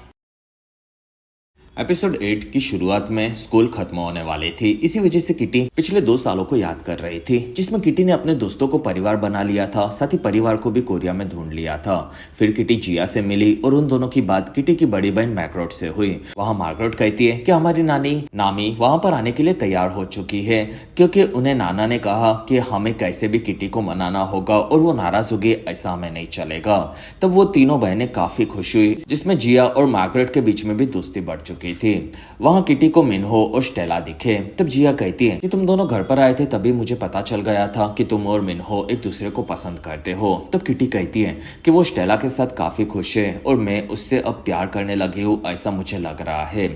एपिसोड 8 की शुरुआत में स्कूल खत्म होने वाली थी, इसी वजह से किटी पिछले 2 सालों को याद कर रही थी, जिसमें किटी ने अपने दोस्तों को परिवार बना लिया था, साथ ही परिवार को भी कोरिया में ढूंढ लिया था। फिर किटी जिया से मिली और उन दोनों की बात किटी की बड़ी बहन मार्गरेट से हुई। वहाँ मार्गरेट कहती है कि हमारी नानी नामी वहाँ पर आने के लिए तैयार हो चुकी है, क्योंकि उन्हें नाना ने कहा कि हमें कैसे भी किटी को मनाना होगा और वो नाराज होगी, ऐसा हमें नहीं चलेगा। तब वो तीनों बहनें काफी खुश हुई, जिसमें जिया और मार्गरेट के बीच में भी दोस्ती बढ़ चुकी थी। वहां किटी को मिनहो और स्टेला दिखे। तब जिया कहती है कि तुम दोनों घर पर आए थे, तभी मुझे पता चल गया था कि तुम और मिनहो एक दूसरे को पसंद करते हो। तब किटी कहती है कि वो स्टेला के साथ काफी खुश है और मैं उससे अब प्यार करने लगी हूँ, ऐसा मुझे लग रहा है।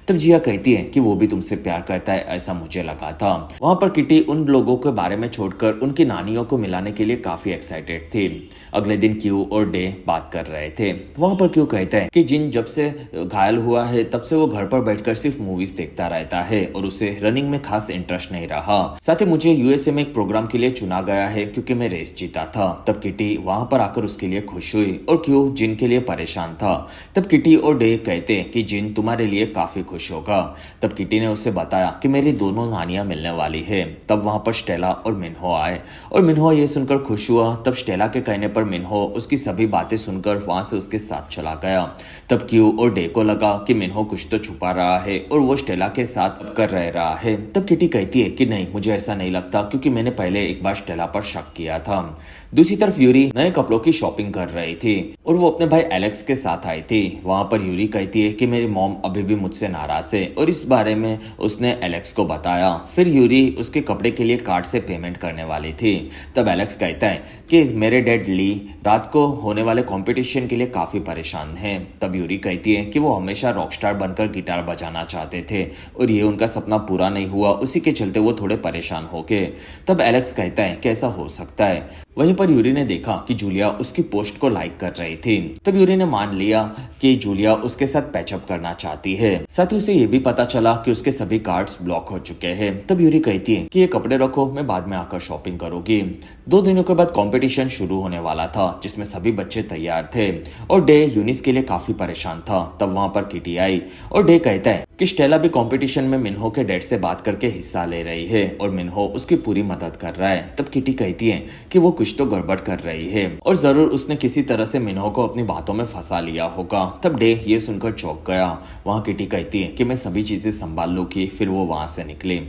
तब जिया कहती है कि वो भी तुमसे प्यार करता है, ऐसा मुझे लगा था। वहां पर किटी उन लोगों के बारे में छोड़कर उनकी नानियों को मिलाने के लिए काफी एक्साइटेड थी। अगले दिन क्यू और डे बात कर रहे थे। वहां पर क्यू कहता है कि जिन जब से घायल हुआ है तब से वो घर पर बैठकर सिर्फ मूवीज देखता रहता है और उसे रनिंग में खास इंटरेस्ट नहीं रहा। साथ ही मुझे यूएसए में एक प्रोग्राम के लिए चुना गया है क्योंकि मैं रेस जीता था। तब किटी वहां पर आकर उसके लिए खुश हुई और क्यू जिन के लिए परेशान था। तब किटी और डे कहते हैं कि जिन तुम्हारे लिए काफी खुश होगा। तब किटी ने उसे बताया कि मेरी दोनों नानियां मिलने वाली है। तब वहां पर स्टेला और मिनहो आए और मिनहो ये सुनकर खुश हुआ। तब स्टेला के कहने पर मिनहो उसकी सभी बातें सुनकर वहां से उसके साथ चला गया। तब क्यू और डे को लगा कि मिनहो कुछ तो उसे छुपा रहा है और वो स्टेला के साथ कर रहा है। तब किटी कहती है कि नहीं, मुझे ऐसा नहीं लगता, क्योंकि मैंने पहले एक बार स्टेला पर शक किया था। दूसरी तरफ यूरी नए कपड़ों की शॉपिंग कर रही थी और वो अपने भाई एलेक्स के साथ आई थी। वहां पर यूरी कहती है कि मेरी मॉम अभी भी मुझसे नाराज है और इस बारे में उसने एलेक्स को बताया। फिर यूरी उसके कपड़े के लिए कार्ड से पेमेंट करने वाली थी। तब एलेक्स कहता है कि मेरे डैड ली रात को होने वाले कंपटीशन के लिए काफी परेशान हैं। तब यूरी कहती है कि वो हमेशा रॉकस्टार बनकर गिटार बजाना चाहते थे और ये उनका सपना पूरा नहीं हुआ, उसी के चलते वो थोड़े परेशान हो गए। तब एलेक्स कहता है कि ऐसा हो सकता है। वहीं पर यूरी ने देखा कि जूलिया उसकी पोस्ट को लाइक कर रही थी। तब यूरी ने मान लिया कि जूलिया उसके साथ पैचअप करना चाहती है। साथ ही उसे ये भी पता चला कि उसके सभी कार्ड्स ब्लॉक हो चुके हैं। तब यूरी कहती है कि ये कपड़े रखो, मैं बाद में आकर शॉपिंग करूंगी। 2 दिनों के बाद कंपटीशन शुरू होने वाला था, जिसमें सभी बच्चे तैयार थे और डे यूनिस के लिए काफी परेशान था। तब वहां पर किटी आई और डे कहता है कि स्टेला भी कंपटीशन में मिन्हो के डैड से बात करके हिस्सा ले रही है और मिन्हो उसकी पूरी मदद कर रहा है। तब किटी कहती है कि वो कुछ तो गड़बड़ कर रही है और जरूर उसने किसी तरह से मिन्हो को अपनी बातों में फंसा लिया होगा। तब डे ये सुनकर चौंक गया। वहां किटी कहती है कि मैं सभी चीजें संभाल लूंगी। फिर वो वहां से निकली।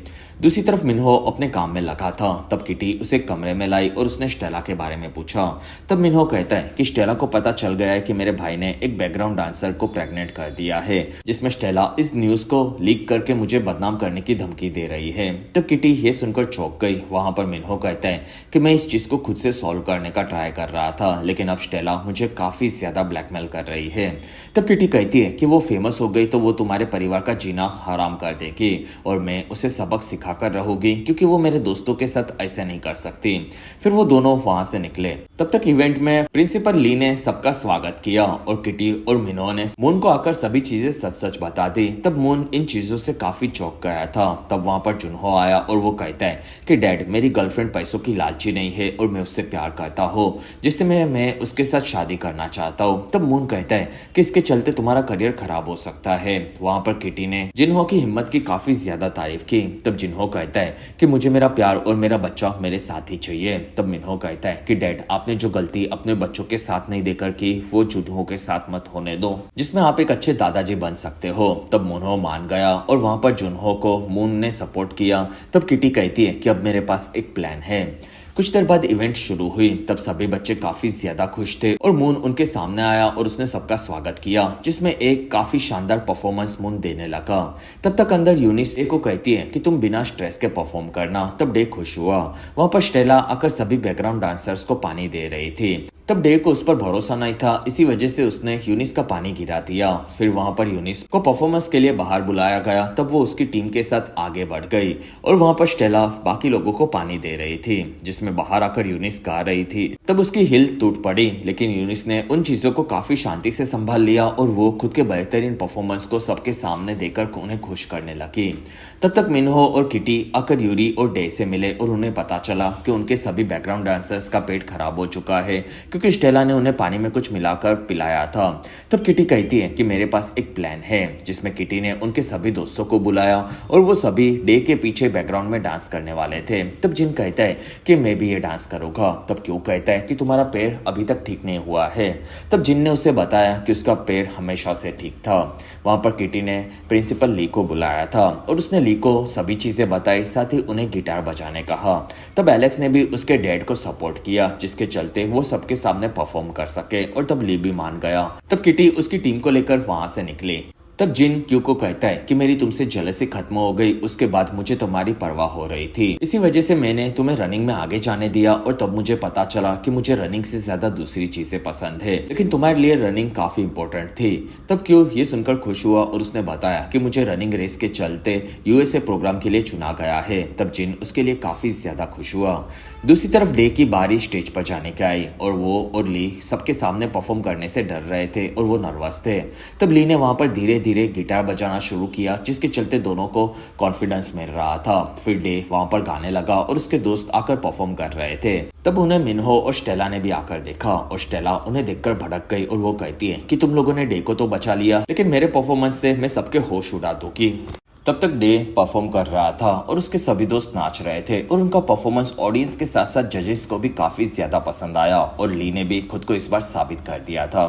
दूसरी तरफ मिन्हो अपने काम में लगा था। तब किटी उसे कमरे में लाई और उसने स्टेला के बारे में पूछा। तब मिन्हो कहता है कि स्टेला को पता चल गया है कि मेरे भाई ने एक बैकग्राउंड डांसर को प्रेग्नेंट कर दिया है, जिसमें स्टेला इस न्यूज को लीक करके मुझे बदनाम करने की धमकी दे रही है। तब किटी ये सुनकर चौंक गई। वहां पर मिन्हो कहता है कि मैं इस चीज को खुद से सॉल्व करने का ट्राई कर रहा था, लेकिन अब स्टेला मुझे काफी ज्यादा ब्लैकमेल कर रही है। तब किटी कहती है कि वो फेमस हो गई तो वो तुम्हारे परिवार का जीना हराम कर देगी और मैं उसे सबक सिखाकर रहूंगी, क्योंकि वो मेरे दोस्तों के साथ ऐसे नहीं कर सकती। फिर वो दोनों वहां से निकले। तब तक इवेंट में प्रिंसिपल ली ने सबका स्वागत किया और किटी और मिन्हो ने मून को आकर सभी चीजें सच सच बता दी। तब मून इन चीजों से काफी चौंक गया था। तब वहां पर जुनहो आया और वो कहता है कि डैड, मेरी गर्लफ्रेंड पैसों की लालची नहीं है और मैं उससे प्यार करता हूँ, जिससे मैं उसके साथ शादी करना चाहता हूँ। तब मून कहता है कि इसके चलते तुम्हारा करियर खराब हो सकता है। वहां पर किटी ने जिन्हो की हिम्मत की काफी ज्यादा तारीफ की। तब जिन्हो कहता है कि मुझे मेरा प्यार और मेरा बच्चा मेरे साथ ही चाहिए। तब मिन्हो कहता है कि डैड, आपने जो गलती अपने बच्चों के साथ नहीं देकर की, वो जुनहो के साथ मत होने दो, जिसमें आप एक अच्छे दादाजी बन सकते हो। तब मुन्हो मान गया और वहां पर जुनहो को मून ने सपोर्ट किया। तब किटी कहती है कि अब मेरे पास एक प्लान है। कुछ देर बाद इवेंट शुरू हुई। तब सभी बच्चे काफी ज्यादा खुश थे और मून उनके सामने आया और उसने सबका स्वागत किया, जिसमें एक काफी शानदार परफॉर्मेंस मून देने लगा। तब तक अंदर यूनिस डे को कहती है कि तुम बिना स्ट्रेस के परफॉर्म करना। तब डे खुश हुआ। वहां पर स्टेला आकर सभी बैकग्राउंड डांसर्स को पानी दे रही थी। तब डे को उस पर भरोसा नहीं था, इसी वजह से उसने यूनिस का पानी गिरा दिया। फिर वहां पर यूनिस को परफॉर्मेंस के लिए बाहर बुलाया गया। तब वो उसकी टीम के साथ आगे बढ़ गई और वहां पर स्टेला बाकी लोगों को पानी दे रही थी, जिसमें बाहर आकर यूनिस गा रही थी। तब उसकी हिल टूट पड़ी, लेकिन यूनिस ने उन चीजों को काफी शांति से संभाल लिया और वो खुद के बेहतरीन परफॉर्मेंस को सबके सामने देकर उन्हें खुश करने लगी। तब तक मिन्हो और किटी आकर यूरी और डे से मिले और उन्हें पता चला कि उनके सभी बैकग्राउंड डांसर्स का पेट खराब हो चुका है, क्योंकि स्टेला ने उन्हें पानी में कुछ मिलाकर पिलाया था। तब किटी कहती है कि मेरे पास एक प्लान है, जिसमें किटी ने उनके सभी दोस्तों को बुलाया और वो सभी डे के पीछे बैकग्राउंड में डांस करने वाले थे। तब जिन कहता है कि मैं भी ये डांस करूंगा। तब क्यों कहता है कि तुम्हारा पैर अभी तक ठीक नहीं हुआ है। तब जिन ने उसे बताया कि उसका पैर हमेशा से ठीक था। वहां पर किटी ने प्रिंसिपल ली को बुलाया था और उसने ली को सभी चीजें बताई, साथ ही उन्हें गिटार बजाने कहा। तब एलेक्स ने भी उसके डैड को सपोर्ट किया, जिसके चलते वो सबके सामने परफॉर्म कर सके और तब ली भी मान गया। तब किटी उसकी टीम को लेकर वहां से निकली। तब जिन क्यू को कहता है कि मेरी तुमसे जेलसी खत्म हो गई, उसके बाद मुझे तुम्हारी परवाह हो रही थी, इसी वजह से मैंने तुम्हें रनिंग में आगे जाने दिया और तब मुझे पता चला कि मुझे रनिंग से ज्यादा दूसरी चीजें पसंद है, लेकिन तुम्हारे लिए रनिंग काफी इंपॉर्टेंट थी। तब क्यू ये सुनकर खुश हुआ और उसने बताया कि मुझे रनिंग रेस के चलते यूएसए प्रोग्राम के लिए चुना गया है। तब जिन उसके लिए काफी ज्यादा खुश हुआ। दूसरी तरफ डे की बारी स्टेज पर जाने की आई और वो और ली सबके सामने परफॉर्म करने से डर रहे थे और वो नर्वस थे। तब ली ने वहां पर धीरे धीरे गिटार बजाना शुरू किया, जिसके चलते दोनों को कॉन्फिडेंस मिल रहा था। फिर डे वहां पर गाने लगा और उसके दोस्त आकर परफॉर्म कर रहे थे। तब उन्हें मिन्हो और स्टेला ने भी आकर देखा और स्टेला उन्हें देखकर भड़क गई और वो कहती है कि तुम लोगों ने डे को तो बचा लिया, लेकिन मेरे परफॉर्मेंस से मैं सबके होश उड़ा दूंगी। तब तक डे परफॉर्म कर रहा था और उसके सभी दोस्त नाच रहे थे और उनका परफॉर्मेंस ऑडियंस के साथ साथ जजेस को भी काफी ज्यादा पसंद आया और ली ने भी खुद को इस बार साबित कर दिया था।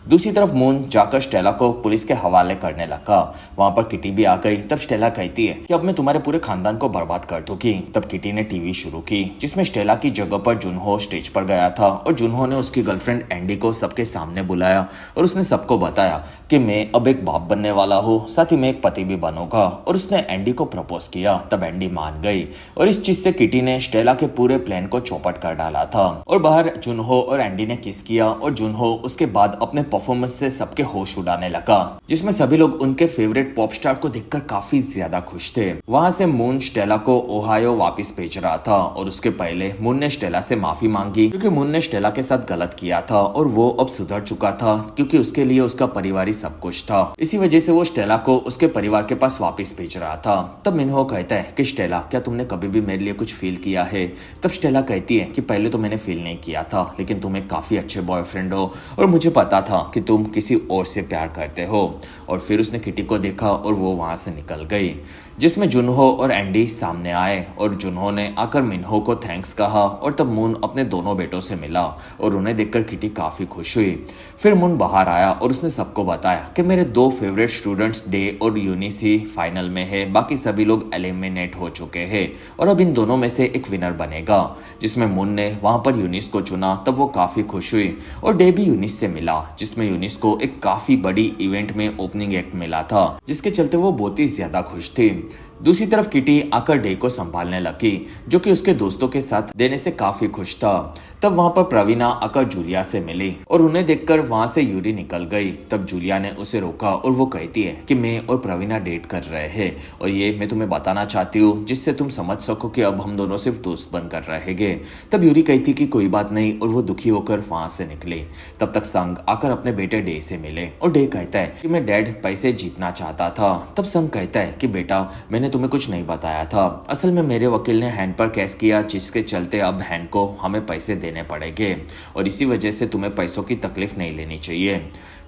दूसरी तरफ मून जाकर स्टेला को पुलिस के हवाले करने लगा। वहां पर किटी भी आ गई। तब स्टेला कहती है कि अब मैं तुम्हारे पूरे खानदान को बर्बाद कर दूंगी। तब किटी ने टीवी शुरू की जिसमें स्टेला की जगह पर जुनहो स्टेज पर गया था और जुनहो ने उसकी गर्लफ्रेंड एंडी को सबके सामने बुलाया और उसने सबको बताया कि मैं अब एक बाप बनने वाला हूँ, साथ ही मैं एक पति भी बनूंगा, और उसने एंडी को प्रपोज किया। तब एंडी मान गई और इस चीज से किटी ने स्टेला के पूरे प्लान को चौपट कर डाला था। और बाहर जुनहो और एंडी ने किस किया और जुनहो उसके बाद अपने परफॉर्मेंस से सबके होश उड़ाने लगा, जिसमें सभी लोग उनके फेवरेट पॉप स्टार को देखकर काफी ज्यादा खुश थे। वहां से मून स्टेला को ओहायो वापस भेज रहा था और उसके पहले मून ने स्टेला से माफी मांगी क्योंकि मून ने स्टेला के साथ गलत किया था और वो अब सुधर चुका था क्योंकि उसके लिए उसका परिवार ही सब कुछ था। इसी वजह से वो स्टेला को उसके परिवार के पास वापस भेज रहा था। तब मिन्हो कहता है कि स्टेला, क्या तुमने कभी भी मेरे लिए कुछ फील किया है? तब स्टेला कहती है कि पहले तो मैंने फील नहीं किया था, लेकिन तुम एक काफी अच्छे बॉयफ्रेंड हो और मुझे पता था कि तुम किसी और से प्यार करते हो। और फिर उसने किटी को देखा और वो वहां से निकल गई, जिसमें जुनहो और एंडी सामने आए और जुनहो ने आकर मिन्हो को थैंक्स कहा। और तब मून अपने दोनों बेटों से मिला और उन्हें देखकर किटी काफी खुश हुई। फिर मून बाहर आया और उसने सबको बताया कि मेरे दो फेवरेट स्टूडेंट्स डे और यूनिस ही फाइनल में है, बाकी सभी लोग एलिमिनेट हो चुके हैं और अब इन दोनों में से एक विनर बनेगा, जिसमें मून ने वहां पर यूनिस को चुना। तब वो काफी खुश हुई और डे भी यूनिस से मिला, जिसमें यूनिस को एक काफी बड़ी इवेंट में ओपनिंग एक्ट मिला था, जिसके चलते वो बहुत ही ज्यादा खुश थी। दूसरी तरफ किटी आकर डे को संभालने लगी, जो कि उसके दोस्तों के साथ देने से काफी खुश था। तब वहां पर प्रवीणा आकर जूलिया से मिली और उन्हें देखकर वहां से यूरी निकल गई। तब जूलिया ने उसे रोका और वो कहती है कि मैं और प्रवीणा डेट कर रहे हैं और ये मैं तुम्हें बताना चाहती हूँ जिससे तुम समझ सको कि अब हम दोनों सिर्फ दोस्त बनकर रहेंगे। तब यूरी कहती कि कोई बात नहीं और वो दुखी होकर वहां से निकले। तब तक संग आकर अपने बेटे डे से मिले और डे कहता है कि मैं डैड पैसे जीतना चाहता था। तब संग कहता है कि बेटा, मैंने तुम्हें कुछ नहीं बताया था, असल में मेरे वकील ने हैंड पर केस किया, जिसके चलते अब हैंड को हमें पैसे देने पड़ेंगे और इसी वजह से तुम्हें पैसों की तकलीफ नहीं लेनी चाहिए।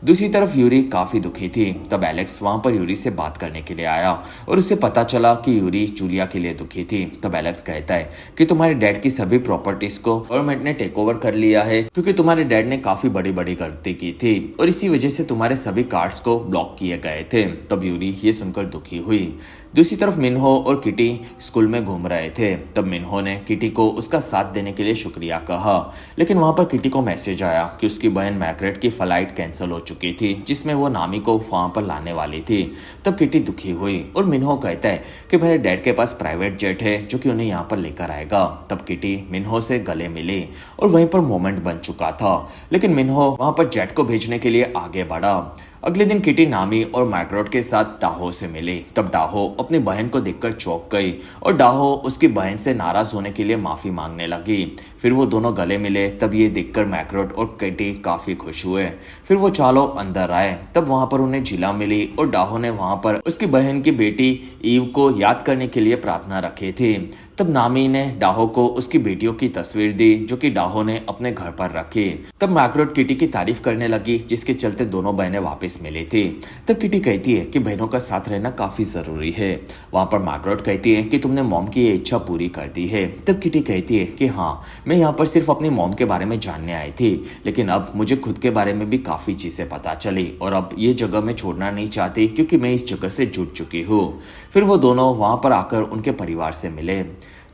दूसरी तरफ यूरी काफी दुखी थी। तब एलेक्स वहां पर यूरी से बात करने के लिए आया और उसे पता चला कि यूरी जूलिया के लिए दुखी थी। तब एलेक्स कहता है कि तुम्हारे डैड की सभी प्रॉपर्टीज को गवर्नमेंट ने टेक ओवर कर लिया है क्योंकि तुम्हारे डैड ने काफी बड़ी बड़ी गलती की थी और इसी वजह से तुम्हारे सभी कार्ड्स को ब्लॉक किए गए थे। तब यूरी ये सुनकर दुखी हुई। दूसरी तरफ मिन्हो और किटी स्कूल में घूम रहे थे। तब मिन्हो ने किटी को उसका साथ देने के लिए शुक्रिया कहा, लेकिन वहां पर किटी को मैसेज आया कि उसकी बहन मैग्रेट की फ्लाइट कैंसिल हो चुकी थी, जिसमें वो नामी को वहां पर लाने वाली थी। तब किटी दुखी हुई और मिन्हो कहता है कि मेरे डैड के पास प्राइवेट जेट है जो कि उन्हें यहाँ पर लेकर आएगा। तब किटी मिन्हो से गले मिली और वहीं पर मोमेंट बन चुका था, लेकिन मिन्हो वहां पर जेट को भेजने के लिए आगे बढ़ा। अगले दिन किटी नामी और मैग्रेट के साथ डाहो से मिली। तब डाहो अपनी बहन को देखकर चौंक गई और डाहो उसकी बहन से नाराज होने के लिए माफी मांगने लगी। फिर वो दोनों गले मिले। तब ये देखकर मैग्रेट और किटी काफी खुश हुए। फिर वो चालों अंदर आए। तब वहां पर उन्हें जिला मिली और डाहो ने वहां पर उसकी बहन की बेटी ईव को याद करने के लिए प्रार्थना रखी थी। तब नामी ने डाहो को उसकी बेटियों की तस्वीर दी जो कि डाहो ने अपने घर पर रखी। तब मैग्रेट किटी की तारीफ करने लगी, जिसके चलते दोनों बहनें वापस मिली थी। तब किटी कहती है कि बहनों का साथ रहना काफी जरूरी है। वहां पर मैग्रेट कहती है कि तुमने मॉम की ये इच्छा पूरी कर दी है। तब किटी कहती है कि हाँ, मैं यहाँ पर सिर्फ अपनी मॉम के बारे में जानने आई थी, लेकिन अब मुझे खुद के बारे में भी काफी चीजें पता चली और अब ये जगह मैं छोड़ना नहीं चाहती क्योंकि मैं इस जगह से जुड़ चुकी हूँ। फिर वो दोनों वहां पर आकर उनके परिवार से मिले।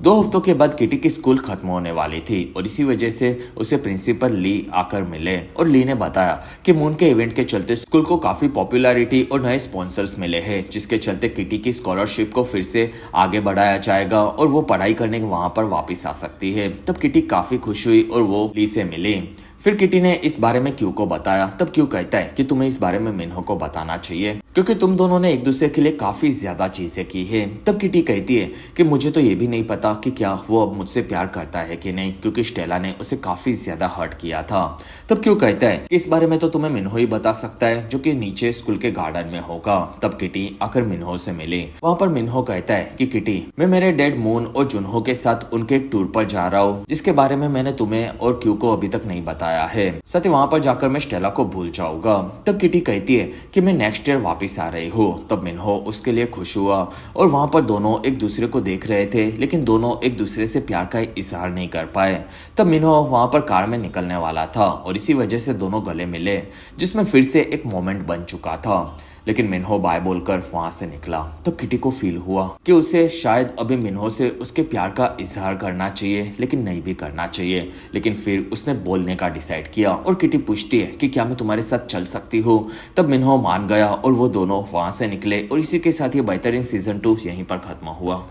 2 हफ्तों के बाद किटी की स्कूल खत्म होने वाली थी और इसी वजह से उसे प्रिंसिपल ली आकर मिले और ली ने बताया कि मून के इवेंट के चलते स्कूल को काफी पॉपुलैरिटी और नए स्पॉन्सर्स मिले हैं, जिसके चलते किटी की स्कॉलरशिप को फिर से आगे बढ़ाया जाएगा और वो पढ़ाई करने वहां पर वापस आ सकती है। तब किटी काफी खुश हुई और वो ली से मिली। फिर किटी ने इस बारे में क्यू को बताया। तब क्यू कहता है कि तुम्हें इस बारे में मिन्हो को बताना चाहिए क्योंकि तुम दोनों ने एक दूसरे के लिए काफी ज्यादा चीजें की है। तब किटी कहती है कि मुझे तो ये भी नहीं पता कि क्या वो अब मुझसे प्यार करता है कि नहीं, क्योंकि स्टेला ने उसे काफी ज्यादा हर्ट किया था। तब क्यू कहता है कि इस बारे में तो तुम्हें मिन्हो ही बता सकता है, जो कि नीचे स्कूल के गार्डन में होगा। तब किटी आकर मिन्हो से मिली। वहां पर मिन्हो कहता है कि किटी, मैं मेरे डैड मून और जुनहो के साथ उनके एक टूर पर जा रहा हूँ, जिसके बारे में मैंने तुम्हें और क्यू को अभी तक नहीं बताया है। साथ ही वहां पर जाकर मैं स्टेला को भूल जाऊंगा। तब किटी कहती है कि मैं नेक्स्ट ईयर वापस वापस आ रही हो। तब मिन्हो उसके लिए खुश हुआ और वहां पर दोनों एक दूसरे को देख रहे थे, लेकिन दोनों एक दूसरे से प्यार का इजहार नहीं कर पाए। तब मिन्हो वहां पर कार में निकलने वाला था और इसी वजह से दोनों गले मिले, जिसमें फिर से एक मोमेंट बन चुका था। लेकिन मिन्हो बाय बोलकर वहां से निकला। तब किटी को फील हुआ कि उसे शायद अभी मिन्हो से उसके प्यार का इजहार करना चाहिए, लेकिन नहीं भी करना चाहिए। लेकिन फिर उसने बोलने का डिसाइड किया और किटी पूछती है कि क्या मैं तुम्हारे साथ चल सकती हूँ। तब मिन्हो मान गया और वो दोनों वहां से निकले और इसी के साथ ये बेहतरीन सीजन 2 यहीं पर खत्म हुआ।